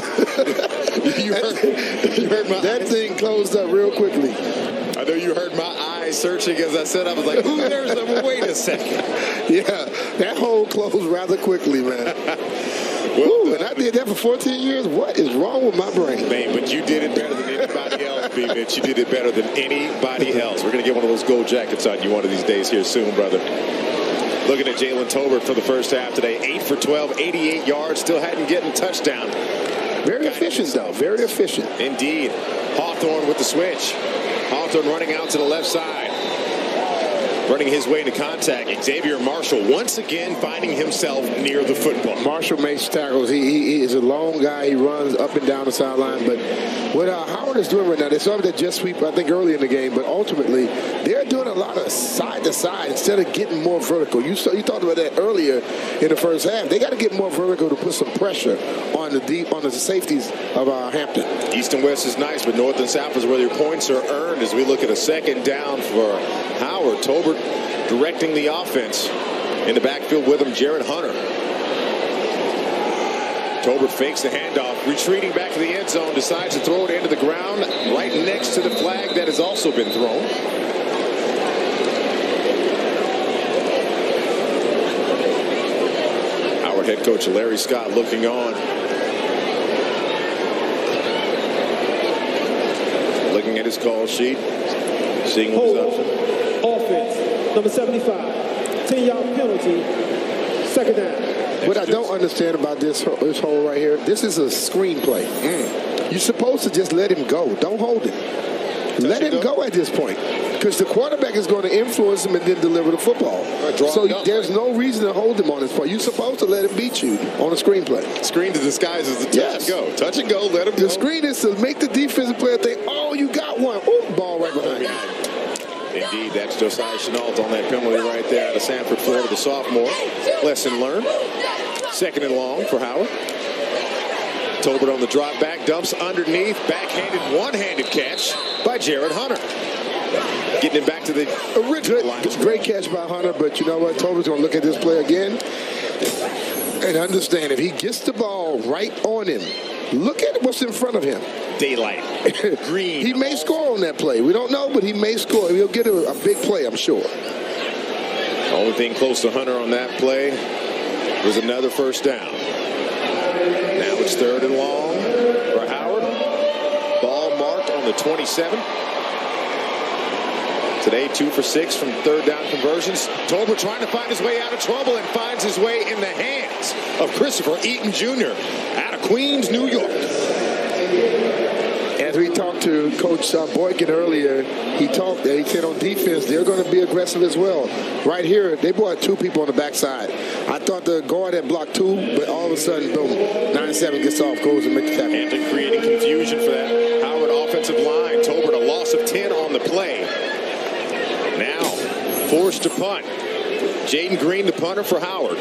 S1: you heard my
S8: that
S1: eyes.
S8: thing closed up real quickly.
S1: I know you heard my eyes searching as I said. I was like, ooh, there's a wait a second.
S8: Yeah, that hole closed rather quickly, man. Ooh, and I did that for 14 years. What is wrong with my brain?
S1: Man, but you did it better than anybody else, B-Mitch. You did it better than anybody else. We're going to get one of those gold jackets on you one of these days here soon, brother. Looking at Jalen Tolbert for the first half today. 8 for 12, 88 yards. Still hadn't gotten a touchdown.
S8: Very efficient, though. Very efficient.
S1: Indeed. Hawthorne with the switch. Hawthorne running out to the left side. Running his way into contact. Xavier Marshall once again finding himself near the football.
S8: Marshall makes tackles. He is a long guy. He runs up and down the sideline. But what Howard is doing right now, they started that jet sweep, I think, early in the game. But ultimately, they're doing a lot of side to side instead of getting more vertical. You talked about that earlier in the first half. They got to get more vertical to put some pressure on the safeties of Hampton.
S1: East and West is nice, but North and South is where your points are earned as we look at a second down for Howard. Tolbert directing the offense. In the backfield with him, Jared Hunter. Tolbert fakes the handoff, retreating back to the end zone, decides to throw it into the ground right next to the flag that has also been thrown. Howard head coach Larry Scott looking on. Looking at his call sheet, seeing what's up.
S29: Offense, number 75, 10-yard penalty, second down.
S8: What I don't understand about this hole right here, this is a screenplay. You're supposed to just let him go. Don't hold him. Let him go at this point. Because the quarterback is going to influence him and then deliver the football. So there's no reason to hold him on this point. You're supposed to let him beat you on a screenplay.
S1: Screen to disguise as the touch and go. Touch and go, let him go.
S8: The screen is to make the defensive player think, oh, you got one. Ooh, ball right behind you.
S1: Indeed, that's Josiah Chenault on that penalty right there out of Sanford, Florida, the sophomore. Lesson learned. Second and long for Howard. Tolbert on the drop back, dumps underneath, backhanded, one-handed catch by Jared Hunter. Getting it back to the original line.
S8: Great catch by Hunter, but you know what? Tolbert's going to look at this play again and understand if he gets the ball right on him, look at what's in front of him.
S1: Daylight. Green.
S8: He may score on that play. We don't know, but he may score. He'll get a big play, I'm sure.
S1: Only thing close to Hunter on that play was another first down. Now it's third and long for Howard. Ball marked on the 27. Today, 2 for 6 from third down conversions. Tolbert trying to find his way out of trouble and finds his way in the hands of Christopher Eaton Jr. out of Queens, New York.
S8: As we talked to Coach Boykin earlier, he said on defense, they're going to be aggressive as well. Right here, they brought 2 people on the backside. I thought the guard had blocked 2, but all of a sudden, boom, 9-7 gets off, goes and makes the tackle.
S1: Hampton creating confusion for that Howard offensive line. Tolbert a loss of 10 on the play. Now forced to punt. Jaden Green, the punter for Howard.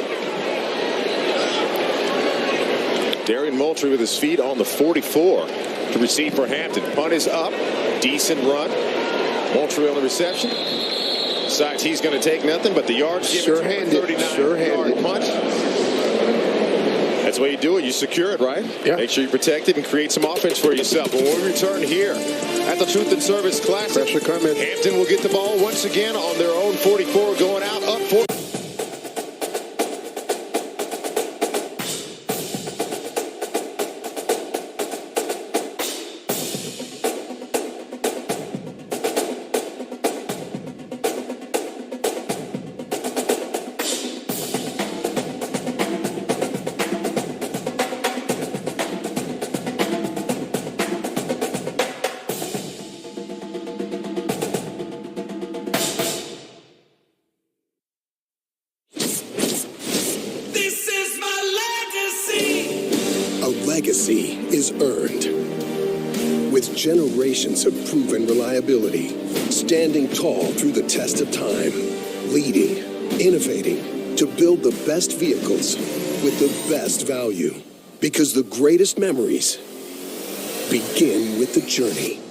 S1: Darian Moultrie with his feet on the 44 to receive for Hampton. Punt is up. Decent run. Moultrie on the reception. Decides he's going to take nothing, but the yards given to him. 39-yard punt. That's That's the way you do it. You secure it, right?
S8: Yeah.
S1: Make sure you protect it and create some offense for yourself. But when we return here at the Truth and Service Classic,
S8: Pressure coming.
S1: Hampton will get the ball once again on their own 44, going out up 4.
S13: Legacy is earned with generations of proven reliability, standing tall through the test of time, leading, innovating to build the best vehicles with the best value. Because the greatest memories begin with the journey.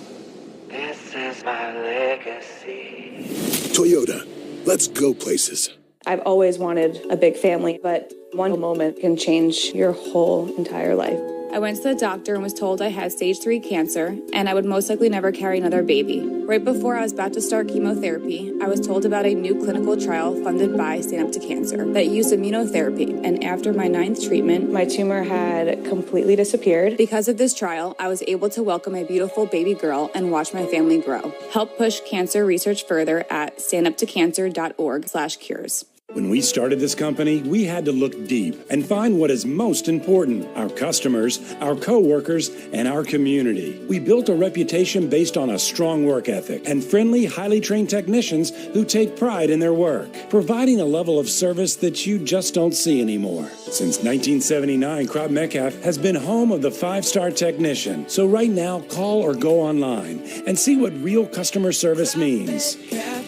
S21: This is my legacy.
S13: Toyota, let's go places.
S18: I've always wanted a big family, but one moment can change your whole entire life. I went to the doctor and was told I had stage 3 cancer and I would most likely never carry another baby. Right before I was about to start chemotherapy, I was told about a new clinical trial funded by Stand Up to Cancer that used immunotherapy. And after my 9th treatment, my tumor had completely disappeared. Because of this trial, I was able to welcome a beautiful baby girl and watch my family grow. Help push cancer research further at standuptocancer.org/cures.
S11: When we started this company, we had to look deep and find what is most important: our customers, our co-workers, and our community. We built a reputation based on a strong work ethic and friendly, highly trained technicians who take pride in their work, providing a level of service that you just don't see anymore. Since 1979, Crop Metcalf has been home of the 5-star technician. So right now, call or go online and see what real customer service means.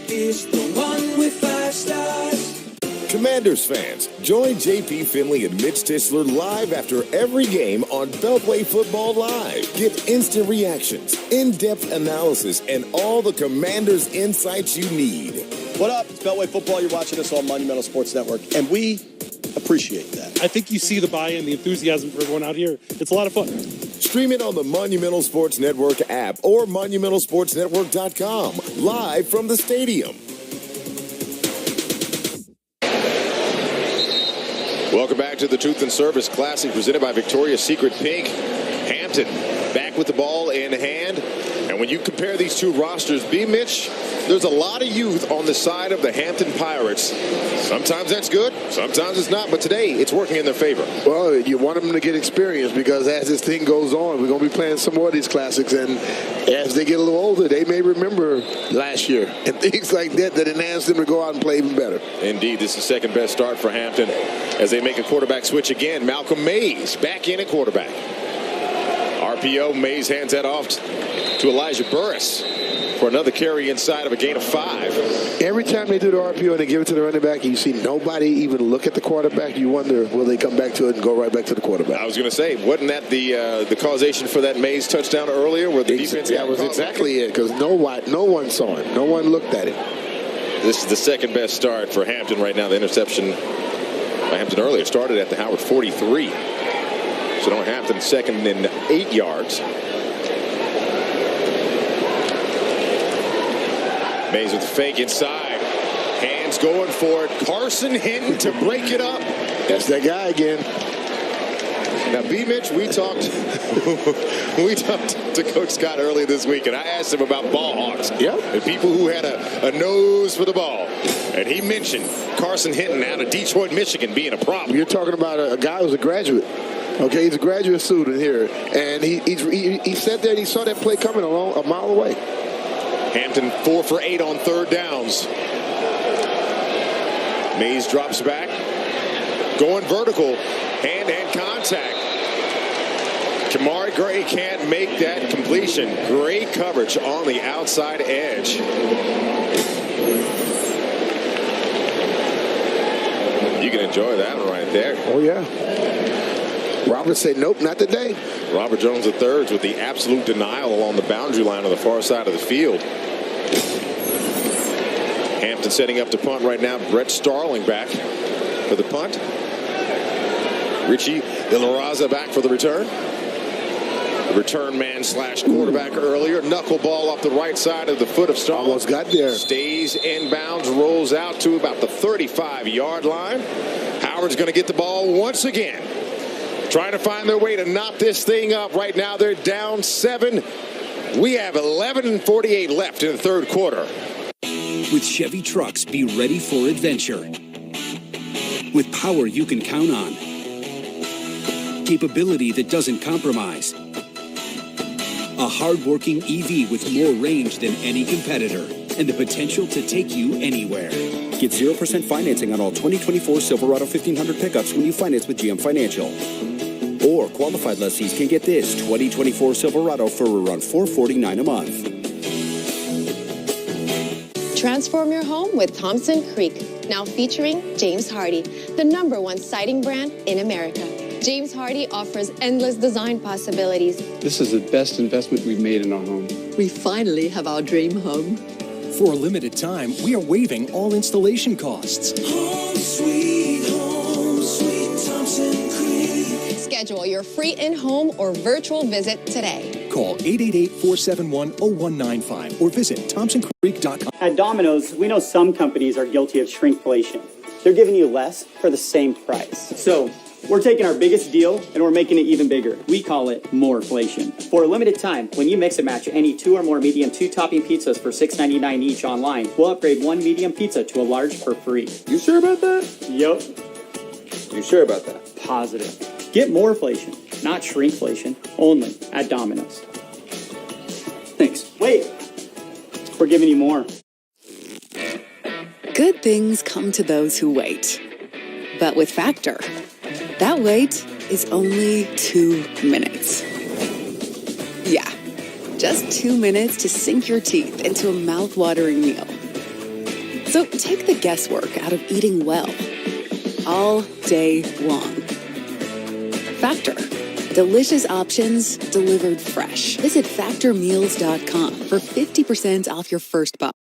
S21: Is the one with 5 stars.
S19: Commanders fans, join JP Finley and Mitch Tischler live after every game on Beltway Football Live. Get instant reactions, in-depth analysis, and all the Commanders insights you need.
S20: What up? It's Beltway Football. You're watching us on Monumental Sports Network, and we appreciate that.
S23: I think you see the buy-in, the enthusiasm for everyone out here. It's a lot of fun.
S19: Stream it on the Monumental Sports Network app or monumentalsportsnetwork.com, live from the stadium.
S1: Welcome back to the Truth and Service Classic presented by Victoria's Secret Pink. Hampton back with the ball in hand. And when you compare these two rosters, Mitch, there's a lot of youth on the side of the Hampton Pirates. Sometimes that's good, sometimes it's not, but today it's working in their favor.
S8: Well, you want them to get experience because as this thing goes on, we're going to be playing some more of these classics, and as they get a little older, they may remember last year and things like that enhance them to go out and play even better.
S1: Indeed, this is the second best start for Hampton as they make a quarterback switch again. Malcolm Mays back in at quarterback. RPO, Mays hands that off to Elijah Burris for another carry inside of a gain of 5.
S8: Every time they do the RPO and they give it to the running back, and you see nobody even look at the quarterback, you wonder, will they come back to it and go right back to the quarterback?
S1: I was going to say, wasn't that the causation for that Mays touchdown earlier where the defense
S8: that was exactly it, because no one saw it. No one looked at it.
S1: This is the second best start for Hampton right now. The interception by Hampton earlier started at the Howard 43. So now Hampton second in 8 yards. Mays with the fake inside. Hands going for it. Carson Hinton to break it up.
S8: That's that guy again.
S1: Now, Mitch, we talked to Coach Scott earlier this week, and I asked him about ball hawks.
S8: Yep.
S1: And people who had a nose for the ball. And he mentioned Carson Hinton out of Detroit, Michigan being a problem.
S8: You're talking about a guy who's a graduate. Okay, he's a graduate student here. And he sat there and he saw that play coming a mile away.
S1: Hampton 4 for 8 on third downs. Mays drops back. Going vertical. Hand-to-hand contact. Kamari Gray can't make that completion. Great coverage on the outside edge. You can enjoy that one right there.
S8: Oh, yeah. Robert said, nope, not today.
S1: Robert Jones III with the absolute denial along the boundary line on the far side of the field. Hampton setting up to punt right now. Brett Starling back for the punt. Richie De La Raza back for the return. The return man / quarterback earlier. Knuckleball off the right side of the foot of Strong.
S8: Almost got there.
S1: Stays inbounds, rolls out to about the 35-yard line. Howard's going to get the ball once again. Trying to find their way to knot this thing up. Right now they're down 7. We have 11:48 left in the third quarter.
S2: With Chevy trucks, be ready for adventure. With power you can count on. Capability that doesn't compromise. A hard-working EV with more range than any competitor. And the potential to take you anywhere.
S3: Get 0% financing on all 2024 Silverado 1500 pickups when you finance with GM Financial. Or qualified lessees can get this 2024 Silverado for around $449 a month.
S5: Transform your home with Thompson Creek, now featuring James Hardy, the #1 siding brand in America. James Hardy offers endless design possibilities.
S4: This is the best investment we've made in our home.
S7: We finally have our dream home.
S10: For a limited time, we are waiving all installation costs.
S21: Home sweet Thompson Creek.
S5: Schedule your free in-home or virtual visit today.
S10: Call 888-471-0195 or visit thompsoncreek.com.
S24: At Domino's, we know some companies are guilty of shrinkflation. They're giving you less for the same price. So we're taking our biggest deal and we're making it even bigger. We call it moreflation. For a limited time, when you mix and match any 2 or more medium 2-topping pizzas for $6.99 each online, we'll upgrade 1 medium pizza to a large for free.
S3: You sure about that?
S24: Yup.
S3: You sure about that?
S24: Positive. Get moreflation, not shrinkflation, only at Domino's. Thanks. Wait, we're giving you more.
S25: Good things come to those who wait. But with Factor, that wait is only 2 minutes. Yeah, just 2 minutes to sink your teeth into a mouth-watering meal. So take the guesswork out of eating well all day long. Factor. Delicious options delivered fresh. Visit factormeals.com for 50% off your first box.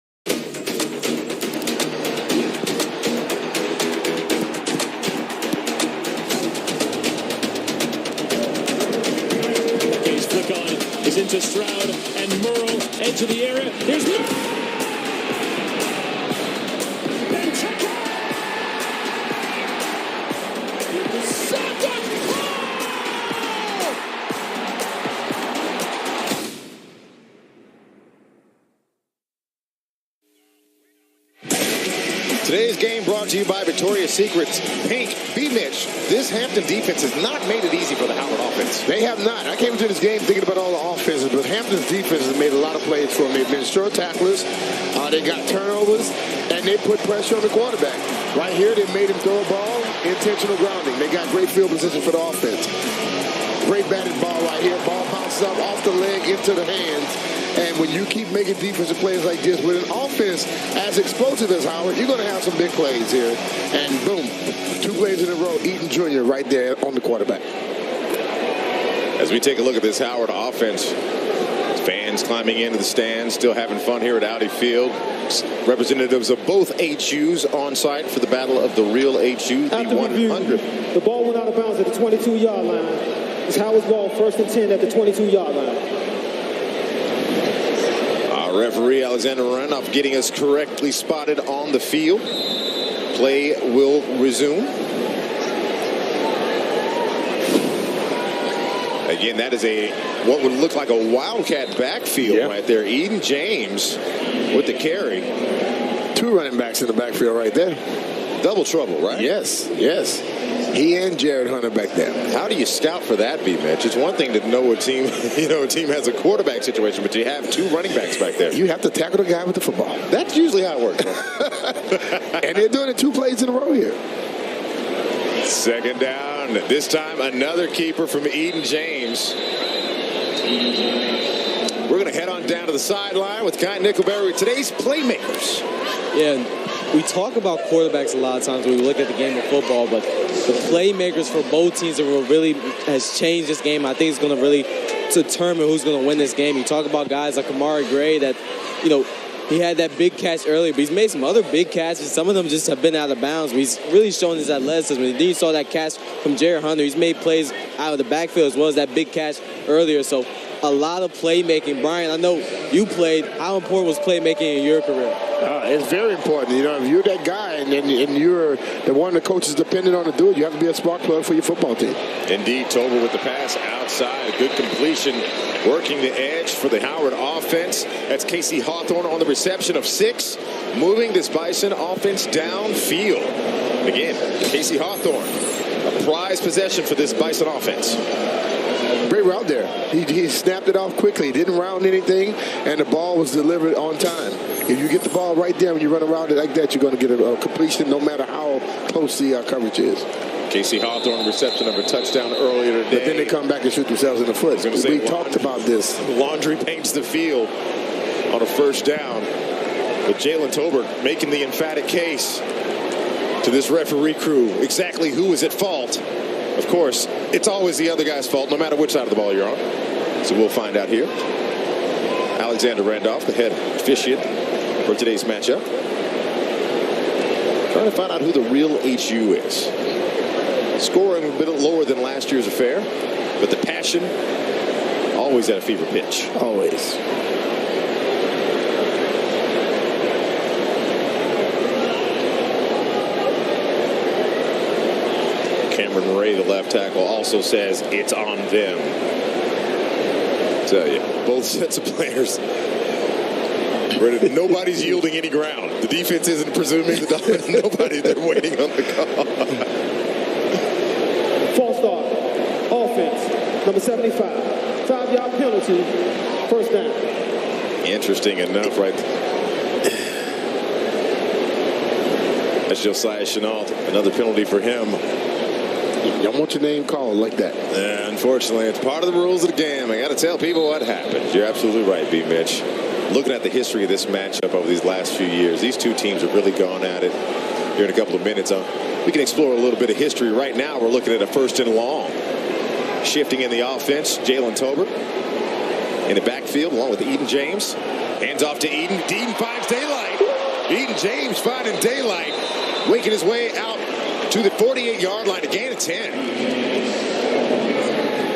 S27: Gaze flick on is into Stroud and Merle, edge of the area. Here's Merle.
S1: Today's game brought to you by Victoria's Secret's Pink. B-Mitch, this Hampton defense has not made it easy for the Howard offense.
S8: They have not. I came into this game thinking about all the offenses, but Hampton's defense has made a lot of plays for them. They've been short tacklers, they got turnovers, and they put pressure on the quarterback. Right here, they made him throw a ball, intentional grounding. They got great field position for the offense. Great batted ball right here. Ball bounces up off the leg into the hands. And when you keep making defensive plays like this with an offense as explosive as Howard, you're going to have some big plays here. And boom, 2 plays in a row, Eaton Jr. right there on the quarterback.
S1: As we take a look at this Howard offense, fans climbing into the stands, still having fun here at Audi Field. Representatives of both HUs on site for the battle of the real HU, the 100.
S28: The ball went out of bounds at the 22-yard line. It's Howard's ball, 1st and 10 at the 22-yard line.
S1: Referee Alexander Renoff getting us correctly spotted on the field. Play will resume. Again, that is what would look like a Wildcat backfield right there. Eden James with the carry.
S8: 2 running backs in the backfield right there.
S1: Double trouble, right?
S8: Yes, yes. He and Jared Hunter back there.
S1: How do you scout for that, B-Mitch? It's one thing to know a team, a team has a quarterback situation, but you have 2 running backs back there.
S8: You have to tackle the guy with the football.
S1: That's usually how it works.
S8: And they're doing it 2 plays in a row here.
S1: 2nd down. This time, another keeper from Eden James. We're going to head on down to the sideline with Kai Nickelberry with today's playmakers.
S6: Yeah, we talk about quarterbacks a lot of times when we look at the game of football, but the playmakers for both teams really has changed this game. I think it's going to really determine who's going to win this game. You talk about guys like Amari Gray that, he had that big catch earlier, but he's made some other big catches. Some of them just have been out of bounds. But he's really shown his athleticism. And then you saw that catch from Jared Hunter. He's made plays out of the backfield as well as that big catch earlier. So a lot of playmaking. Brian, I know you played. How important was playmaking in your career?
S8: It's very important. You know, if you're that guy and you're the one the coaches dependent on to do it, you have to be a spark plug for your football team.
S1: Indeed, Tober with the pass outside. A good completion, working the edge for the Howard offense. That's Casey Hawthorne on the reception of 6, moving this Bison offense downfield. Again, Casey Hawthorne, a prized possession for this Bison offense.
S8: Great route there. He snapped it off quickly. He didn't round anything, and the ball was delivered on time. If you get the ball right there when you run around it like that, you're going to get a completion no matter how close the coverage is.
S1: Casey Hawthorne reception of a touchdown earlier today.
S8: But then they come back and shoot themselves in the foot. We talked about this.
S1: Laundry paints the field on a first down. But Jalen Tolbert making the emphatic case to this referee crew. Exactly who is at fault. Of course, it's always the other guy's fault, no matter which side of the ball you're on. So we'll find out here. Alexander Randolph, the head officiant for today's matchup. Trying to find out who the real HU is. Scoring a bit lower than last year's affair, but the passion always at a fever pitch.
S8: Always.
S1: Cameron Ray, the left tackle, also says it's on them. I tell you, both sets of players. Nobody's yielding any ground. The defense isn't presuming the dominance. Nobody, they're waiting on the call.
S28: False start. Offense, number 75. 5-yard penalty. First down.
S1: Interesting enough, right? That's Josiah Chenault. Another penalty for him.
S8: You don't want your name called like that.
S1: Unfortunately, it's part of the rules of the game. I got to tell people what happened. You're absolutely right, B. Mitch. Looking at the history of this matchup over these last few years, these two teams have really gone at it. Here in a couple of minutes, we can explore a little bit of history. Right now, we're looking at a 1st and long. Shifting in the offense, Jalen Tolbert in the backfield along with Eden James. Hands off to Eden. Eden finds daylight. Eden James finding daylight, waking his way out to the 48-yard line, a gain of 10.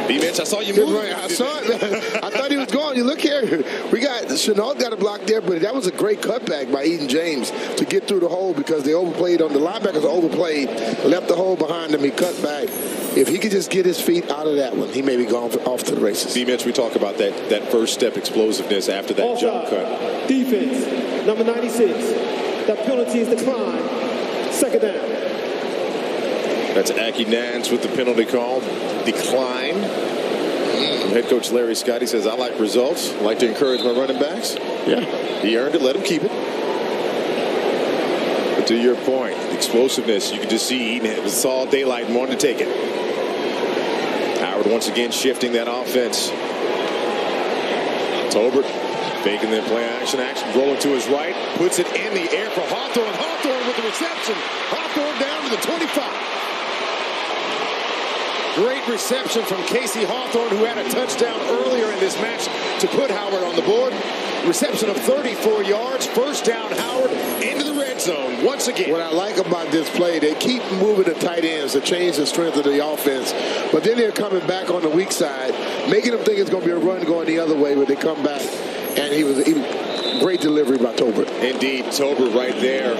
S1: B-Mitch, I saw you move.
S8: I saw it. I thought he was going. You look here. We got Chenault got a block there, but that was a great cutback by Eden James to get through the hole because they overplayed on the linebackers. Overplayed, left the hole behind him. He cut back. If he could just get his feet out of that one, he may be gone off to the races.
S1: B-Mitch, we talk about that first step explosiveness after that jump cut.
S28: Defense, number 96. That penalty is declined. 2nd down.
S1: That's Aki Nance with the penalty call. Decline. Head coach Larry Scott, he says, I like results. I like to encourage my running backs.
S8: Yeah.
S1: He earned it. Let him keep it. But to your point, explosiveness, you can just see Eden saw daylight and wanted to take it. Howard once again shifting that offense. Tolbert faking the play action, rolling to his right. Puts it in the air for Hawthorne. Hawthorne with the reception. Hawthorne down to the 25. Great reception from Casey Hawthorne, who had a touchdown earlier in this match to put Howard on the board. Reception of 34 yards. First down, Howard into the red zone once again.
S8: What I like about this play, they keep moving the tight ends to change the strength of the offense. But then they're coming back on the weak side, making them think it's going to be a run going the other way, but they come back. And he was great delivery by Tolbert.
S1: Indeed, Tolbert right there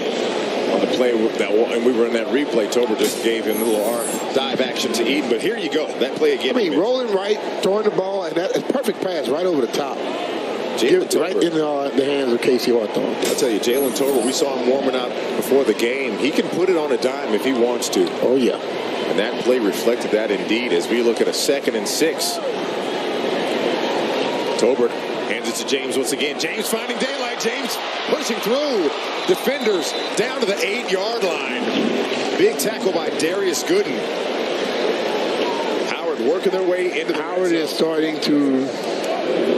S1: on the play with that, and we were in that replay. Tolbert just gave him a little arm dive action to Eden, but here you go. That play again.
S8: I mean, rolling right, throwing the ball, and that perfect pass right over the top. Right in the hands of Casey Hawthorne.
S1: I'll tell you, Jalen Tolbert, we saw him warming up before the game. He can put it on a dime if he wants to.
S8: Oh, yeah.
S1: And that play reflected that indeed as we look at a 2nd and 6. Tolbert hands it to James once again. James finding daylight. James pushing through. Defenders down to the 8-yard line. Big tackle by Darius Gooden. Howard working their way into the
S8: Howard is starting to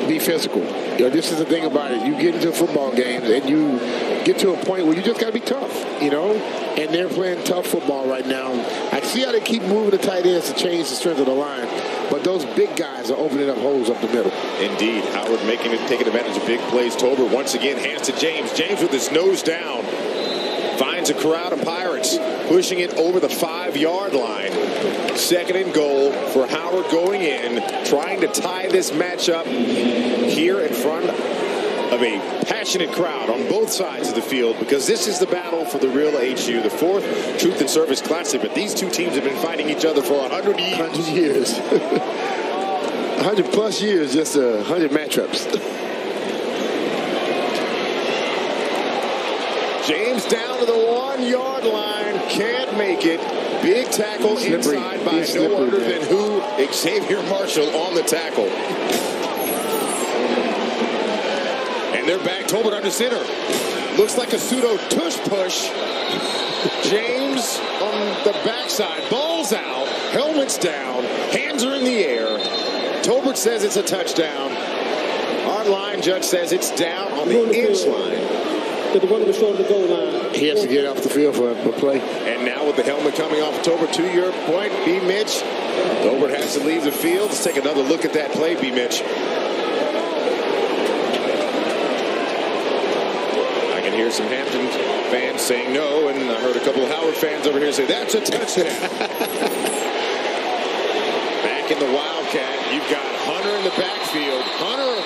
S8: be physical. You know, this is the thing about it. You get into football games and you get to a point where you just got to be tough, you know? And they're playing tough football right now. I see how they keep moving the tight ends to change the strength of the line, but those big guys are opening up holes up the middle.
S1: Indeed. Howard taking advantage of big plays. Tolbert once again hands to James. James with his nose down finds a crowd of Pirates pushing it over the 5-yard line. 2nd and goal for Howard going in, trying to tie this matchup here in front of a passionate crowd on both sides of the field, because this is the battle for the real HU, the 4th Truth and Service Classic. But these two teams have been fighting each other for 100 years.
S8: 100 years. 100 plus years, just 100 matchups.
S1: James down to the 1-yard line, can't make it. Big tackle inside by no other than who? Xavier Marshall on the tackle. And they're back. Tolbert under center. Looks like a pseudo tush push. James on the backside. Ball's out. Helmet's down. Hands are in the air. Tolbert says it's a touchdown. Our line judge says it's down on the inch line.
S28: The one was short of the goal line.
S8: He has to get off the field for a play.
S1: And now with the helmet coming off Tolbert, to your point, B. Mitch. Tolbert has to leave the field. Let's take another look at that play, B. Mitch. I can hear some Hampton fans saying no, and I heard a couple of Howard fans over here say that's a touchdown. Back in the Wildcat, you've got Hunter in the backfield. Hunter,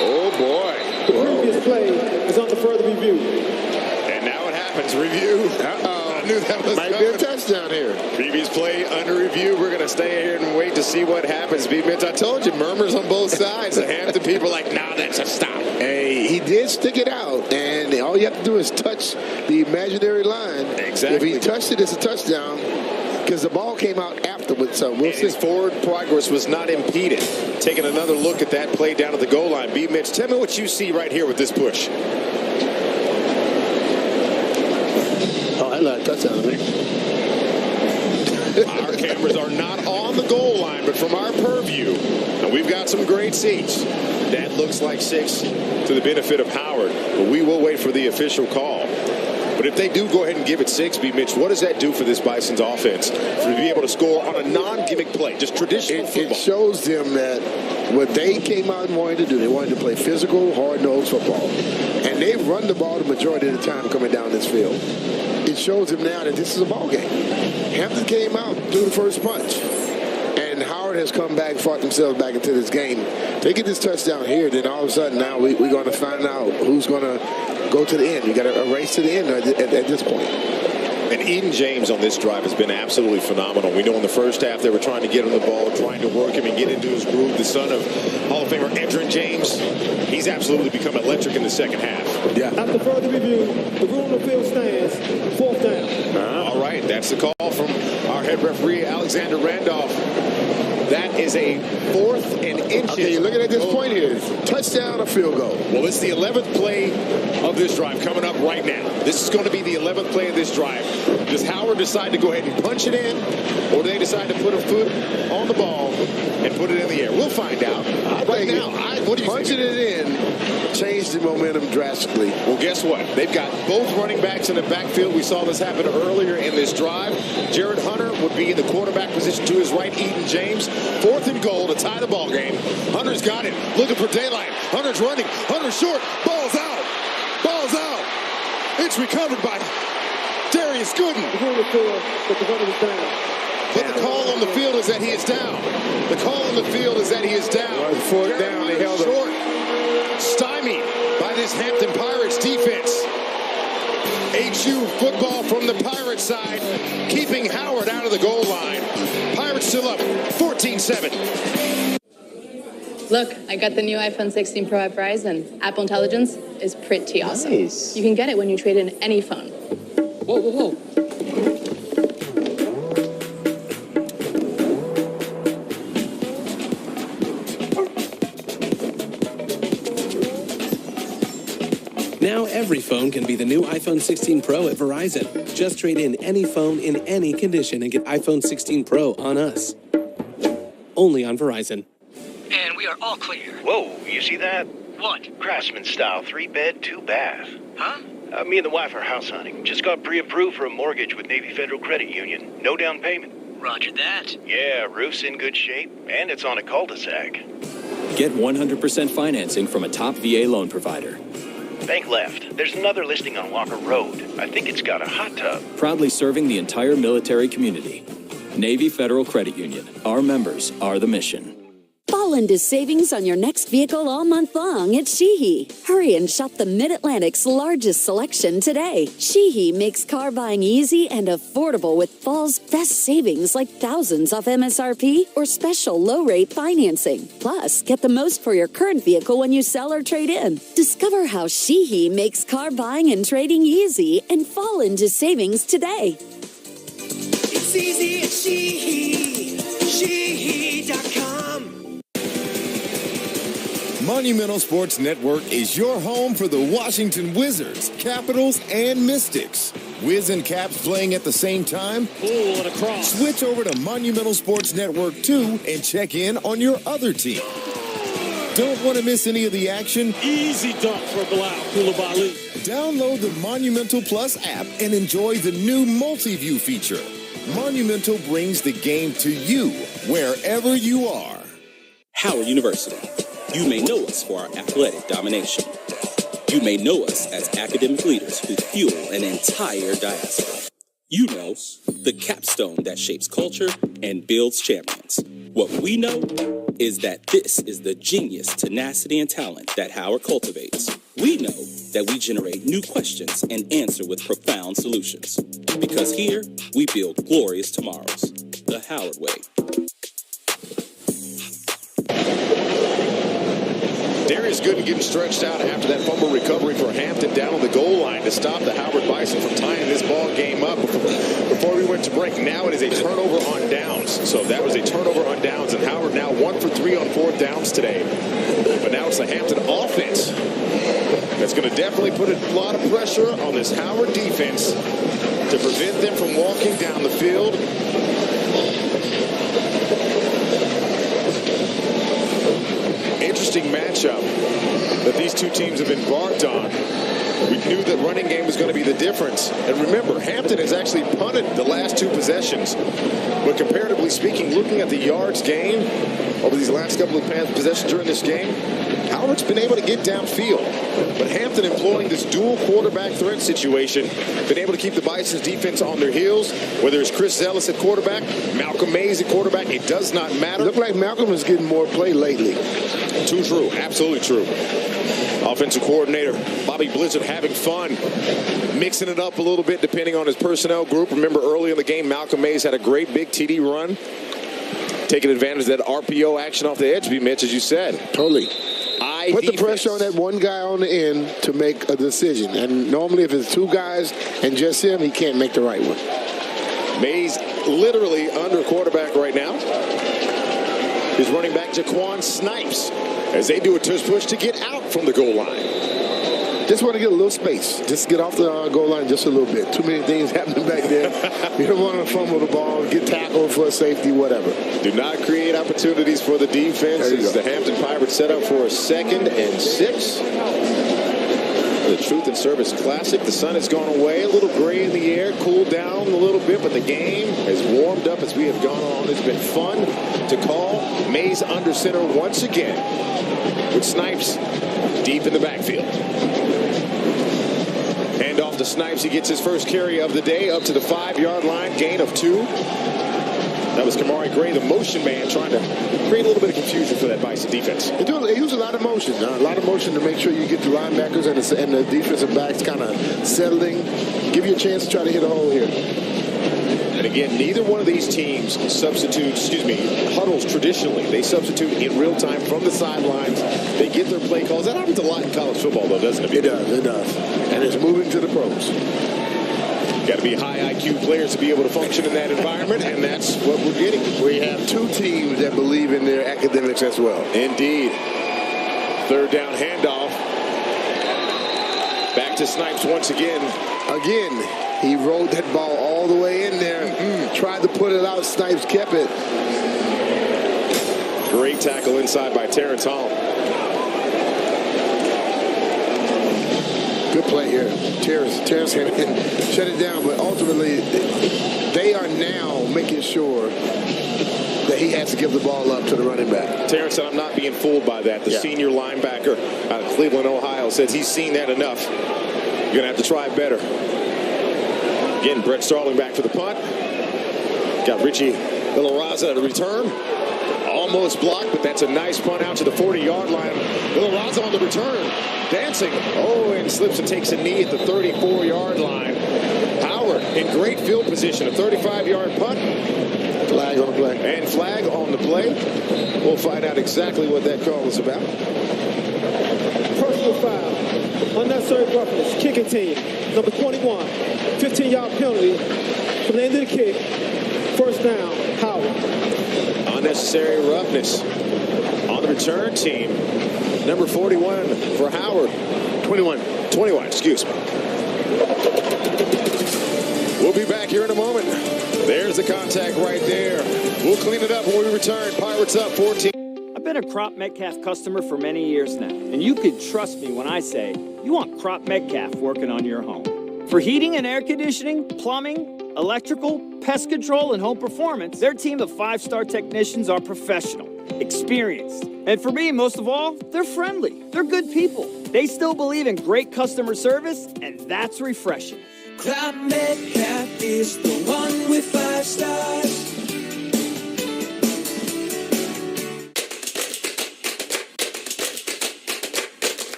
S1: oh boy.
S28: The previous play is under further review.
S1: And now it happens. Review. Uh-oh. I knew that was
S8: might be a touchdown here.
S1: Previous play under review. We're going to stay here and wait to see what happens. B-Mitch, I told you, murmurs on both sides. The Hampton people are like, nah, that's a stop.
S8: Hey, he did stick it out, and all you have to do is touch the imaginary line.
S1: Exactly.
S8: If he touched it, it's a touchdown, because the ball came out afterwards, so we'll see.
S1: His forward progress was not impeded. Taking another look at that play down at the goal line. B. Mitch, tell me what you see right here with this push.
S8: Oh, I like touchdown to me.
S1: Our cameras are not on the goal line, but from our purview, and we've got some great seats. That looks like 6 to the benefit of Howard, but we will wait for the official call. But if they do go ahead and give it 6, B. Mitch, what does that do for this Bison's offense? For to be able to score on a non-gimmick play, just traditional football.
S8: It shows them that what they came out and wanted to do, they wanted to play physical, hard-nosed football. And they run the ball the majority of the time coming down this field. It shows them now that this is a ball game. Hampton came out, threw the first punch. And Howard has come back, fought themselves back into this game. They get this touchdown here, then all of a sudden now we're going to find out who's going to go to the end. You got a race to the end at this point.
S1: And Eden James on this drive has been absolutely phenomenal. We know in the first half they were trying to get him the ball, trying to work him and get into his groove. The son of Hall of Famer Edrin James, he's absolutely become electric in the second half.
S8: Yeah.
S28: After further review, the rule of the field stands 4th down.
S1: All right, that's the call from our head referee, Alexander Randolph. That is a 4th and inches.
S8: Okay, you're looking at this point here. Touchdown or field goal?
S1: Well, it's the 11th play of this drive coming up right now. This is going to be the 11th play of this drive. Does Howard decide to go ahead and punch it in, or do they decide to put a foot on the ball and put it in the air? We'll find out. Right now, what do you
S8: punching it in changed the momentum drastically.
S1: Well, guess what? They've got both running backs in the backfield. We saw this happen earlier in this drive. Jared Hunter would be in the quarterback position to his right. Eden James. 4th and goal to tie the ball game. Hunter's got it. Looking for daylight. Hunter's running. Hunter's short. Ball's out. Ball's out. It's recovered by Darius Gooden. But the call on the field is that he is down. The call on the field is that he is down.
S8: 4th down. They held
S1: short. Stymied by this Hampton Pirates defense. HU football from the Pirates side, keeping Howard out of the goal line. Pirates still up 14-7.
S9: Look, I got the new iPhone 16 Pro at Verizon. Apple Intelligence is pretty awesome.
S12: Nice.
S9: You can get it when you trade in any phone.
S12: Whoa, whoa, whoa.
S10: Now every phone can be the new iPhone 16 Pro at Verizon. Just trade in any phone in any condition and get iPhone 16 Pro on us. Only on Verizon.
S12: and we are all clear.
S13: Whoa, you see that?
S12: What?
S13: Craftsman style, 3-bed, 2-bath.
S12: Huh?
S13: Me and the wife are house hunting. Just got pre-approved for a mortgage with Navy Federal Credit Union. No down payment.
S12: Roger that.
S13: Yeah, roof's in good shape, and it's on a cul-de-sac.
S14: Get 100% financing from a top VA loan provider.
S13: Bank left. There's another listing on Walker Road. I think it's got a hot tub.
S14: Proudly serving the entire military community. Navy Federal Credit Union. Our members are the mission.
S15: Fall into savings on your next vehicle all month long at Sheehy. Hurry and shop the Mid-Atlantic's largest selection today. Sheehy makes car buying easy and affordable with fall's best savings like thousands off MSRP or special low-rate financing. Plus, get the most for your current vehicle when you sell or trade in. Discover how Sheehy makes car buying and trading easy and fall into savings today.
S21: It's easy at Sheehy. Sheehy.com.
S19: Monumental Sports Network is your home for the Washington Wizards, Capitals, and Mystics. Wiz and Caps playing at the same time?
S27: Pull and across.
S19: Switch over to Monumental Sports Network 2 and check in on your other team. Don't want to miss any of the action?
S27: Easy dunk for Bilal Koulibaly.
S19: Download the Monumental Plus app and enjoy the new multi-view feature. Monumental brings the game to you wherever you are.
S16: Howard University. You may know us for our athletic domination. You may know us as academic leaders who fuel an entire diaspora. You know the capstone that shapes culture and builds champions. What we know is that this is the genius, tenacity, and talent that Howard cultivates. We know that we generate new questions and answer with profound solutions. Because here, we build glorious tomorrows. The Howard way.
S1: Darius Gooden getting stretched out after that fumble recovery for Hampton down on the goal line to stop the Howard Bison from tying this ball game up before we went to break. Now it is a turnover on downs. So that was a turnover on downs, and Howard now 1 for 3 on 4th downs today. But now it's the Hampton offense that's going to definitely put a lot of pressure on this Howard defense to prevent them from walking down the field. Interesting matchup that these two teams have embarked on. We knew that running game was going to be the difference. And remember, Hampton has actually punted the last 2 possessions. But comparatively speaking, looking at the yards gained over these last couple of possessions during this game, Howard's been able to get downfield. But Hampton, employing this dual quarterback threat situation, been able to keep the Bison's defense on their heels. Whether it's Chris Zellis at quarterback, Malcolm Mays at quarterback, it does not matter.
S8: Look like Malcolm is getting more play lately.
S1: Too true. Absolutely true. Offensive coordinator Bobby Blizzard having fun, mixing it up a little bit depending on his personnel group. Remember early in the game, Malcolm Mays had a great big TD run, taking advantage of that RPO action off the edge, Mitch, as you said.
S8: Totally. Put
S1: defense.
S8: the pressure on that one guy on the end to make a decision. And normally if it's 2 guys and just him, he can't make the right one.
S1: Mays literally under quarterback right now. He's running back Jaquan Snipes as they do a tush push to get out from the goal line.
S8: Just want to get a little space. Just get off the goal line just a little bit. Too many things happening back there. You don't want to fumble the ball, get tackled for a safety, whatever.
S1: Do not create opportunities for the defense. As the Hampton Pirates set up for a 2nd and 6. The Truth and Service Classic. The sun has gone away. A little gray in the air. Cooled down a little bit, but the game has warmed up as we have gone on. It's been fun to call. Mays under center once again with Snipes deep in the backfield. Hand off to Snipes. He gets his first carry of the day up to the 5-yard line. Gain of 2. That was Kamari Gray, the motion man, trying to create a little bit of confusion for that Bison defense.
S8: They use a lot of motion. A lot of motion to make sure you get the linebackers and the defensive backs kind of settling. Give you a chance to try to hit a hole here.
S1: And again, neither one of these teams huddles traditionally. They substitute in real time from the sidelines. They get their play calls. That happens a lot in college football, though, doesn't it?
S8: It does. And it's moving to the pros.
S1: Got to be high IQ players to be able to function in that environment, and that's what we're getting.
S8: We have 2 teams that believe in their academics as well.
S1: Indeed. 3rd down handoff. Back to Snipes once again.
S8: He rolled that ball all the way in there. Tried to put it out. Snipes kept it.
S1: Great tackle inside by Terrence Hall.
S8: Good play here. Terrence shut it down, but ultimately they are now making sure that he has to give the ball up to the running back.
S1: Terrence said, I'm not being fooled by that. The senior linebacker out of Cleveland, Ohio, says he's seen that enough. You're going to have to try better. Again, Brett Starling back for the punt. Got Richie Villarraza to return. Almost blocked, but that's a nice punt out to the 40-yard line. Villarraza on the return. Dancing. Oh, and slips and takes a knee at the 34-yard line. Howard in great field position. A 35-yard punt.
S8: Flag on the play.
S1: And flag on the play. We'll find out exactly what that call is about.
S28: Personal foul. Unnecessary roughness. Kicking team. Number 21. 15-yard penalty from the end of the kick. First down. Howard.
S1: Unnecessary roughness on the return team. Number 41 for Howard. 21, excuse me. We'll be back here in a moment. There's the contact right there. We'll clean it up when we return. Pirates up 14.
S2: I've been a Crop Metcalf customer for many years now, and you can trust me when I say you want Crop Metcalf working on your home. For heating and air conditioning, plumbing, electrical, pest control, and home performance, their team of 5-star technicians are professional, experienced, and for me, most of all, they're friendly. They're good people. They still believe in great customer service, and that's refreshing.
S21: Crop Metcalf is the one with 5 stars.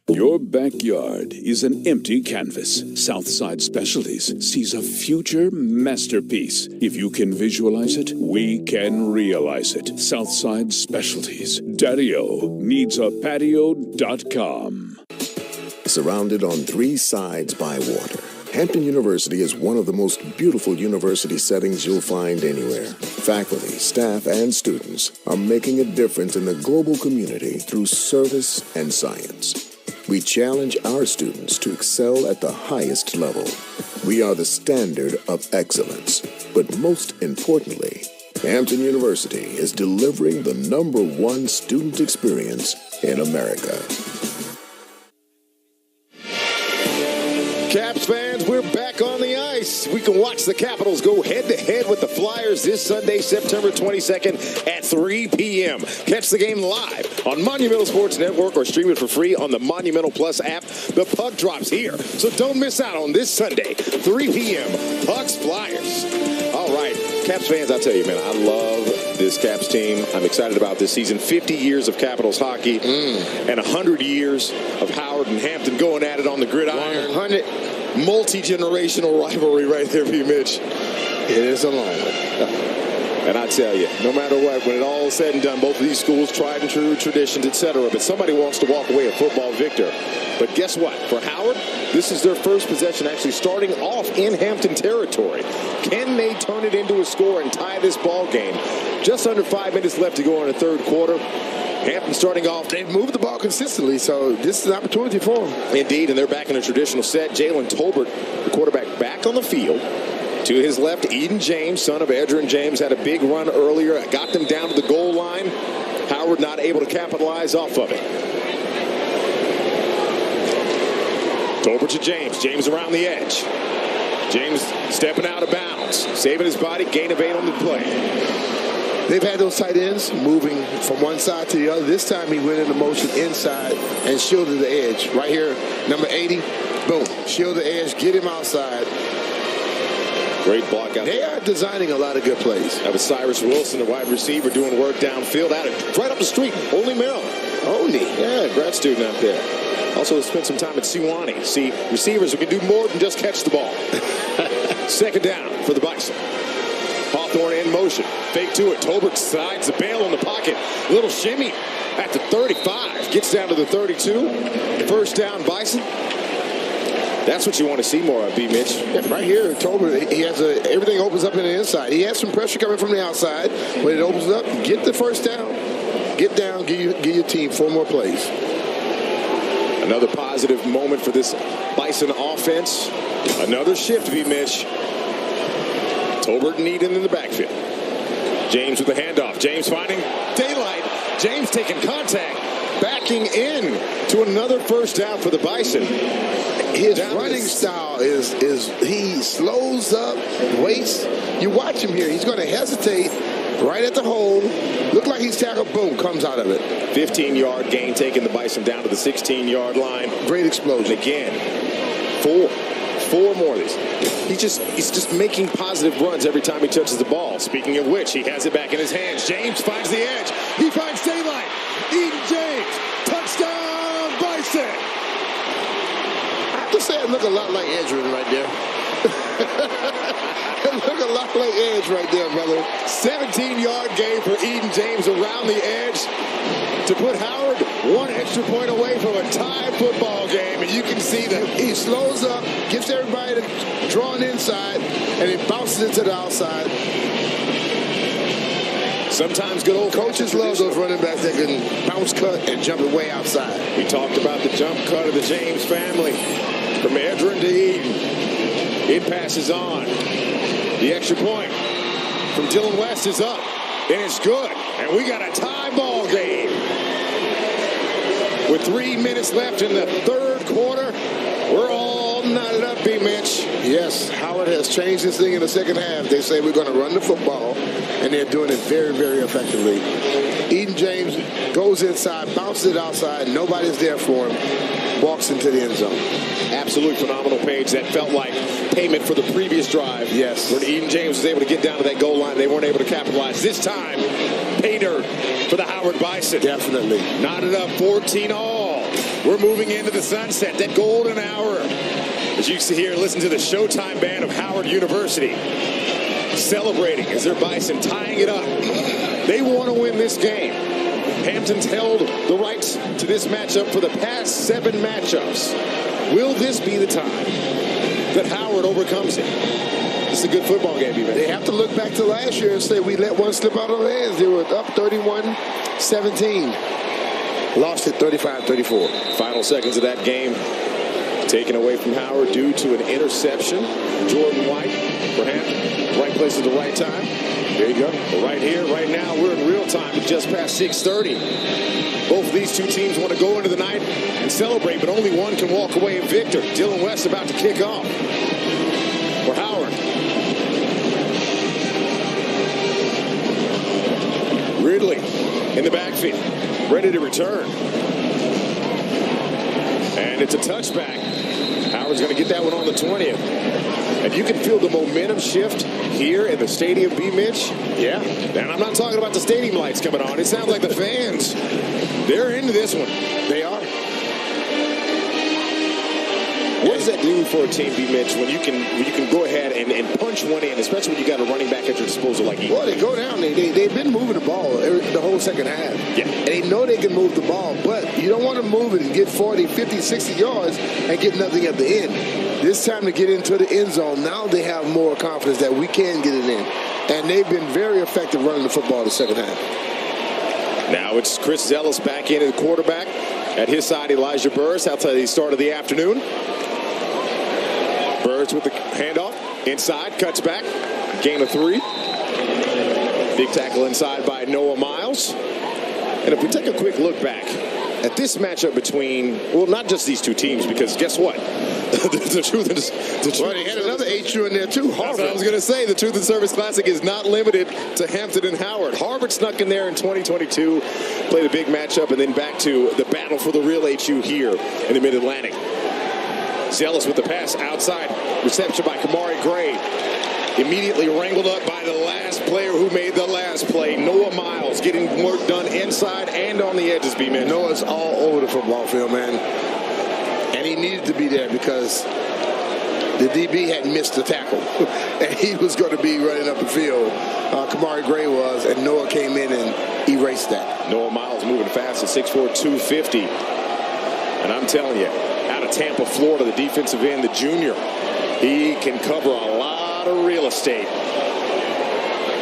S11: Your backyard is an empty canvas. Southside Specialties sees a future masterpiece. If you can visualize it, we can realize it. Southside Specialties. Daddy-O needs a patio.com.
S19: Surrounded on 3 sides by water, Hampton University is one of the most beautiful university settings you'll find anywhere. Faculty, staff, and students are making a difference in the global community through service and science. We challenge our students to excel at the highest level. We are the standard of excellence. But most importantly, Hampton University is delivering the #1 student experience in America.
S1: Caps fans, we're back on the ice. We can watch the Capitals go head-to-head with the Flyers this Sunday, September 22nd at 3 p.m. Catch the game live on Monumental Sports Network or stream it for free on the Monumental Plus app. The puck drops here, so don't miss out on this Sunday, 3 p.m. Pucks Flyers. All right, Caps fans, I tell you, man, I love this Caps team. I'm excited about this season. 50 years of Capitals hockey and 100 years of Howard and Hampton going at it on the gridiron. 100 multi-generational rivalry right there for you, Mitch.
S8: It is a long one.
S1: And I tell you, no matter what, when it all is said and done, both of these schools, tried and true traditions, etc., but somebody wants to walk away a football victor. But guess what? For Howard, this is their first possession actually starting off in Hampton territory. Can they turn it into a score and tie this ball game? Just under 5 minutes left to go in the third quarter. Hampton starting off.
S8: They've moved the ball consistently, so this is an opportunity for them.
S1: Indeed, and they're back in a traditional set. Jalen Tolbert, the quarterback, back on the field. To his left, Eden James, son of Edgerrin James, had a big run earlier. Got them down to the goal line. Howard not able to capitalize off of it. Tolbert to James. James around the edge. James stepping out of bounds. Saving his body. Gain of 8 on the play.
S8: They've had those tight ends moving from one side to the other. This time he went into motion inside and shielded the edge. Right here, number 80, boom, shield the edge, get him outside.
S1: Great block out.
S8: They are designing a lot of good plays.
S1: That was Cyrus Wilson, the wide receiver, doing work downfield. Out of right up the street, Olney, Maryland.
S8: Olney.
S1: Yeah, grad student out there. Also spent some time at Sewanee. See, receivers who can do more than just catch the ball. Second down for the Bison. Hawthorne in motion. Fake to it. Tolbert sides the bail in the pocket. Little shimmy at the 35. Gets down to the 32. First down, Bison. That's what you want to see more of, B. Mitch.
S8: Yeah, right here, Tolbert, he has everything opens up in the inside. He has some pressure coming from the outside. When it opens up, get the first down. Get down, give your team 4 more plays.
S1: Another positive moment for this Bison offense. Another shift, B. Mitch. Tolbert and Eden in the backfield. James with the handoff. James finding daylight. James taking contact. Backing in to another first down for the Bison.
S8: His running style is he slows up, waits. You watch him here. He's going to hesitate right at the hole. Look like he's tackled. Boom, comes out of it.
S1: 15-yard gain, taking the Bison down to the 16-yard line.
S8: Great explosion.
S1: Again, 4 more of these. He's just making positive runs every time he touches the ball. Speaking of which, he has it back in his hands. James finds the edge. He finds daylight. Eden James. Touchdown, Bison.
S8: I have to say it looked a lot like Edgerrin right there. It looked a lot like Edge right there, brother.
S1: 17-yard gain for Eden James around the edge to put Howard 1 extra point away from a tie football game. And you can see that
S8: he slows up, gets everybody to draw an inside, and he bounces it to the outside.
S1: Sometimes good old
S8: coaches love those running backs that can bounce, cut, and jump it way outside.
S1: We talked about the jump cut of the James family. From Edgerrin to Eden. It passes on. The extra point from Dylan West is up. And it's good. And we got a tie ball game. With 3 minutes left in the third quarter, we're all knotted up, B. Mitch.
S8: Yes, Howard has changed this thing in the second half. They say we're going to run the football, and they're doing it very, very effectively. Eden James goes inside, bounces it outside. Nobody's there for him. Walks into the end zone.
S1: Absolute phenomenal page. That felt like payment for the previous drive.
S8: Yes.
S1: When Eden James was able to get down to that goal line, they weren't able to capitalize. This time, pay dirt for the Howard Bison.
S8: Definitely.
S1: Knotted up 14-all. We're moving into the sunset, that golden hour. As you see here, listen to the Showtime band of Howard University celebrating as their Bison tying it up. They want to win this game. Hampton's held the rights to this matchup for the past 7 matchups. Will this be the time that Howard overcomes it? It's a good football game, even.
S8: They have to look back to last year and say we let one slip out of our hands. They were up 31-17. Lost it 35-34.
S1: Final seconds of that game taken away from Howard due to an interception. Jordan White for Hampton. Right place at the right time. There you go. But right here, right now, we're in real time at just past 6:30. Both of these two teams want to go into the night and celebrate, but only one can walk away a victor. Dylan West about to kick off for Howard. Ridley in the backfield, ready to return. And it's a touchback. Howard's going to get that one on the 20th. And you can feel the momentum shift here in the stadium, B. Mitch.
S8: Yeah.
S1: And I'm not talking about the stadium lights coming on. It sounds like the fans, they're into this one.
S8: They are.
S1: What does that do for a team, B. Mitch, when you can go ahead and punch one in, especially when you got a running back at your disposal like he?
S8: Well, they go down. They've been moving the ball the whole second half.
S1: Yeah.
S8: And they know they can move the ball, but you don't want to move it and get 40, 50, 60 yards and get nothing at the end. This time to get into the end zone, now they have more confidence that we can get it in. And they've been very effective running the football the second half.
S1: Now it's Chris Zellis back in at the quarterback. At his side, Elijah Burris outside the start of the afternoon. Burris with the handoff. Inside, cuts back. Gain of 3. Big tackle inside by Noah Miles. And if we take a quick look back at this matchup between, well, not just these two teams, because guess what? the truth is,
S8: well, they had another HU in there too.
S1: Harvard. That's what I was going to say. The Truth and Service Classic is not limited to Hampton and Howard. Harvard snuck in there in 2022, played a big matchup, and then back to the battle for the real HU here in the Mid-Atlantic. Zealous with the pass outside, reception by Kamari Gray. Immediately wrangled up by the last player who made the last play, Noah Miles, getting work done inside and on the edges, B-Man.
S8: Noah's all over the football field, man. And he needed to be there because the DB had missed the tackle. And he was going to be running up the field. Kamari Gray was, and Noah came in and erased that.
S1: Noah Miles moving fast at 6'4", 250. And I'm telling you, out of Tampa, Florida, the defensive end, the junior, he can cover a lot of real estate.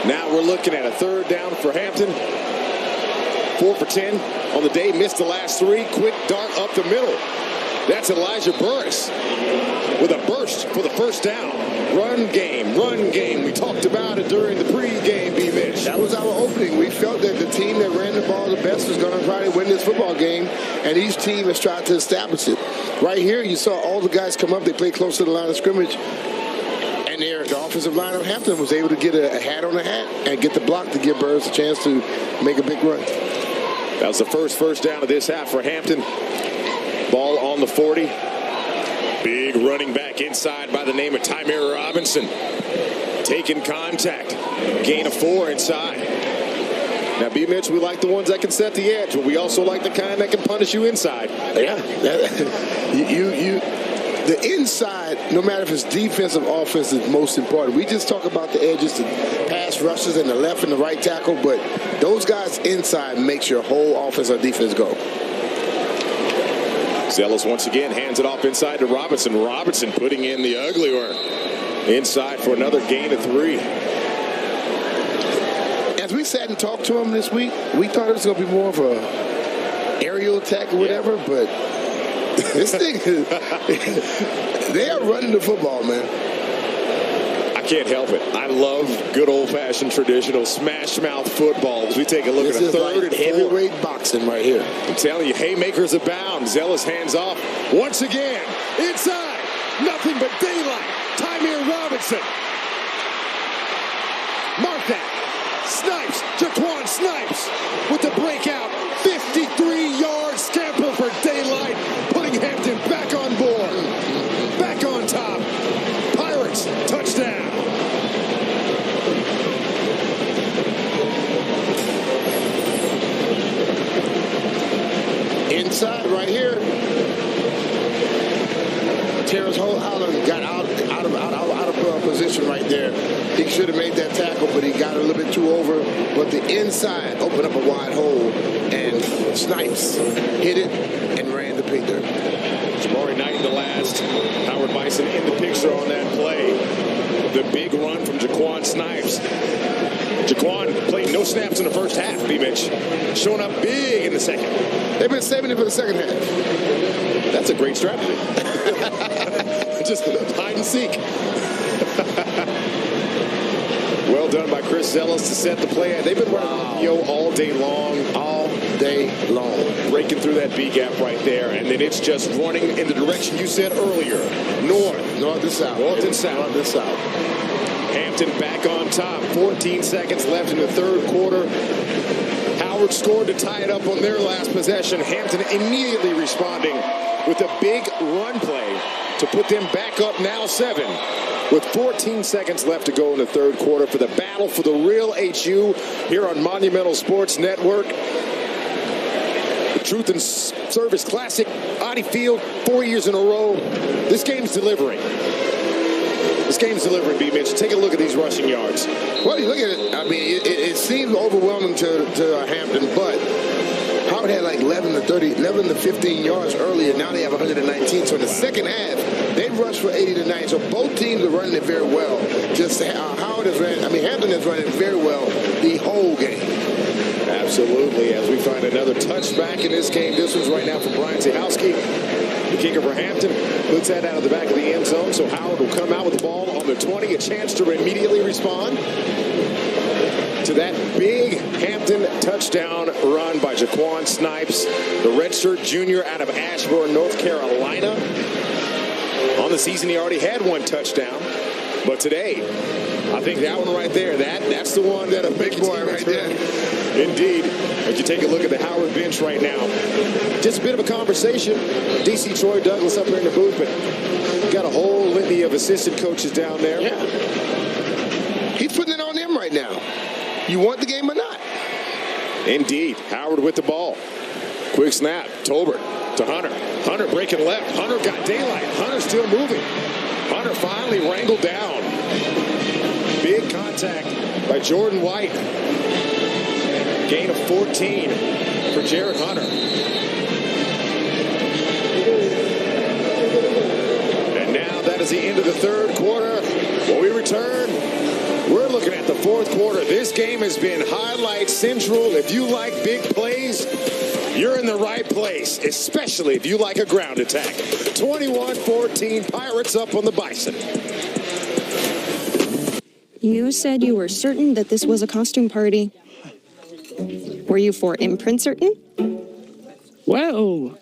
S1: Now we're looking at a third down for Hampton. 4 for 10 on the day, missed the last 3. Quick dart up the middle. That's Elijah Burris with a burst for the first down. Run game, run game. We talked about it during the pregame, B-Mitch.
S8: That was our opening. We felt that the team that ran the ball the best was going to try to win this football game, and each team has tried to establish it. Right here, you saw all the guys come up. They played close to the line of scrimmage, and the offensive line of Hampton was able to get a hat on the hat and get the block to give Burris a chance to make a big run.
S1: That was the first down of this half for Hampton. Ball on the 40. Big running back inside by the name of Tymir Robinson. Taking contact. Gain of 4 inside. Now, B-Mitch, we like the ones that can set the edge, but we also like the kind that can punish you inside.
S8: Yeah. The inside, no matter if it's defensive or offense, is most important. We just talk about the edges, the pass rushes, and the left and the right tackle, but those guys inside makes your whole offense or defense go.
S1: Zealous once again hands it off inside to Robinson. Robinson putting in the ugly work. Inside for another gain of 3.
S8: As we sat and talked to him this week, we thought it was going to be more of a aerial attack or whatever, but this thing, they are running the football, man.
S1: I can't help it. I love good old-fashioned traditional smash-mouth football. As we take a look at a third and 4.
S8: Heavyweight boxing right here.
S1: I'm telling you, haymakers abound. Zealous hands off once again. Inside, nothing but daylight. Tymir Robinson. Mark that. Snipes, Jaquan Snipes with the breakout. 53-yard scamper for daylight, putting Hampton back on board. Back on top. Pirates, touchdown.
S8: Inside right here. Terrence Holland got out of position right there. He should have made that tackle, but he got a little bit too over. But the inside opened up a wide hole, and Snipes hit it and ran the pig dirt.
S1: Jamari Knight in the last. Howard Bison in the picture on that play. The big run from Jaquan Snipes. Jaquan played no snaps in the first half, B-Mitch. Showing up big in the second.
S8: They've been saving it for the second half.
S1: That's a great strategy. Just hide and seek. Well done by Chris Zealous to set the play. They've been running all day long. All day long. Breaking through that B gap right there. And then it's just running in the direction you said earlier. North
S8: to south.
S1: North and south.
S8: North to south.
S1: Hampton back on top. 14 seconds left in the third quarter. Howard scored to tie it up on their last possession. Hampton immediately responding with a big run play to put them back up now 7 with 14 seconds left to go in the third quarter for the battle for the real HU here on Monumental Sports Network. The Truth and Service Classic, Audi Field, 4 years in a row. This game's delivering. This game's delivering, B-Mitch. Take a look at these rushing yards.
S8: Well, you look at it, I mean, it seems overwhelming to Hampton, but Howard had like 11 to 15 yards earlier. Now they have 119. So in the second half, they rushed for 80 to 90. So both teams are running it very well. Just Hampton is running very well the whole game.
S1: Absolutely. As we find another touchback in this game. This one's right now from Brian Zahowski, the kicker for Hampton. Puts that out of the back of the end zone. So Howard will come out with the ball on the 20. A chance to immediately respond to that big Hampton touchdown run by Jaquan Snipes, the redshirt junior out of Ashburn, North Carolina. On the season, he already had 1 touchdown. But today, I think that one right there, that's the one that a big boy right there. Indeed. As you take a look at the Howard bench right now, just a bit of a conversation. DC Troy Douglas up here in the booth, but got a whole litany of assistant coaches down there.
S8: Yeah. He's putting it on them right now. You want the game or not?
S1: Indeed. Howard with the ball. Quick snap. Tolbert To Hunter. Hunter breaking left. Hunter got daylight. Hunter still moving. Hunter finally wrangled down. Big contact by Jordan White. Gain of 14 for Jared Hunter. And now that is the end of the third quarter. When we return, we're looking at the fourth quarter. This game has been highlight central. If you like big plays, you're in the right place, especially if you like a ground attack. 21-14, Pirates up on the Bison.
S4: You said you were certain that this was a costume party. Were you for imprint certain?
S7: Well,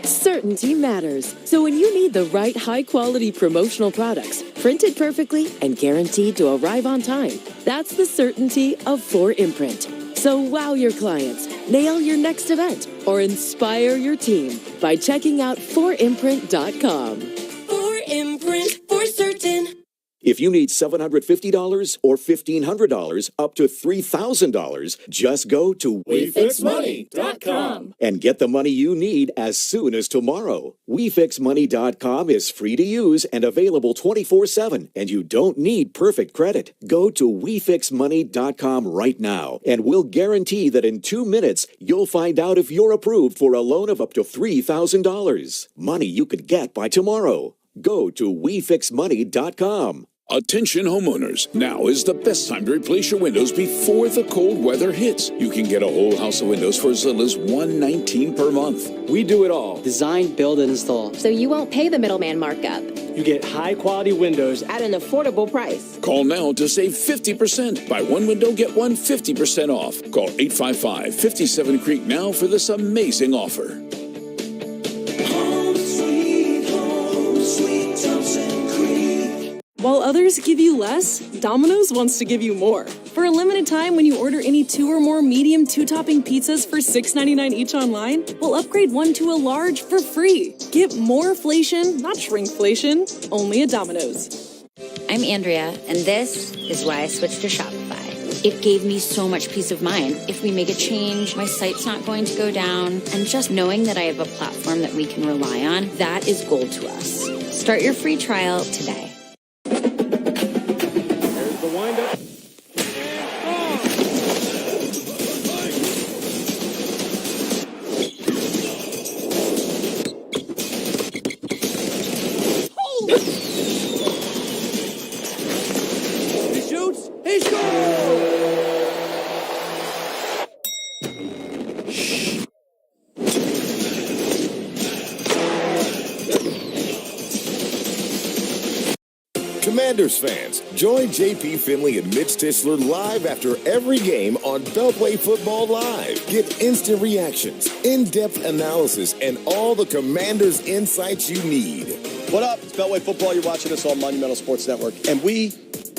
S17: Certainty matters. So when you need the right high-quality promotional products, printed perfectly and guaranteed to arrive on time, that's the certainty of 4imprint. So wow your clients, nail your next event, or inspire your team by checking out 4imprint.com.
S18: 4imprint, for certain.
S3: If you need $750 or $1,500 up to $3,000, just go to
S18: WeFixMoney.com
S3: and get the money you need as soon as tomorrow. WeFixMoney.com is free to use and available 24/7, and you don't need perfect credit. Go to WeFixMoney.com right now, and we'll guarantee that in 2 minutes, you'll find out if you're approved for a loan of up to $3,000. Money you could get by tomorrow. Go to WeFixMoney.com.
S11: Attention homeowners, now is the best time to replace your windows before the cold weather hits. You can get a whole house of windows for as little as $119 per month.
S24: We do it all. Design, build, and install.
S20: So you won't pay the middleman markup.
S24: You get high-quality windows
S20: at an affordable price.
S11: Call now to save 50%. Buy one window, get one 50% off. Call 855-57-CREEK now for this amazing offer.
S22: While others give you less, Domino's wants to give you more. For a limited time, when you order any 2 or more medium 2-topping pizzas for $6.99 each online, we'll upgrade one to a large for free. Get more inflation, not shrinkflation, only at Domino's.
S23: I'm Andrea, and this is why I switched to Shopify. It gave me so much peace of mind. If we make a change, my site's not going to go down. And just knowing that I have a platform that we can rely on, that is gold to us. Start your free trial today.
S19: Commanders fans, join J.P. Finley and Mitch Tischler live after every game on Beltway Football Live. Get instant reactions, in-depth analysis, and all the Commanders insights you need.
S26: What up? It's Beltway Football. You're watching us on Monumental Sports Network, and we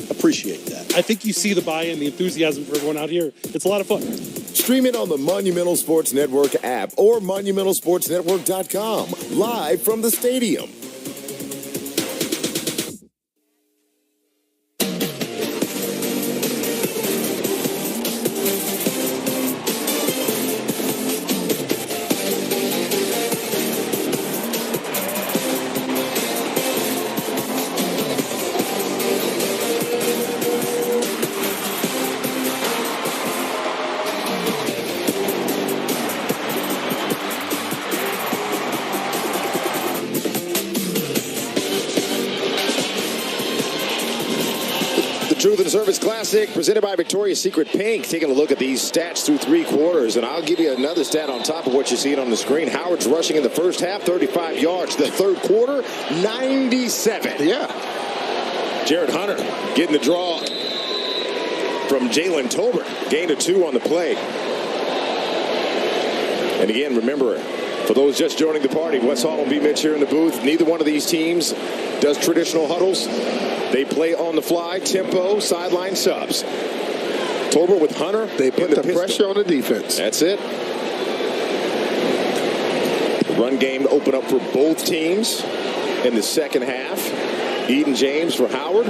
S26: appreciate that.
S28: I think you see the buy-in, the enthusiasm for everyone out here. It's a lot of fun.
S19: Stream it on the Monumental Sports Network app or MonumentalSportsNetwork.com, live from the stadium.
S1: Truth and Service Classic presented by Victoria's Secret Pink. Taking a look at these stats through 3 quarters, and I'll give you another stat on top of what you see on the screen. Howard's rushing in the first half, 35 yards. The third quarter, 97.
S8: Yeah.
S1: Jared Hunter getting the draw from Jalen Tolbert. Gain of 2 on the play. And again, remember, for those just joining the party, Wes Hall and B. Mitch here in the booth. Neither one of these teams does traditional huddles. They play on the fly, tempo, sideline subs. Tolbert with Hunter.
S8: They put the pressure on the defense.
S1: That's it. Run game to open up for both teams in the second half. Eden James for Howard.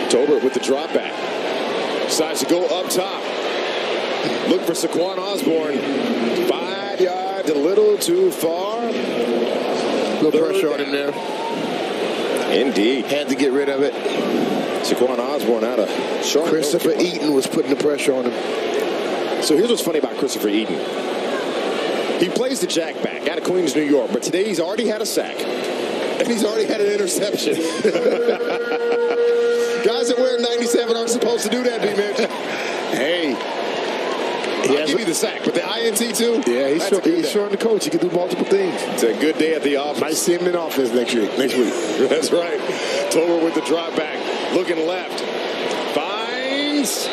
S1: Tolbert with the drop back. Decides to go up top. Look for Saquon Osborne. 5 yards, a little too far.
S8: A little pressure on him there.
S1: Indeed.
S8: Had to get rid of it.
S1: Saquon Osborne out of Charlotte.
S8: Christopher Eaton was putting the pressure on him.
S1: So here's what's funny about Christopher Eaton. He plays the jack back out of Queens, New York, but today he's already had a sack. And he's already had an interception. Guys that wear 97 aren't supposed to do that, B-Mitch.
S8: Hey.
S1: I'll give you the sack, but the INT too?
S8: Yeah, he's showing the coach he can do multiple things.
S1: It's a good day at the office.
S8: Might see him in office next week.
S1: That's right. Tober with the drop back, looking left. Finds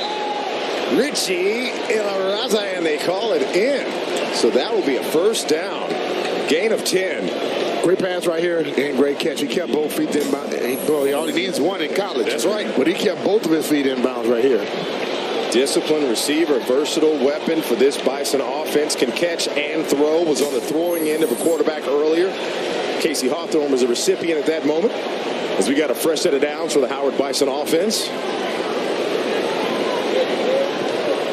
S1: Richie Ilaraza, and they call it in. So that will be a first down. Gain of 10.
S8: Great pass right here and great catch. He kept both feet in bounds. He only needs one in college.
S1: That's right.
S8: But he kept both of his feet in bounds right here.
S1: Disciplined receiver, versatile weapon for this Bison offense. Can catch and throw. Was on the throwing end of a quarterback earlier. Casey Hawthorne was a recipient at that moment. As we got a fresh set of downs for the Howard Bison offense.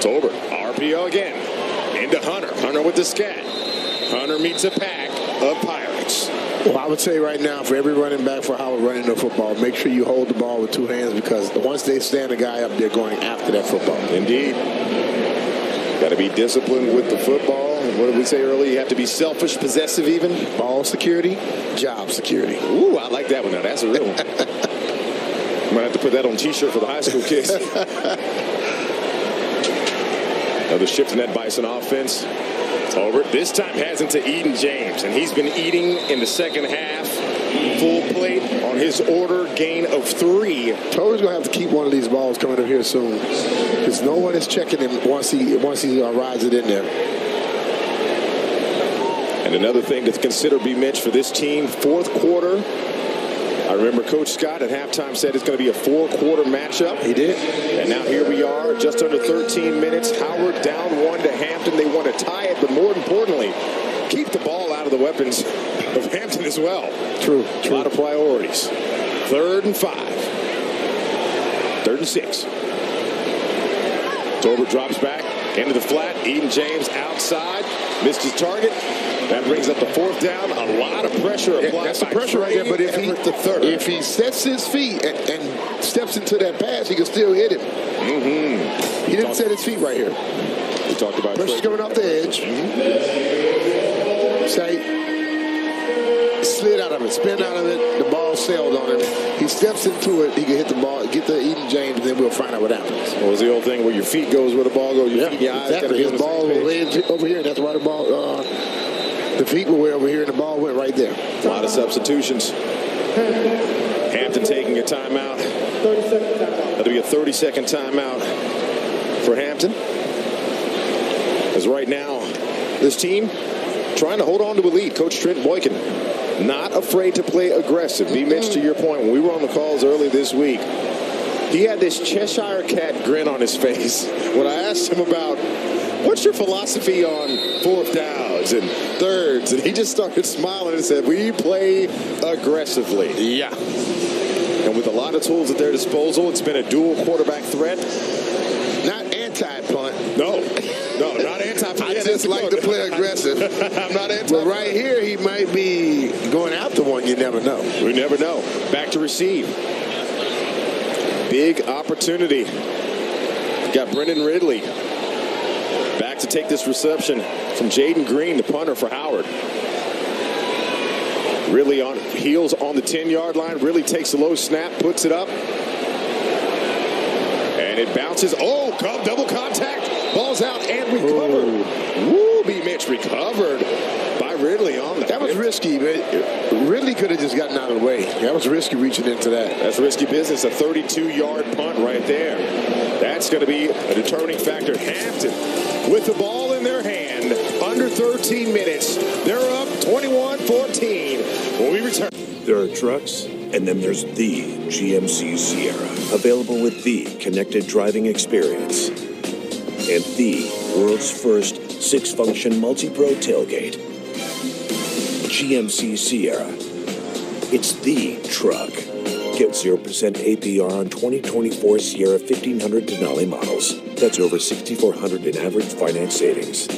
S1: Tober, RPO again. Into Hunter. Hunter with the scat. Hunter meets a pack of Pirates.
S8: Well, I would say right now, for every running back for Howard running the football, make sure you hold the ball with two hands, because once they stand a guy up, they're going after that football.
S1: Indeed. Got to be disciplined with the football. What did we say earlier? You have to be selfish, possessive even.
S8: Ball security, job security.
S1: Ooh, I like that one. Now, that's a real one. Might have to put that on a T-shirt for the high school kids. Another shift in that Bison offense. Tober this time has into Eden James, and he's been eating in the second half. Full plate on his order, gain of 3.
S8: Tober's going to have to keep one of these balls coming up here soon, because no one is checking him once he rides it in there.
S1: And another thing to consider, B-Mitch, for this team, fourth quarter. I remember Coach Scott at halftime said it's going to be a 4-quarter matchup.
S8: He did.
S1: And now here we are, just under 13 minutes. Howard down 1 to Hampton. They want to tie it, but more importantly, keep the ball out of the weapons of Hampton as well.
S8: True.
S1: A lot of priorities. 3rd and 5. 3rd and 6. Tober drops back into the flat. Eden James outside. Missed his target. That brings up the 4th down. A lot of pressure applied.
S8: That's the pressure right there. But if he sets his feet and steps into that pass, he can still hit him.
S1: Mm-hmm.
S8: He didn't set his feet right here.
S1: We talked about
S8: pressure's coming off the edge. Sight. Slid out of it, spin out of it. The ball sailed on him. He steps into it. He can hit the ball, get the Eden James, and then we'll find out what happens.
S1: What was the old thing where your feet goes where the ball goes? Your feet, your eyes.
S8: Exactly. His ball was over here. That's why the ball. The feet were way over here, and the ball went right there.
S1: A lot of substitutions. Hampton taking a timeout.
S28: 30-second timeout.
S1: That'll be a 30-second timeout for Hampton. As right now, this team trying to hold on to a lead. Coach Trent Boykin not afraid to play aggressive. B-Mitch, to your point, when we were on the calls early this week, he had this Cheshire Cat grin on his face when I asked him about, what's your philosophy on 4th downs and 3rds? And he just started smiling and said, we play aggressively.
S8: Yeah.
S1: And with a lot of tools at their disposal, it's been a dual quarterback threat.
S8: Not anti-punt.
S1: No, not anti-punt.
S8: I just like to play aggressive.
S1: I'm not anti-punt.
S8: But right here, he might be going after one. You never know.
S1: We never know. Back to receive. Big opportunity. Got Brendan Ridley back to take this reception from Jaden Green, the punter for Howard. Really on heels on the 10-yard line. Really takes a low snap, puts it up. And it bounces. Oh, double contact. Ball's out and recovered. Woo, B-Mitch recovered by Ridley on the.
S8: That was risky, but Ridley could have just gotten out of the way. That was risky reaching into that.
S1: That's risky business. A 32-yard punt right there. That's going to be a determining factor. Hampton with the ball in their hand. Under 13 minutes. They're up 21-14 when we return.
S5: There are trucks, and then there's the GMC Sierra. Available with the connected driving experience. And the world's first 6-function multi-pro tailgate. GMC Sierra. It's the truck. Get 0% APR on 2024 Sierra 1500 Denali models. That's over $6,400 in average finance savings.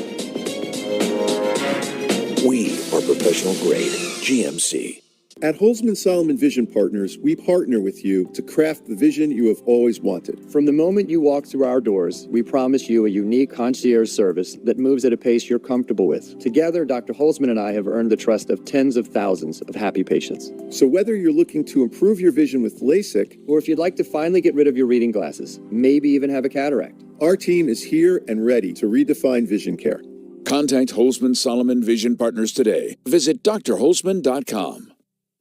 S5: We are professional grade GMC.
S6: At Holzman Solomon Vision Partners, we partner with you to craft the vision you have always wanted.
S9: From the moment you walk through our doors, we promise you a unique concierge service that moves at a pace you're comfortable with. Together, Dr. Holzman and I have earned the trust of tens of thousands of happy patients.
S6: So whether you're looking to improve your vision with LASIK,
S9: or if you'd like to finally get rid of your reading glasses, maybe even have a cataract,
S6: our team is here and ready to redefine vision care.
S11: Contact Holzman Solomon Vision Partners today. Visit drholzman.com.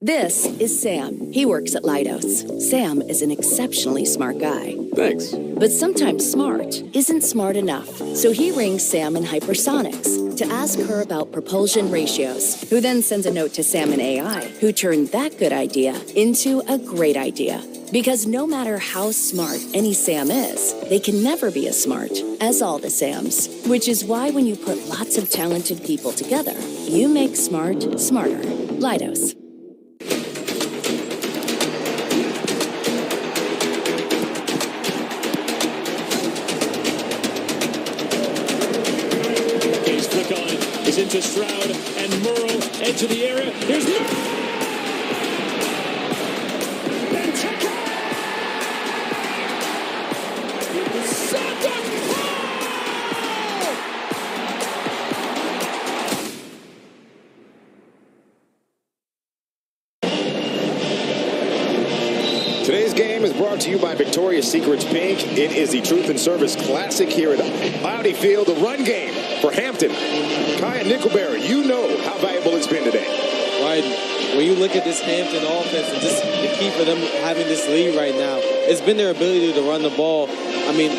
S17: This is Sam. He works at Leidos. Sam is an exceptionally smart guy.
S9: Thanks.
S17: But sometimes smart isn't smart enough. So he rings Sam in Hypersonics to ask her about propulsion ratios, who then sends a note to Sam in AI, who turned that good idea into a great idea. Because no matter how smart any Sam is, they can never be as smart as all the Sams. Which is why when you put lots of talented people together, you make smart smarter. Leidos.
S27: Is into Stroud and Merle, edge of the area. Here's Merle.
S1: Today's game is brought to you by Victoria's Secret's Pink. It is the Truth and Service Classic here at Audi Field, the run game for Hampton. Kaya Nickelberry, you know how valuable it's been today.
S10: Right. When you look at this Hampton offense and just the key for them having this lead right now, it's been their ability to run the ball. I mean,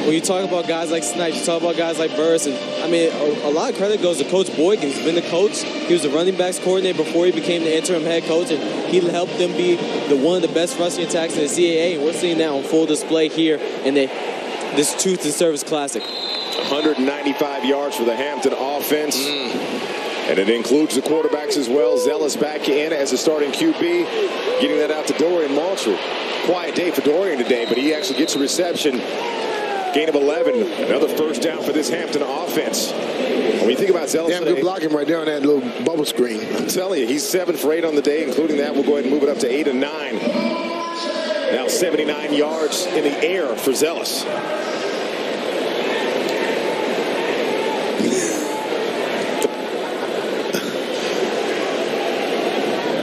S10: when you talk about guys like Snipes, you talk about guys like Burris, and I mean, a lot of credit goes to Coach Boykin. He's been the coach. He was the running backs coordinator before he became the interim head coach, and he helped them be one of the best rushing attacks in the CAA, and we're seeing that on full display here in this Truth and Service Classic.
S1: 195 yards for the Hampton offense. And it includes the quarterbacks as well. Zealous back in as a starting QB, getting that out to Dorian Maltry. Quiet day for Dorian today, but he actually gets a reception. Gain of 11. Another first down for this Hampton offense. When you think about Zealous,
S8: damn good blocking right there on that little bubble screen.
S1: I'm telling you, he's 7 for 8 on the day, including that. We'll go ahead and move it up to 8 and 9. Now 79 yards in the air for Zealous.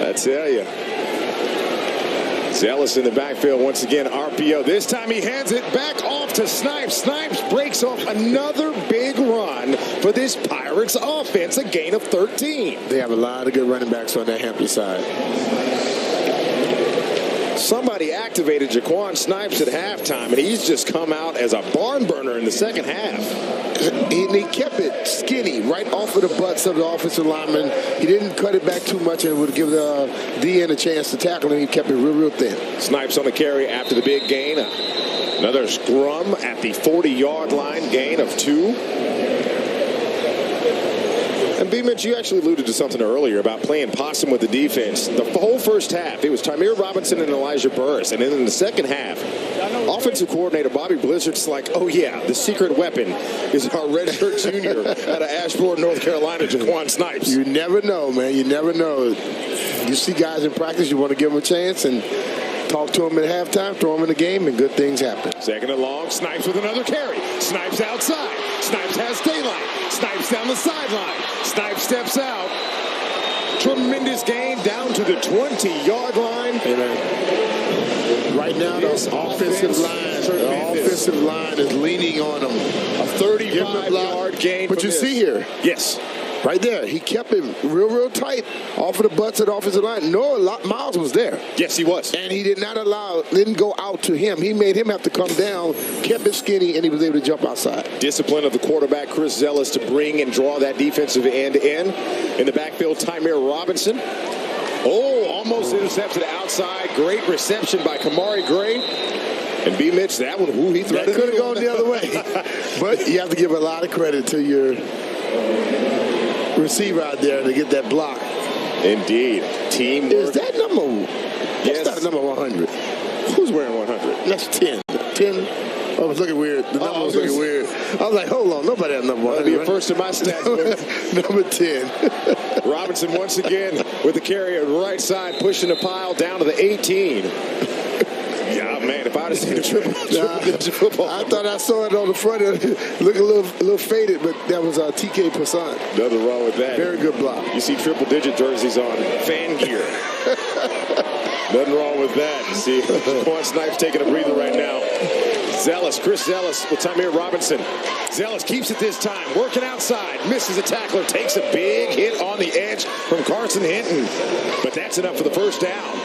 S1: I tell you. Zealous in the backfield once again. RPO. This time he hands it back off to Snipes. Snipes breaks off another big run for this Pirates offense. A gain of 13.
S8: They have a lot of good running backs on that Hampton side.
S1: Somebody activated Jaquan Snipes at halftime, and he's just come out as a barn burner in the second half.
S8: He kept it skinny right off of the butts of the offensive lineman. He didn't cut it back too much and would give the DN a chance to tackle him. He kept it real thin.
S1: Snipes on the carry after the big gain. Another scrum at the 40-yard line, gain of 2. And B-Mitch, you actually alluded to something earlier about playing possum with the defense. The whole first half, it was Tamir Robinson and Elijah Burris. And then in the second half, offensive coordinator Bobby Blizzard's like, oh, yeah, the secret weapon is our redshirt junior out of Ashford, North Carolina, Jaquan Snipes.
S8: You never know, man. You never know. You see guys in practice, you want to give them a chance and talk to them at halftime, throw them in the game, and good things happen.
S1: Second and long, Snipes with another carry. Snipes outside. Snipes has daylight. Snipes down the sideline. Snipes steps out. Tremendous gain down to the 20-yard line.
S8: Amen. Right now, the offensive line is leaning on him.
S1: A 35-yard gain.
S8: But you see here.
S1: Yes.
S8: Right there, he kept it real tight off of the butts of the offensive line. Miles was there.
S1: Yes, he was.
S8: And he didn't go out to him. He made him have to come down, kept it skinny, and he was able to jump outside.
S1: Discipline of the quarterback, Chris Zealous, to bring and draw that defensive end in. In the backfield, Tamir Robinson. Almost intercepted outside. Great reception by Kamari Gray. And B-Mitch, that one, he threaded.
S8: That could have gone the other way. But you have to give a lot of credit to your receiver out there to get that block.
S1: Indeed. Teamwork.
S8: Is that number?
S1: Yes.
S8: That's about number 100?
S1: Who's wearing 100?
S8: That's 10. 10. I was looking weird. The number was looking weird. I was like, hold on, nobody has number 100.
S1: That'll be a first in my stats book.
S8: Number 10.
S1: Robinson once again with the carry at right side, pushing the pile down to the 18. Yeah, man, if I'd have seen the triple digit football.
S8: I thought I saw it on the front of it. Looked a little faded, but that was TK Passant.
S1: Nothing wrong with that.
S8: Very good block.
S1: You see triple digit jerseys on fan gear. Nothing wrong with that. See, Quan Snipes taking a breather right now. Chris Zealous with Tamir Robinson. Zealous keeps it this time, working outside, misses a tackler, takes a big hit on the edge from Carson Hinton. But that's enough for the first down.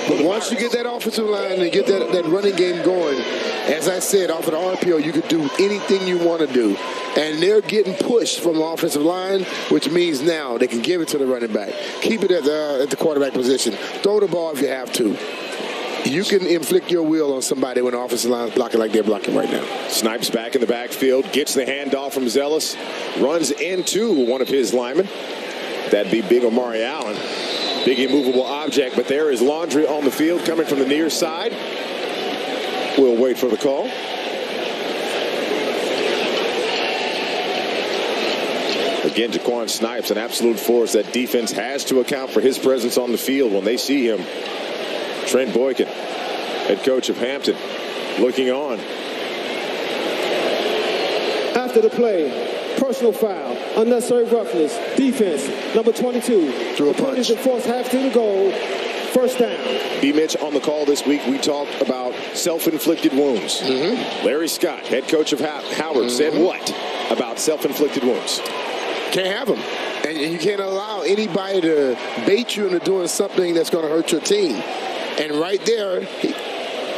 S8: But once you get that offensive line and get that running game going, as I said, off of the RPO, you could do anything you want to do. And they're getting pushed from the offensive line, which means now they can give it to the running back. Keep it at the quarterback position. Throw the ball if you have to. You can inflict your will on somebody when the offensive line is blocking like they're blocking right now.
S1: Snipes back in the backfield, gets the handoff from Zealous, runs into one of his linemen. That'd be Big Omari Allen. Big immovable object, but there is Laundry on the field coming from the near side. We'll wait for the call. Again, Jaquan Snipes, an absolute force. That defense has to account for his presence on the field when they see him. Trent Boykin, head coach of Hampton, looking on.
S28: After the play, personal foul, unnecessary roughness, defense, number 22.
S8: Threw a punch.
S28: To force Hampton to goal, first down.
S1: B-Mitch on the call this week. We talked about self-inflicted wounds. Larry Scott, head coach of Howard, said what about self-inflicted wounds?
S8: Can't have them. And you can't allow anybody to bait you into doing something that's going to hurt your team. And right there,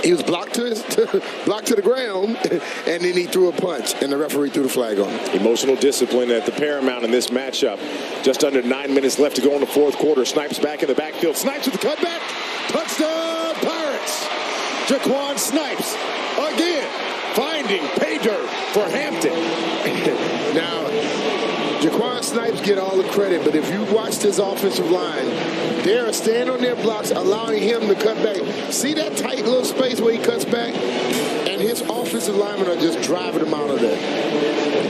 S8: he was blocked to the ground, and then he threw a punch, and the referee threw the flag on him.
S1: Emotional discipline at the paramount in this matchup. Just under 9 minutes left to go in the fourth quarter. Snipes back in the backfield. Snipes with the cutback. Touchdown, Pirates. Jaquan Snipes again finding pay dirt for Hampton.
S8: Now, Jaquan Snipes get all the credit, but if you watch this offensive line, they are staying on their blocks, allowing him to cut back. See that tight little space where he cuts back? And his offensive linemen are just driving him out of there.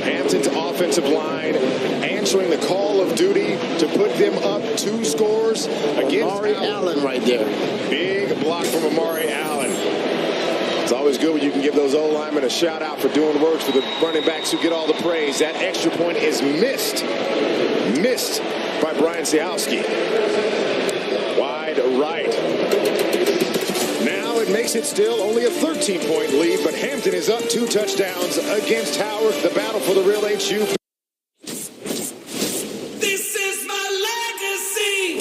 S1: Hampton's offensive line answering the call of duty to put them up 2 scores against
S8: Amari Allen right there.
S1: Big block from Amari Allen. It's always good when you can give those old linemen a shout out for doing work for the running backs who get all the praise. That extra point is missed by Brian Siowski. Wide right. Now it makes it still only a 13-point lead, but Hampton is up 2 touchdowns against Howard. The battle for the real HU.
S18: This is my legacy.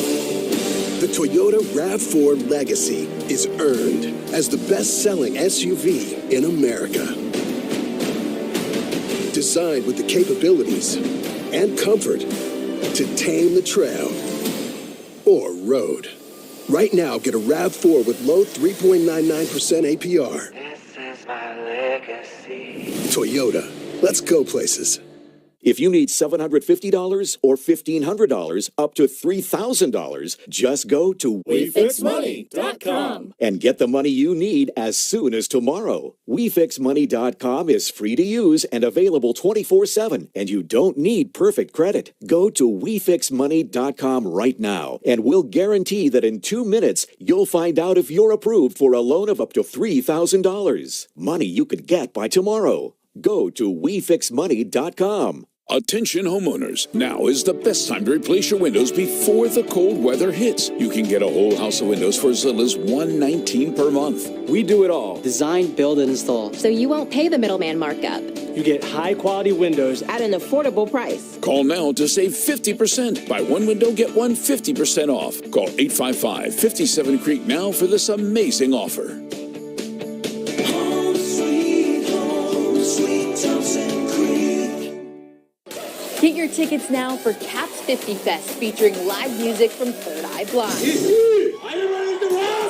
S2: The Toyota RAV4 Legacy is earned as the best-selling SUV in America. Designed with the capabilities and comfort to tame the trail or road. Right now, get a RAV4 with low 3.99% APR.
S18: This is my legacy.
S2: Toyota, let's go places.
S12: If you need $750 or $1,500 up to $3,000, just go to
S18: WeFixMoney.com
S12: and get the money you need as soon as tomorrow. WeFixMoney.com is free to use and available 24/7, and you don't need perfect credit. Go to WeFixMoney.com right now, and we'll guarantee that in 2 minutes, you'll find out if you're approved for a loan of up to $3,000. Money you could get by tomorrow. Go to WeFixMoney.com.
S11: Attention homeowners, now is the best time to replace your windows before the cold weather hits. You can get a whole house of windows for as little as $119 per month.
S24: We do it all. Design, build, and install.
S20: So you won't pay the middleman markup.
S24: You get high-quality windows
S20: at an affordable price.
S11: Call now to save 50%. Buy one window, get one 50% off. Call 855-57 Creek now for this amazing offer.
S13: Get your tickets now for Caps 50 Fest, featuring live music from Third Eye Blind.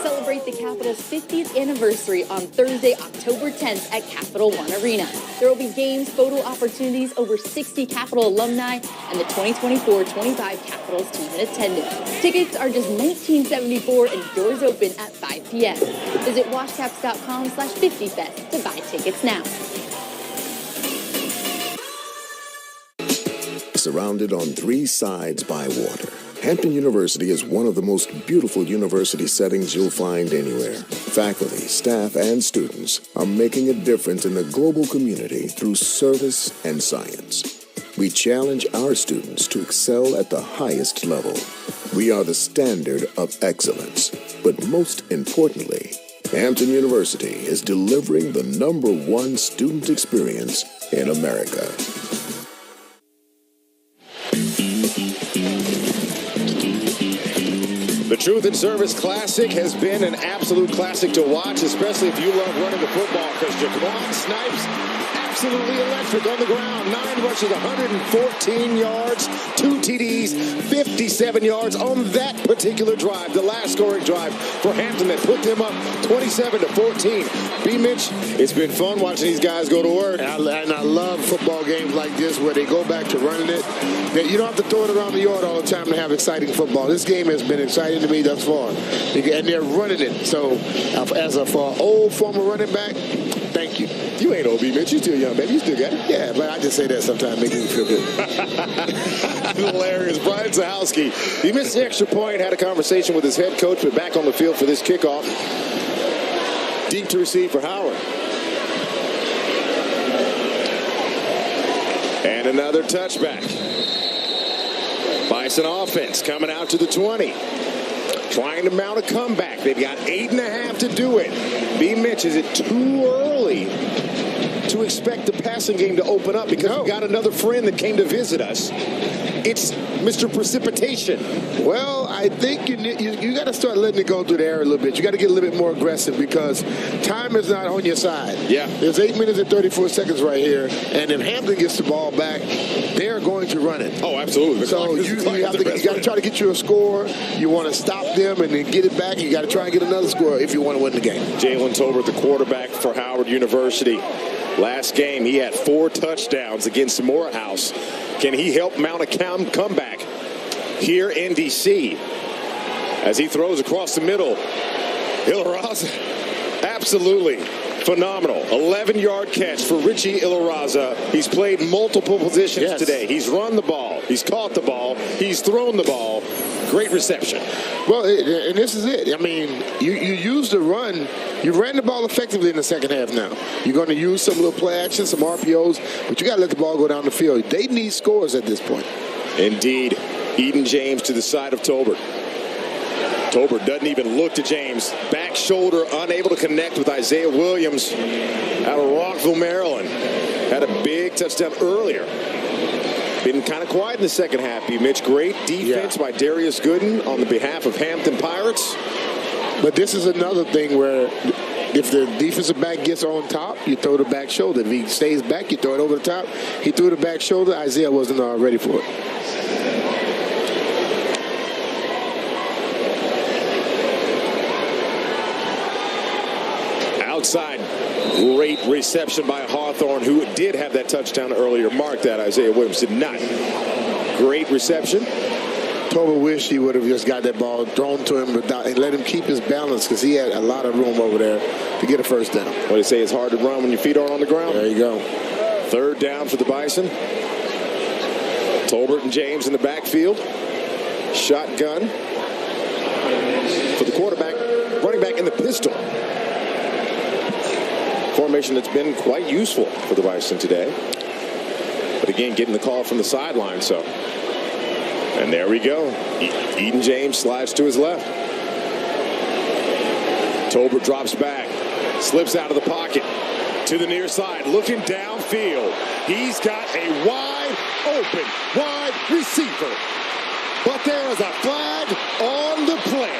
S13: Celebrate the Capitol's 50th anniversary on Thursday, October 10th at Capital One Arena. There will be games, photo opportunities, over 60 Capital alumni, and the 2024-25 Capitals team in attendance. Tickets are just $19.74 and doors open at 5 p.m. Visit washcaps.com/50fest to buy tickets now.
S19: Surrounded on three sides by water, Hampton University is one of the most beautiful university settings you'll find anywhere. Faculty, staff, and students are making a difference in the global community through service and science. We challenge our students to excel at the highest level. We are the standard of excellence. But most importantly, Hampton University is delivering the #1 student experience in America.
S1: The Truth and Service Classic has been an absolute classic to watch, especially if you love running the football, because Jaquan Snipes, absolutely electric on the ground. 9 rushes, 114 yards, 2 TDs, 57 yards on that particular drive, the last scoring drive for Hampton that put them up 27-14. B. Mitch, it's been fun watching these guys go to work.
S8: And I love football games like this where they go back to running it. You don't have to throw it around the yard all the time to have exciting football. This game has been exciting to me thus far. And they're running it. So, for an old former running back, thank you.
S1: You ain't old, B. Mitch. You still young, baby. You still got it.
S8: Yeah, but I just say that sometimes, making me feel good.
S1: Hilarious. Brian Zahowski. He missed the extra point, had a conversation with his head coach, but back on the field for this kickoff. Deep to receive for Howard. And another touchback. Bison offense coming out to the 20. Trying to mount a comeback. They've got 8.5 to do it. B. Mitch, is it too early to expect the passing game to open up? Because we got another friend that came to visit us. It's Mr. Precipitation.
S8: Well, I think you got to start letting it go through the air a little bit. You got to get a little bit more aggressive because time is not on your side.
S1: Yeah.
S8: There's 8 minutes and 34 seconds right here, and if Hampton gets the ball back, they're going to run it.
S1: Oh, absolutely.
S8: So you got to try to get you a score. You want to stop them and then get it back. You got to try and get another score if you want to win the game.
S1: Jalen Tolbert, the quarterback for Howard University. Last game, he had 4 touchdowns against Morehouse. Can he help mount a comeback here in D.C. as he throws across the middle? Ilaraza, absolutely phenomenal. 11-yard catch for Richie Ilaraza. He's played multiple positions today. He's run the ball. He's caught the ball. He's thrown the ball. Great reception.
S8: Well, and this is it. I mean, you use the run. You ran the ball effectively in the second half now. You're going to use some little play action, some RPOs, but you got to let the ball go down the field. They need scores at this point.
S1: Indeed. Eden James to the side of Tolbert. Tolbert doesn't even look to James. Back shoulder, unable to connect with Isaiah Williams out of Rockville, Maryland. Had a big touchdown earlier. Been kind of quiet in the second half, B. Mitch. Great defense by Darius Gooden on the behalf of Hampton Pirates.
S8: But this is another thing where if the defensive back gets on top, you throw the back shoulder. If he stays back, you throw it over the top. He threw the back shoulder. Isaiah wasn't ready for it.
S1: Outside, great reception by Hawthorne, who did have that touchdown earlier. Mark that. Isaiah Williams did not. Great reception.
S8: Tolbert wished he would have just got that ball thrown to him and let him keep his balance because he had a lot of room over there to get a first down.
S1: What they say, it's hard to run when your feet aren't on the ground.
S8: There you go.
S1: 3rd down for the Bison. Tolbert and James in the backfield. Shotgun for the quarterback, running back in the pistol. Formation that's been quite useful for the Bison today. But again, getting the call from the sideline, so. And there we go. Eden James slides to his left. Tolbert drops back, slips out of the pocket to the near side, looking downfield. He's got a wide receiver. But there is a flag on the play.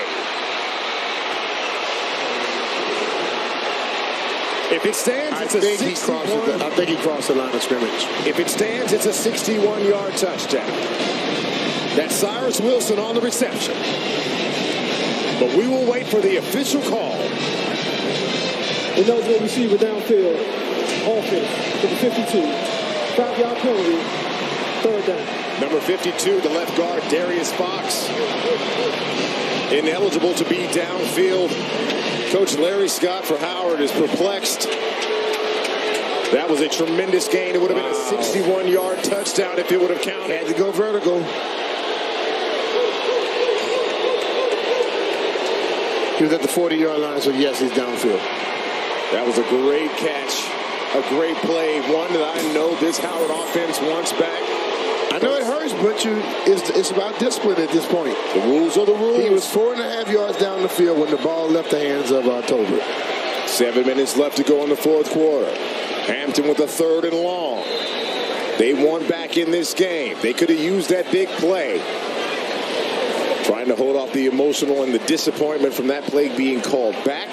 S1: If it stands, it's a 61.
S8: I think he crossed the line of scrimmage.
S1: If it stands, it's a 61-yard touchdown. That's Cyrus Wilson on the reception. But we will wait for the official call
S28: Ineligible receiver downfield. Offense. Number 52. 5-yard penalty. Third down.
S1: Number 52, the left guard, Darius Fox. Ineligible to be downfield. Coach Larry Scott for Howard is perplexed. That was a tremendous gain. It would have been a 61-yard touchdown if it would have counted.
S8: Had to go vertical. He was at the 40-yard line, so yes, he's downfield.
S1: That was a great catch. A great play. One that I know this Howard offense wants back.
S8: I know it hurts, but it's about discipline at this point.
S1: The rules are the rules.
S8: He was 4.5 yards down the field when the ball left the hands of Tolbert.
S1: 7 minutes left to go in the fourth quarter. Hampton with a 3rd and long. They won back in this game. They could have used that big play. Trying to hold off the emotional and the disappointment from that play being called back.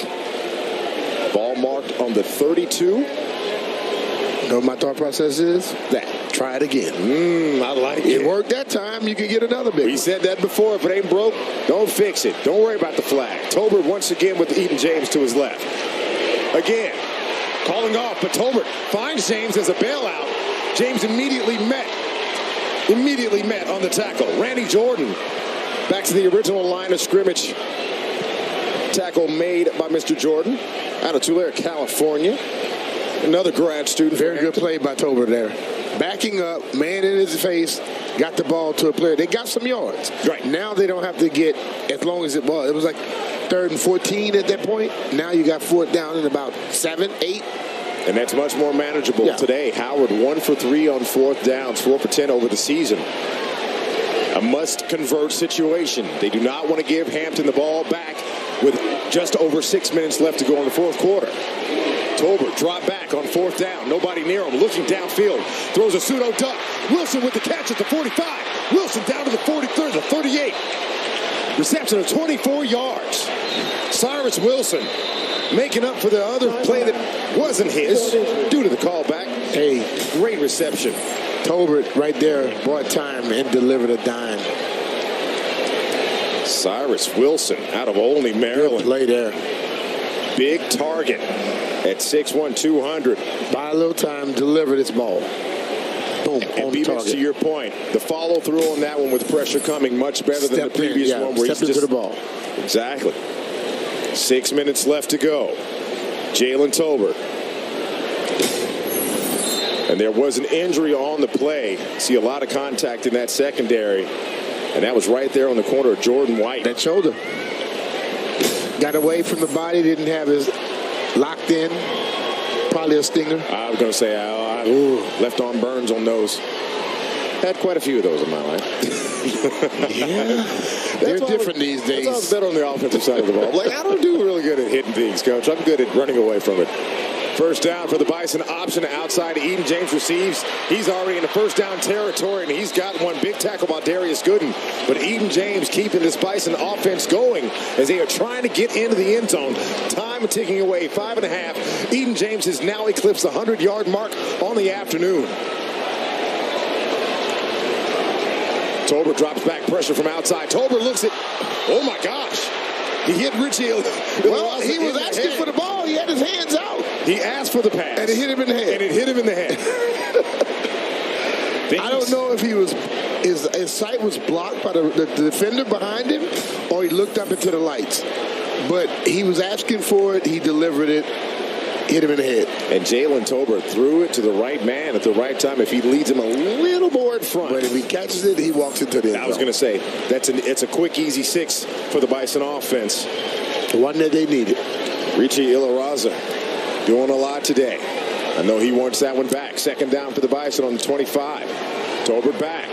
S1: Ball marked on the 32.
S8: You know what my thought process is?
S1: That.
S8: Try it again.
S1: I like it.
S8: It worked that time. You could get another big one.
S1: We said that before. If it ain't broke, don't fix it. Don't worry about the flag. Tolbert once again with Eden James to his left. Again, calling off, but Tolbert finds James as a bailout. James immediately met on the tackle. Randy Jordan back to the original line of scrimmage. Tackle made by Mr. Jordan out of Tulare, California. Another grad student.
S8: Very good play by Tolbert there. Backing up, man in his face, got the ball to a player. They got some yards.
S1: Right.
S8: Now they don't have to get as long as it was. It was like 3rd and 14 at that point. Now you got 4th down in about 7, 8.
S1: And that's much more manageable today. Howard 1 for 3 on 4th downs, 4 for 10 over the season. A must-convert situation. They do not want to give Hampton the ball back with just over 6 minutes left to go in the fourth quarter. Tolbert drop back on 4th down. Nobody near him. Looking downfield. Throws a pseudo duck. Wilson with the catch at the 45. Wilson down to the 43, the 38. Reception of 24 yards. Cyrus Wilson making up for the other play that wasn't his due to the callback.
S8: Hey,
S1: great reception.
S8: Tolbert right there bought time and delivered a dime.
S1: Cyrus Wilson out of Olney, Maryland.
S8: Good play there.
S1: Big target at 6'1", 200.
S8: Buy a little time, deliver this ball. Boom,
S1: and Beavers, to your point, the follow-through on that one with pressure coming much better than the previous one. Where
S8: Stepped into the ball.
S1: Exactly. 6 minutes left to go. Jalen Tolbert. And there was an injury on the play. See a lot of contact in that secondary. And that was right there on the corner of Jordan White.
S8: That shoulder. Got away from the body, didn't have his locked in. Probably a stinger.
S1: I was going to say, left arm burns on those. Had quite a few of those in my life.
S8: Yeah. They're different these days.
S1: I was better on the offensive side of the ball. I don't do really good at hitting things, Coach. I'm good at running away from it. First down for the Bison, option outside. Eden James receives. He's already in the first down territory, and he's got one big tackle by Darius Gooden. But Eden James keeping this Bison offense going as they are trying to get into the end zone. Time ticking away, 5.5. Eden James has now eclipsed the 100-yard mark on the afternoon. Tolbert drops back pressure from outside. Tolbert looks at, oh my gosh. He hit Richie.
S8: Well, he was asking for the ball. He had his hands out.
S1: He asked for the pass.
S8: And it hit him in the head.
S1: And it hit him in the head.
S8: I don't know if he was, his sight was blocked by the defender behind him, or he looked up into the lights. But he was asking for it. He delivered it. Hit him in the head.
S1: And Jalen Tolbert threw it to the right man at the right time. If he leads him a little more in front.
S8: But if he catches it, he walks into the end zone.
S1: I was going to say, it's a quick, easy 6 for the Bison offense.
S8: The one that they needed.
S1: Richie Ilaraza doing a lot today. I know he wants that one back. Second down for the Bison on the 25. Tolbert back.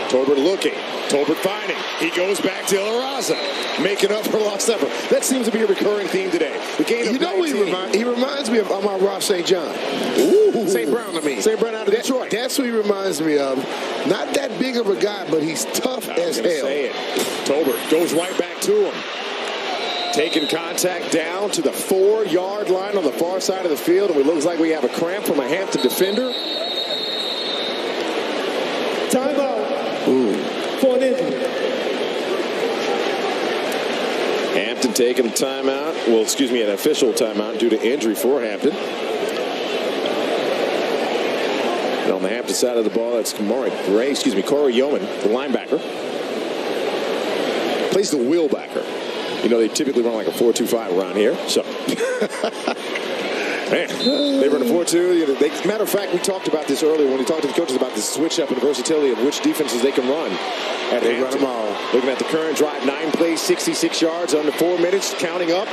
S1: Tolbert looking. Tolbert finding. He goes back to Ilaraza, making up for lost effort. That seems to be a recurring theme today. The gain of 19.
S8: He reminds me of Ross St. John.
S1: Ooh.
S8: St. Brown, I mean.
S1: St. Brown out of Detroit.
S8: That's who he reminds me of. Not that big of a guy, but he's tough as hell.
S1: Say it. Tolbert goes right back to him. Taking contact down to the 4-yard line on the far side of the field. And it looks like we have a cramp from a Hampton defender.
S28: Timeout. For an injury.
S1: Hampton taking a timeout. Well, excuse me, an official timeout due to injury for Hampton. And on the Hampton side of the ball, that's Corey Yeoman, the linebacker. Plays the wheelbacker. You know, they typically run like a 4-2-5 around here. So, man, they run a 4-2. Matter of fact, we talked about this earlier when we talked to the coaches about this switch up and versatility of which defenses they can run. They run them all. Looking at the current drive, 9 plays, 66 yards, under 4 minutes, counting up.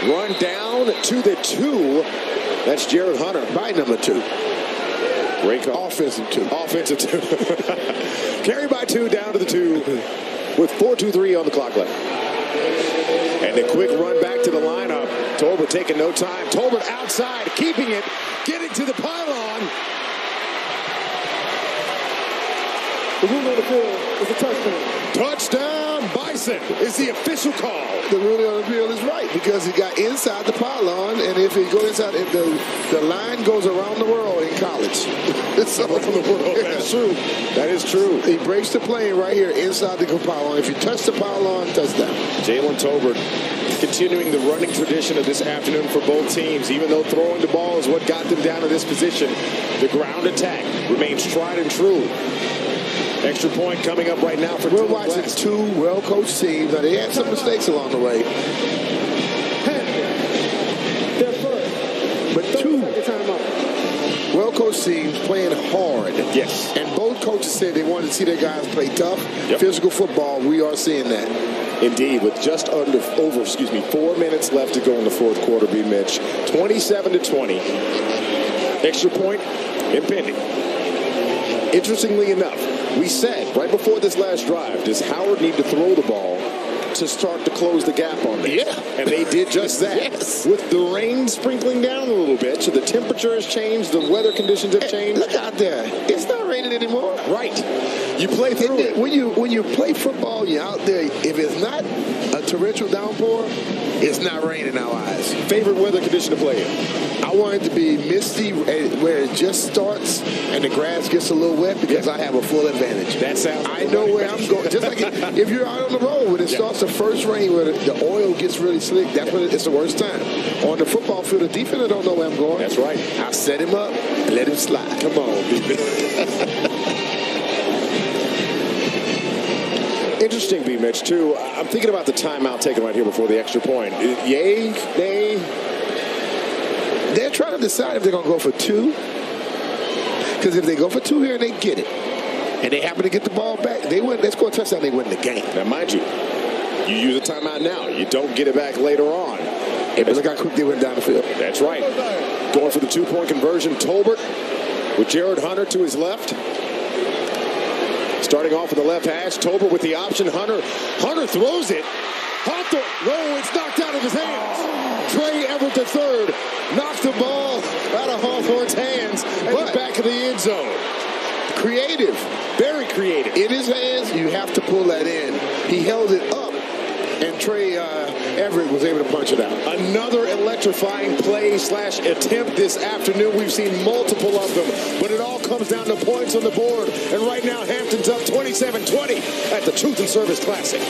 S1: Run down to the 2. That's Jared Hunter. By number 2. Great call. Offensive 2. Offensive 2. Carry by 2 down to the 2 with 4:23 on the clock left. And a quick run back to the lineup. Tolbert taking no time. Tolbert outside, keeping it, getting to the pylon.
S28: The rule on the field is a touchdown.
S1: Touchdown, Bison is the official call.
S8: The rule on the field is right because he got inside the pylon, and if he goes inside, if the line goes around the world in college. It's around the world. That's true.
S1: That is true.
S8: He breaks the plane right here inside the pylon. If you touch the pylon, touchdown.
S1: Jalen Tolbert continuing the running tradition of this afternoon for both teams. Even though throwing the ball is what got them down to this position, the ground attack remains tried and true. Extra point coming up right now for
S8: We're watching two well-coached teams. Now, they had some mistakes along the way.
S28: They're first.
S8: But two well-coached teams playing hard.
S1: Yes.
S8: And both coaches said they wanted to see their guys play tough, physical football. We are seeing that.
S1: Indeed, with just over 4 minutes left to go in the fourth quarter, B. Mitch. 27-20. Extra point impending. Interestingly enough, we said right before this last drive, does Howard need to throw the ball to start to close the gap on this?
S8: Yeah.
S1: And they did just that.
S8: Yes.
S1: With the rain sprinkling down a little bit, so the temperature has changed, the weather conditions have changed.
S8: Look out there. It's not raining anymore.
S1: Right. You play through it.
S8: When you play football, you're out there. If it's not a torrential downpour, it's not raining in our eyes.
S1: Favorite weather condition to play in?
S8: I want it to be misty where it just starts and the grass gets a little wet because I have a full advantage.
S1: That sounds like
S8: I know where I'm going. Just like if you're out on the road when it starts the first rain where the oil gets really slick, that's when it's the worst time. On the football field, the defender don't know where I'm going.
S1: That's right.
S8: I set him up and let him slide.
S1: Come on, baby. Interesting, B. Mitch, too. I'm thinking about the timeout taken right here before the extra point. Yay, nay?
S8: They're trying to decide if they're going to go for 2. Because if they go for 2 here and they get it, and they happen to get the ball back, they score a touchdown, they win the game.
S1: Now, mind you, you use a timeout now. You don't get it back later on.
S8: Hey, but look how quick they went down the field.
S1: That's right. Going for the 2-point conversion, Tolbert with Jared Hunter to his left. Starting off with the left hash, Tolbert with the option. Hunter throws it. Hawthorne, no, it's knocked out of his hands. Trey Everett III knocked the ball out of Hawthorne's hands at the back of the end zone.
S8: Creative.
S1: Very creative.
S8: In his hands, you have to pull that in. He held it up, and Trey Everett was able to punch it out.
S1: Another electrifying play/attempt this afternoon. We've seen multiple of them, but it all comes down to points on the board. And right now, Hampton's up 27-20 at the Truth and Service Classic.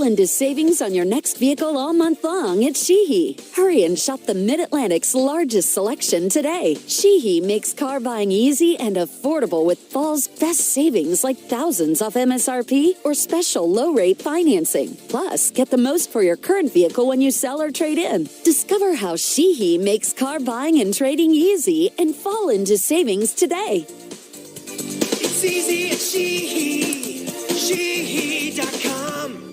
S17: Into savings on your next vehicle all month long at Sheehy. Hurry and shop the Mid-Atlantic's largest selection today. Sheehy makes car buying easy and affordable with fall's best savings like thousands off MSRP or special low-rate financing. Plus, get the most for your current vehicle when you sell or trade in. Discover how Sheehy makes car buying and trading easy and fall into savings today.
S18: It's easy at Sheehy. Sheehy.com.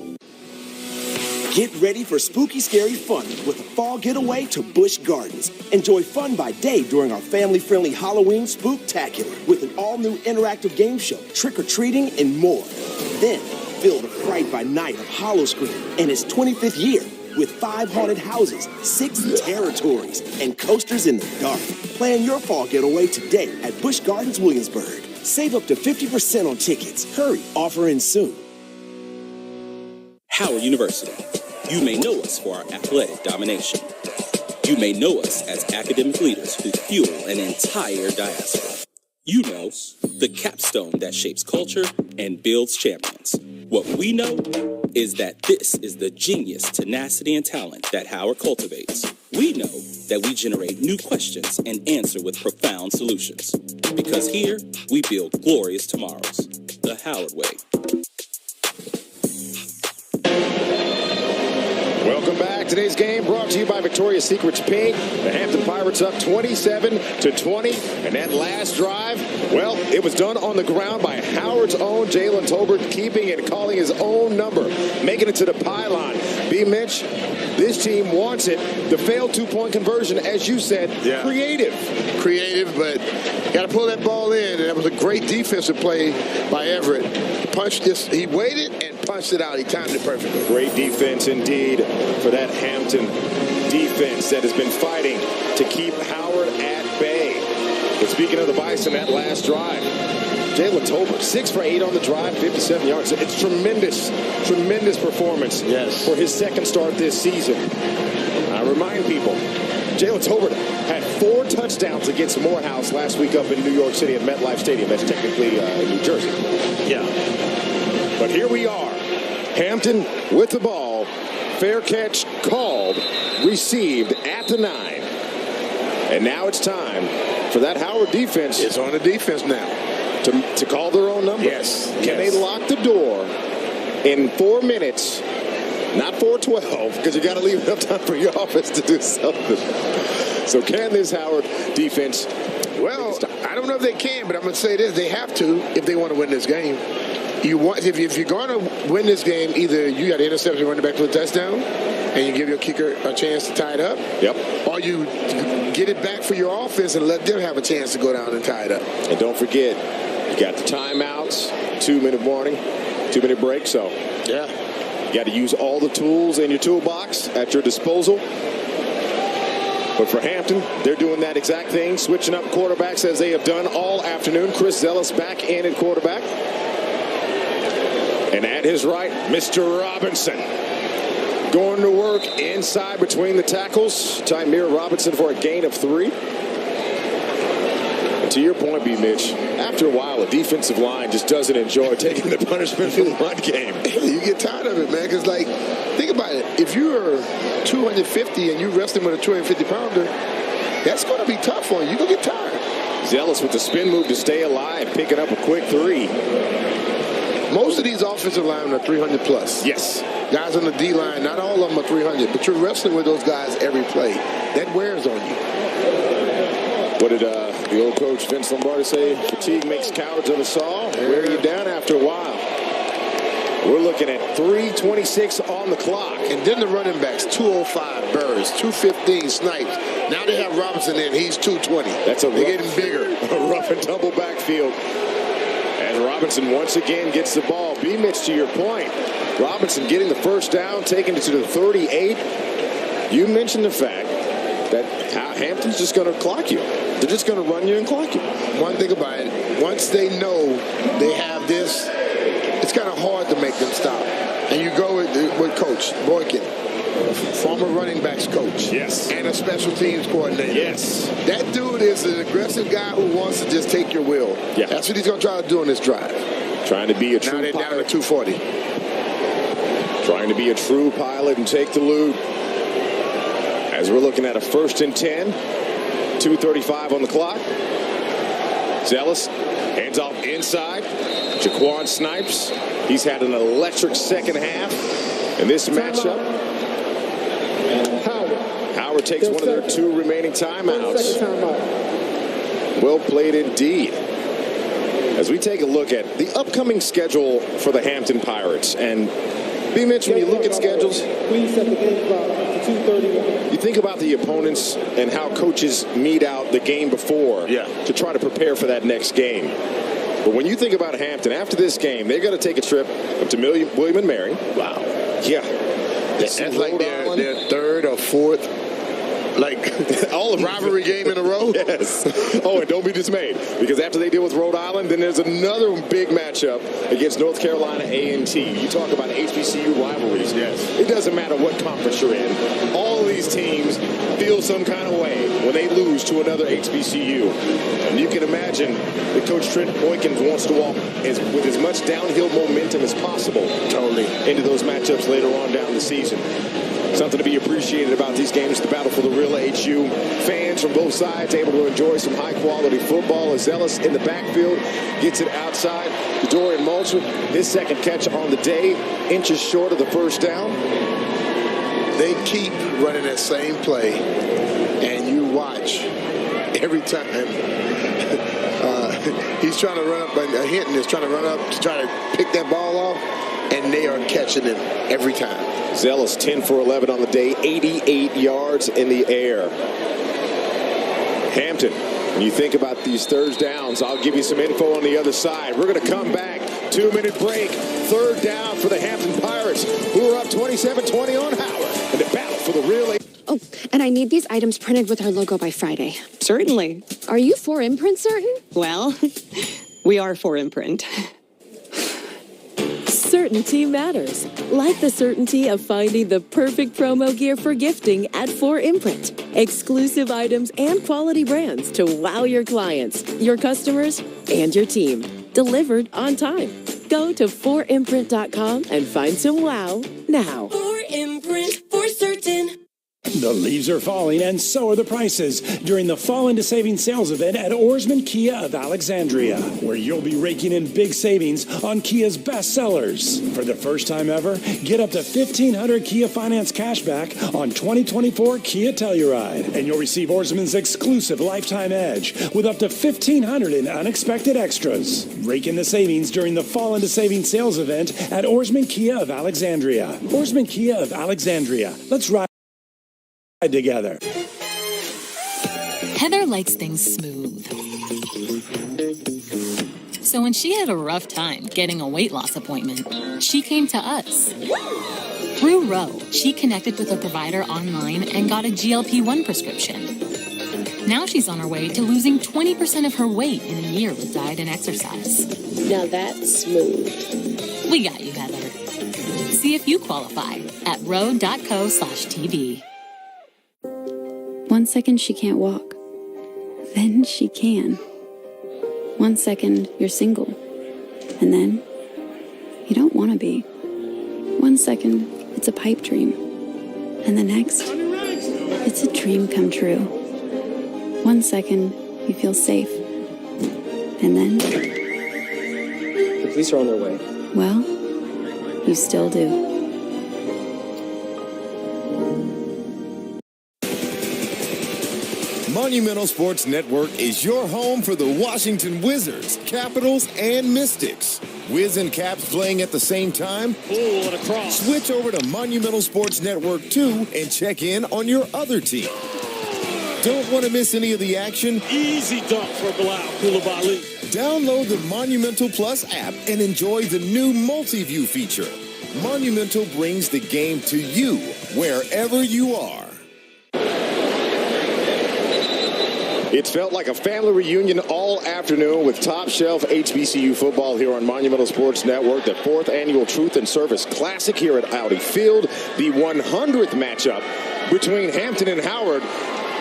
S3: Get ready for spooky, scary fun with a fall getaway to Busch Gardens. Enjoy fun by day during our family-friendly Halloween Spooktacular with an all-new interactive game show, trick-or-treating, and more. Then, feel the fright by night of Hollowscreen and its 25th year with 5 haunted houses, 6 territories, and coasters in the dark. Plan your fall getaway today at Busch Gardens Williamsburg. Save up to 50% on tickets. Hurry, offer ends soon.
S4: Howard University. You may know us for our athletic domination. You may know us as academic leaders who fuel an entire diaspora. You know, the capstone that shapes culture and builds champions. What we know is that this is the genius, tenacity, and talent that Howard cultivates. We know that we generate new questions and answer with profound solutions. Because here, we build glorious tomorrows. The Howard way.
S1: Welcome back. Today's game brought to you by Victoria's Secret's Pink. The Hampton Pirates up 27-20. And that last drive, well, it was done on the ground by Howard's own Jalen Tolbert, keeping and calling his own number, making it to the pylon. B. Mitch, this team wants it. The failed two-point conversion, as you said, creative, but got to pull that ball in. And that was a great defensive play by Everett. Punched this. He waited and punched it out. He timed it perfectly. Great defense indeed for that Hampton defense that has been fighting to keep Howard at bay. But speaking of the Bison, that last drive, Jalen Tolbert, 6 for 8 on the drive, 57 yards. It's tremendous performance for his second start this season. I remind people, Jalen Tolbert had 4 touchdowns against Morehouse last week up in New York City at MetLife Stadium. That's technically in New Jersey. Yeah. But here we are. Hampton with the ball. Fair catch called, received at the 9. And now it's time for that Howard defense.
S8: It's on the defense now.
S1: To call their own number.
S8: Yes.
S1: Can they lock the door in 4 minutes? Not 4:12, because you got to leave enough time for your offense to do something. So can this Howard defense?
S8: Well, I don't know if they can, but I'm going to say this. They have to if they want to win this game. If you're going to win this game, either you got to intercept and run it back for a touchdown, and you give your kicker a chance to tie it up.
S1: Yep.
S8: Or you get it back for your offense and let them have a chance to go down and tie it up.
S1: And don't forget, you got the timeouts, 2-minute warning, 2-minute break. So
S8: yeah,
S1: you got to use all the tools in your toolbox at your disposal. But for Hampton, they're doing that exact thing, switching up quarterbacks as they have done all afternoon. Chris Zealous back in at quarterback. And at his right, Mr. Robinson going to work inside between the tackles. Tymir Robinson for a gain of 3. And to your point, B. Mitch, after a while, a defensive line just doesn't enjoy taking the punishment from the run game.
S8: You get tired of it, man, because, like, think about it. If you're 250 and you're wrestling with a 250-pounder, that's going to be tough on you. You're going to get tired.
S1: Zealous with the spin move to stay alive, picking up a quick 3.
S8: Most of these offensive linemen are 300 plus.
S1: Yes.
S8: Guys on the D-line, not all of them are 300, but you're wrestling with those guys every play. That wears on you.
S1: What did the old coach Vince Lombardi say? Fatigue makes cowards of us all. Wear you down after a while. We're looking at 3:26 on the clock.
S8: And then the running backs, 205 Burrs, 215 Snipes. Now they have Robinson in. He's 220.
S1: They're
S8: getting bigger.
S1: A rough and tumble backfield. And Robinson once again gets the ball. B-Mitch, to your point, Robinson getting the first down, taking it to the 38. You mentioned the fact that Hampton's just going to clock you. They're just going to run you and clock you.
S8: One thing about it, once they know they have this, it's kind of hard to make them stop. And you go with Coach Boykin, former running backs coach.
S1: Yes.
S8: And a special teams coordinator.
S1: Yes.
S8: That dude is an aggressive guy who wants to just take your will.
S1: Yeah.
S8: That's what he's going to try to do in this drive.
S1: Trying to be a true
S8: pilot. Now they're down to 240.
S1: Trying to be a true pilot and take the lead. As we're looking at a 1st and 10. 2:35 on the clock. Zealous hands off inside. Jaquan Snipes. He's had an electric second half in this matchup. Howard takes one of their 2 remaining timeouts. Well played indeed. As we take a look at the upcoming schedule for the Hampton Pirates, and B. Mitch, when you look at schedules, you think about the opponents and how coaches meet out the game before to try to prepare for that next game. But when you think about Hampton, after this game, they're going to take a trip up to William & Mary.
S8: Wow.
S1: Yeah.
S8: That's like their third or fourth, all of rivalry game in a row.
S1: Yes. Oh, and don't be dismayed, because after they deal with Rhode Island, then there's another big matchup against North Carolina A&T. You talk about HBCU rivalries.
S8: Yes.
S1: It doesn't matter what conference you're in. All of these teams feel some kind of way when they lose to another HBCU. And you can imagine that Coach Trent Boykins wants to walk with as much downhill momentum as possible into those matchups later on down the season. Something to be appreciated about these games, the battle for the real HU. Fans from both sides able to enjoy some high-quality football. As Ellis in the backfield gets it outside. Dorian Mulcher, his second catch on the day, inches short of the first down.
S8: They keep running that same play, and you watch every time. He's trying to run up, Hinton is trying to run up to try to pick that ball off, and they are catching him every time.
S1: Zealous 10 for 11 on the day, 88 yards in the air. Hampton, when you think about these third downs, I'll give you some info on the other side. We're going to come back. 2-minute break. Third down for the Hampton Pirates, who are up 27-20 on Howard. And the battle for the real.
S7: Oh, and I need these items printed with our logo by Friday.
S20: Certainly.
S7: Are you for imprint certain?
S20: Well, we are for imprint.
S17: Certainty matters, like the certainty of finding the perfect promo gear for gifting at 4imprint. Exclusive items and quality brands to wow your clients, your customers, and your team. Delivered on time. Go to 4imprint.com and find some wow now.
S18: 4imprint, for certain.
S14: The leaves are falling, and so are the prices during the Fall into Savings sales event at Oarsman Kia of Alexandria, where you'll be raking in big savings on Kia's best sellers. For the first time ever, get up to $1,500 Kia Finance cashback on 2024 Kia Telluride, and you'll receive Oarsman's exclusive Lifetime Edge with up to $1,500 in unexpected extras. Rake in the savings during the Fall into Savings sales event at Oarsman Kia of Alexandria. Oarsman Kia of Alexandria. Let's ride together.
S15: Heather likes things smooth. So when she had a rough time getting a weight loss appointment, she came to us. Through Ro, she connected with a provider online and got a GLP-1 prescription. Now she's on her way to losing 20% of her weight in a year with diet and exercise.
S16: Now that's smooth.
S15: We got you, Heather. See if you qualify at ro.co/TV.
S21: 1 second she can't walk. Then she can. 1 second you're single. And then you don't want to be. 1 second it's a pipe dream. And the next it's a dream come true. 1 second you feel safe. And then
S10: the police are on their way.
S21: Well, you still do.
S19: Monumental Sports Network is your home for the Washington Wizards, Capitals, and Mystics. Wiz and Caps playing at the same time?
S27: Pull and across.
S19: Switch over to Monumental Sports Network 2 and check in on your other team. Don't want to miss any of the action?
S27: Easy dunk for Bilal Koulibaly.
S19: Download the Monumental Plus app and enjoy the new multi-view feature. Monumental brings the game to you wherever you are.
S1: It's felt like a family reunion all afternoon with top-shelf HBCU football here on Monumental Sports Network. The 4th annual Truth and Service Classic here at Audi Field. The 100th matchup between Hampton and Howard.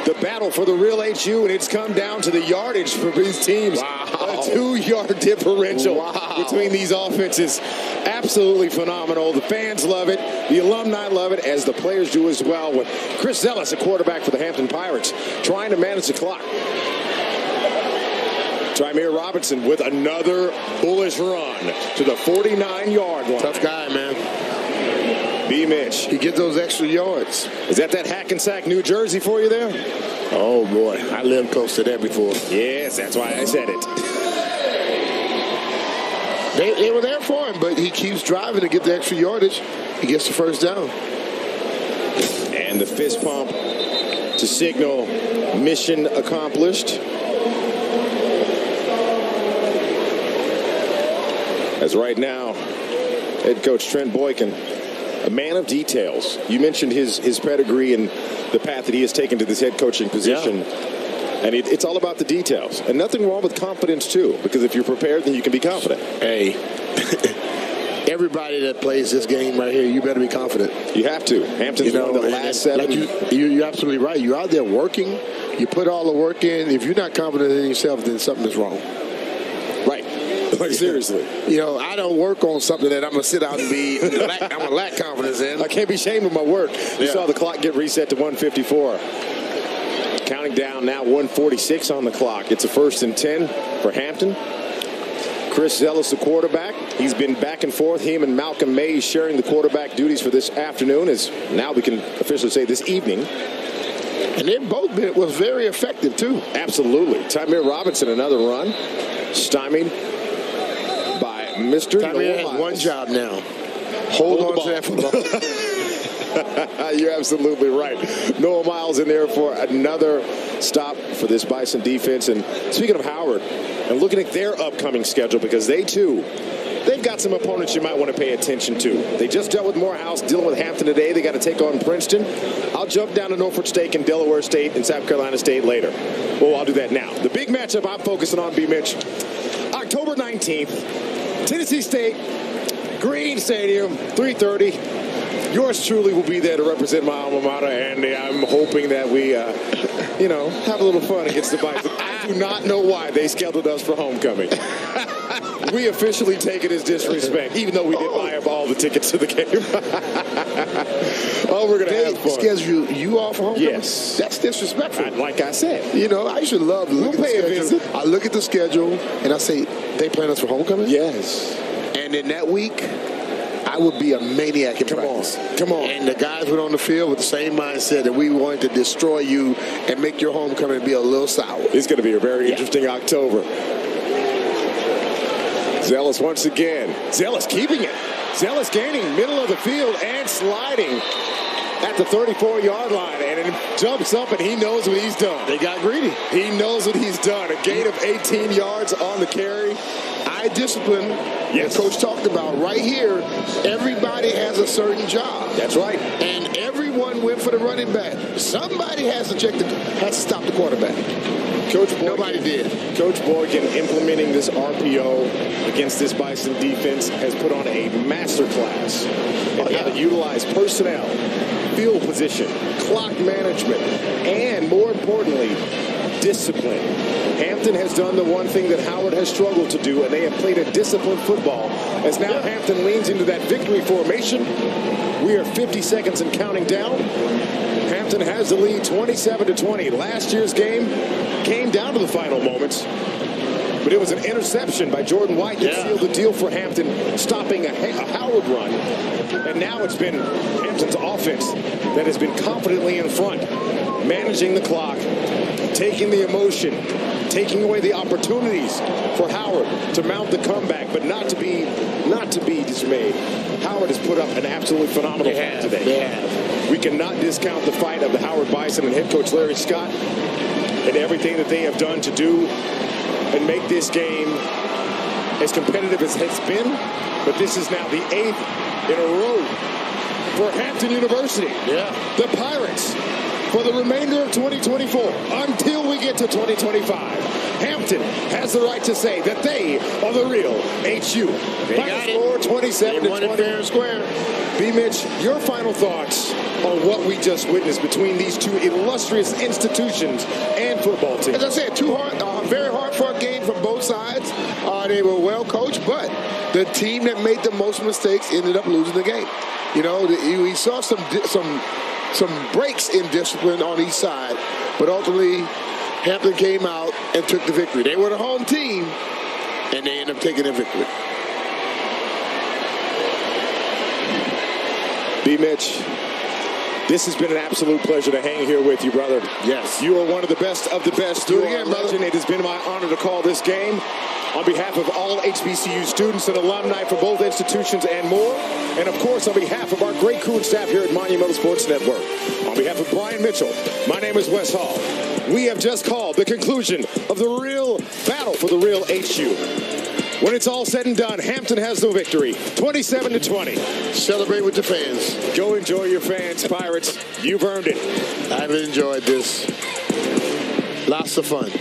S1: The battle for the real HU, and it's come down to the yardage for these teams. Wow. A 2-yard differential between these offenses. Absolutely phenomenal. The fans love it. The alumni love it, as the players do as well. With Chris Zellis, a quarterback for the Hampton Pirates, trying to manage the clock. Trymere Robinson with another bullish run to the 49-yard line.
S8: Tough guy, man.
S1: B. Mitch.
S8: He gets those extra yards.
S1: Is that Hackensack, New Jersey for you there?
S8: Oh, boy. I lived close to that before.
S1: Yes, that's why I said it.
S8: They were there for him, but he keeps driving to get the extra yardage. He gets the first down.
S1: And the fist pump to signal mission accomplished. As right now, head coach Trent Boykin, a man of details. You mentioned his pedigree and the path that he has taken to this head coaching position. Yeah. And it's all about the details. And nothing wrong with confidence, too, because if you're prepared, then you can be confident.
S8: Hey, everybody that plays this game right here, you better be confident.
S1: You have to. Hampton's won the last 7.
S8: Like you're absolutely right. You're out there working. You put all the work in. If you're not confident in yourself, then something is wrong.
S1: Right. Like, seriously.
S8: You know, I don't work on something that I'm going to sit out and I'm going to lack confidence in.
S1: I can't be ashamed of my work. You saw the clock get reset to 1:54. Counting down now, 1:46 on the clock. It's a 1st and 10 for Hampton. Chris Zealous, the quarterback. He's been back and forth. Him and Malcolm Mays sharing the quarterback duties for this afternoon, as now we can officially say this evening.
S8: And they've both was very effective, too.
S1: Absolutely. Tymir Robinson, another run. Stymied by Mr.
S8: Tymir has one job now. Hold on to that football.
S1: You're absolutely right. Noah Miles in there for another stop for this Bison defense. And speaking of Howard, and looking at their upcoming schedule, because they've got some opponents you might want to pay attention to. They just dealt with Morehouse, dealing with Hampton today. They got to take on Princeton. I'll jump down to Norfolk State and Delaware State and South Carolina State later. Well, I'll do that now. The big matchup I'm focusing on, B-Mitch, October 19th, Tennessee State, Green Stadium, 3:30. Yours truly will be there to represent my alma mater, Andy. I'm hoping that we, have a little fun against the Bison. I do not know why they scheduled us for homecoming. We officially take it as disrespect, even though we did buy up all the tickets to the game. Oh, we're going to have fun.
S8: They schedule you off for homecoming?
S1: Yes.
S8: That's disrespectful.
S1: Like I said.
S8: I used to love to look at the schedule. I look at the schedule, and I say, they plan us for homecoming?
S1: Yes.
S8: And in that week, I would be a maniac in practice.
S1: Come on.
S8: And the guys went on the field with the same mindset that we wanted to destroy you and make your homecoming be a little sour.
S1: It's going to be a very interesting October. Zealous once again. Zealous keeping it. Zealous gaining middle of the field and sliding at the 34-yard line. And it jumps up, and he knows what he's done.
S8: They got greedy.
S1: He knows what he's done. A gain of 18 yards on the carry.
S8: Eye discipline, yes. Coach talked about right here, everybody has a certain job.
S1: That's right.
S8: And everyone went for the running back. Somebody has to stop the quarterback. Nobody did.
S1: Coach Boykin implementing this RPO against this Bison defense has put on a master class in how to utilize personnel, field position, clock management, and more importantly, discipline. Hampton has done the one thing that Howard has struggled to do, and they have played a disciplined football. As now Hampton leans into that victory formation. We are 50 seconds and counting down. Hampton has the lead 27-20. Last year's game came down to the final moments, but it was an interception by Jordan White that sealed the deal for Hampton, stopping a Howard run. And now it's been Hampton's offense that has been confidently in front, managing the clock, taking the emotion, taking away the opportunities for Howard to mount the comeback, but not to be dismayed. Howard has put up an absolutely phenomenal fight today. We cannot discount the fight of the Howard Bison and head coach Larry Scott and everything that they have done to do and make this game as competitive as it's been. But this is now the 8th in a row for Hampton University. The Pirates, for the remainder of 2024 until we get to 2025. Hampton has the right to say that they are the real HU. Final score 27-20.
S8: Fair and square.
S1: B-Mitch, your final thoughts on what we just witnessed between these two illustrious institutions and football teams?
S8: As I said, very hard-fought game from both sides. They were well coached, but the team that made the most mistakes ended up losing the game. We saw some breaks in discipline on each side, but ultimately Hampton came out and took the victory. They were the home team, and they ended up taking the victory.
S1: B-Mitch, this has been an absolute pleasure to hang here with you, brother.
S8: Yes.
S1: You are one of the best of the best.
S8: Do it again, brother.
S1: It has been my honor to call this game. On behalf of all HBCU students and alumni from both institutions and more, and of course on behalf of our great crew and staff here at Monumental Sports Network, on behalf of Brian Mitchell, my name is Wes Hall. We have just called the conclusion of the real battle for the real HU. When it's all said and done, Hampton has the victory, 27-20.
S8: Celebrate with the fans.
S1: Go enjoy your fans, Pirates. You've earned it.
S8: I've enjoyed this. Lots of fun.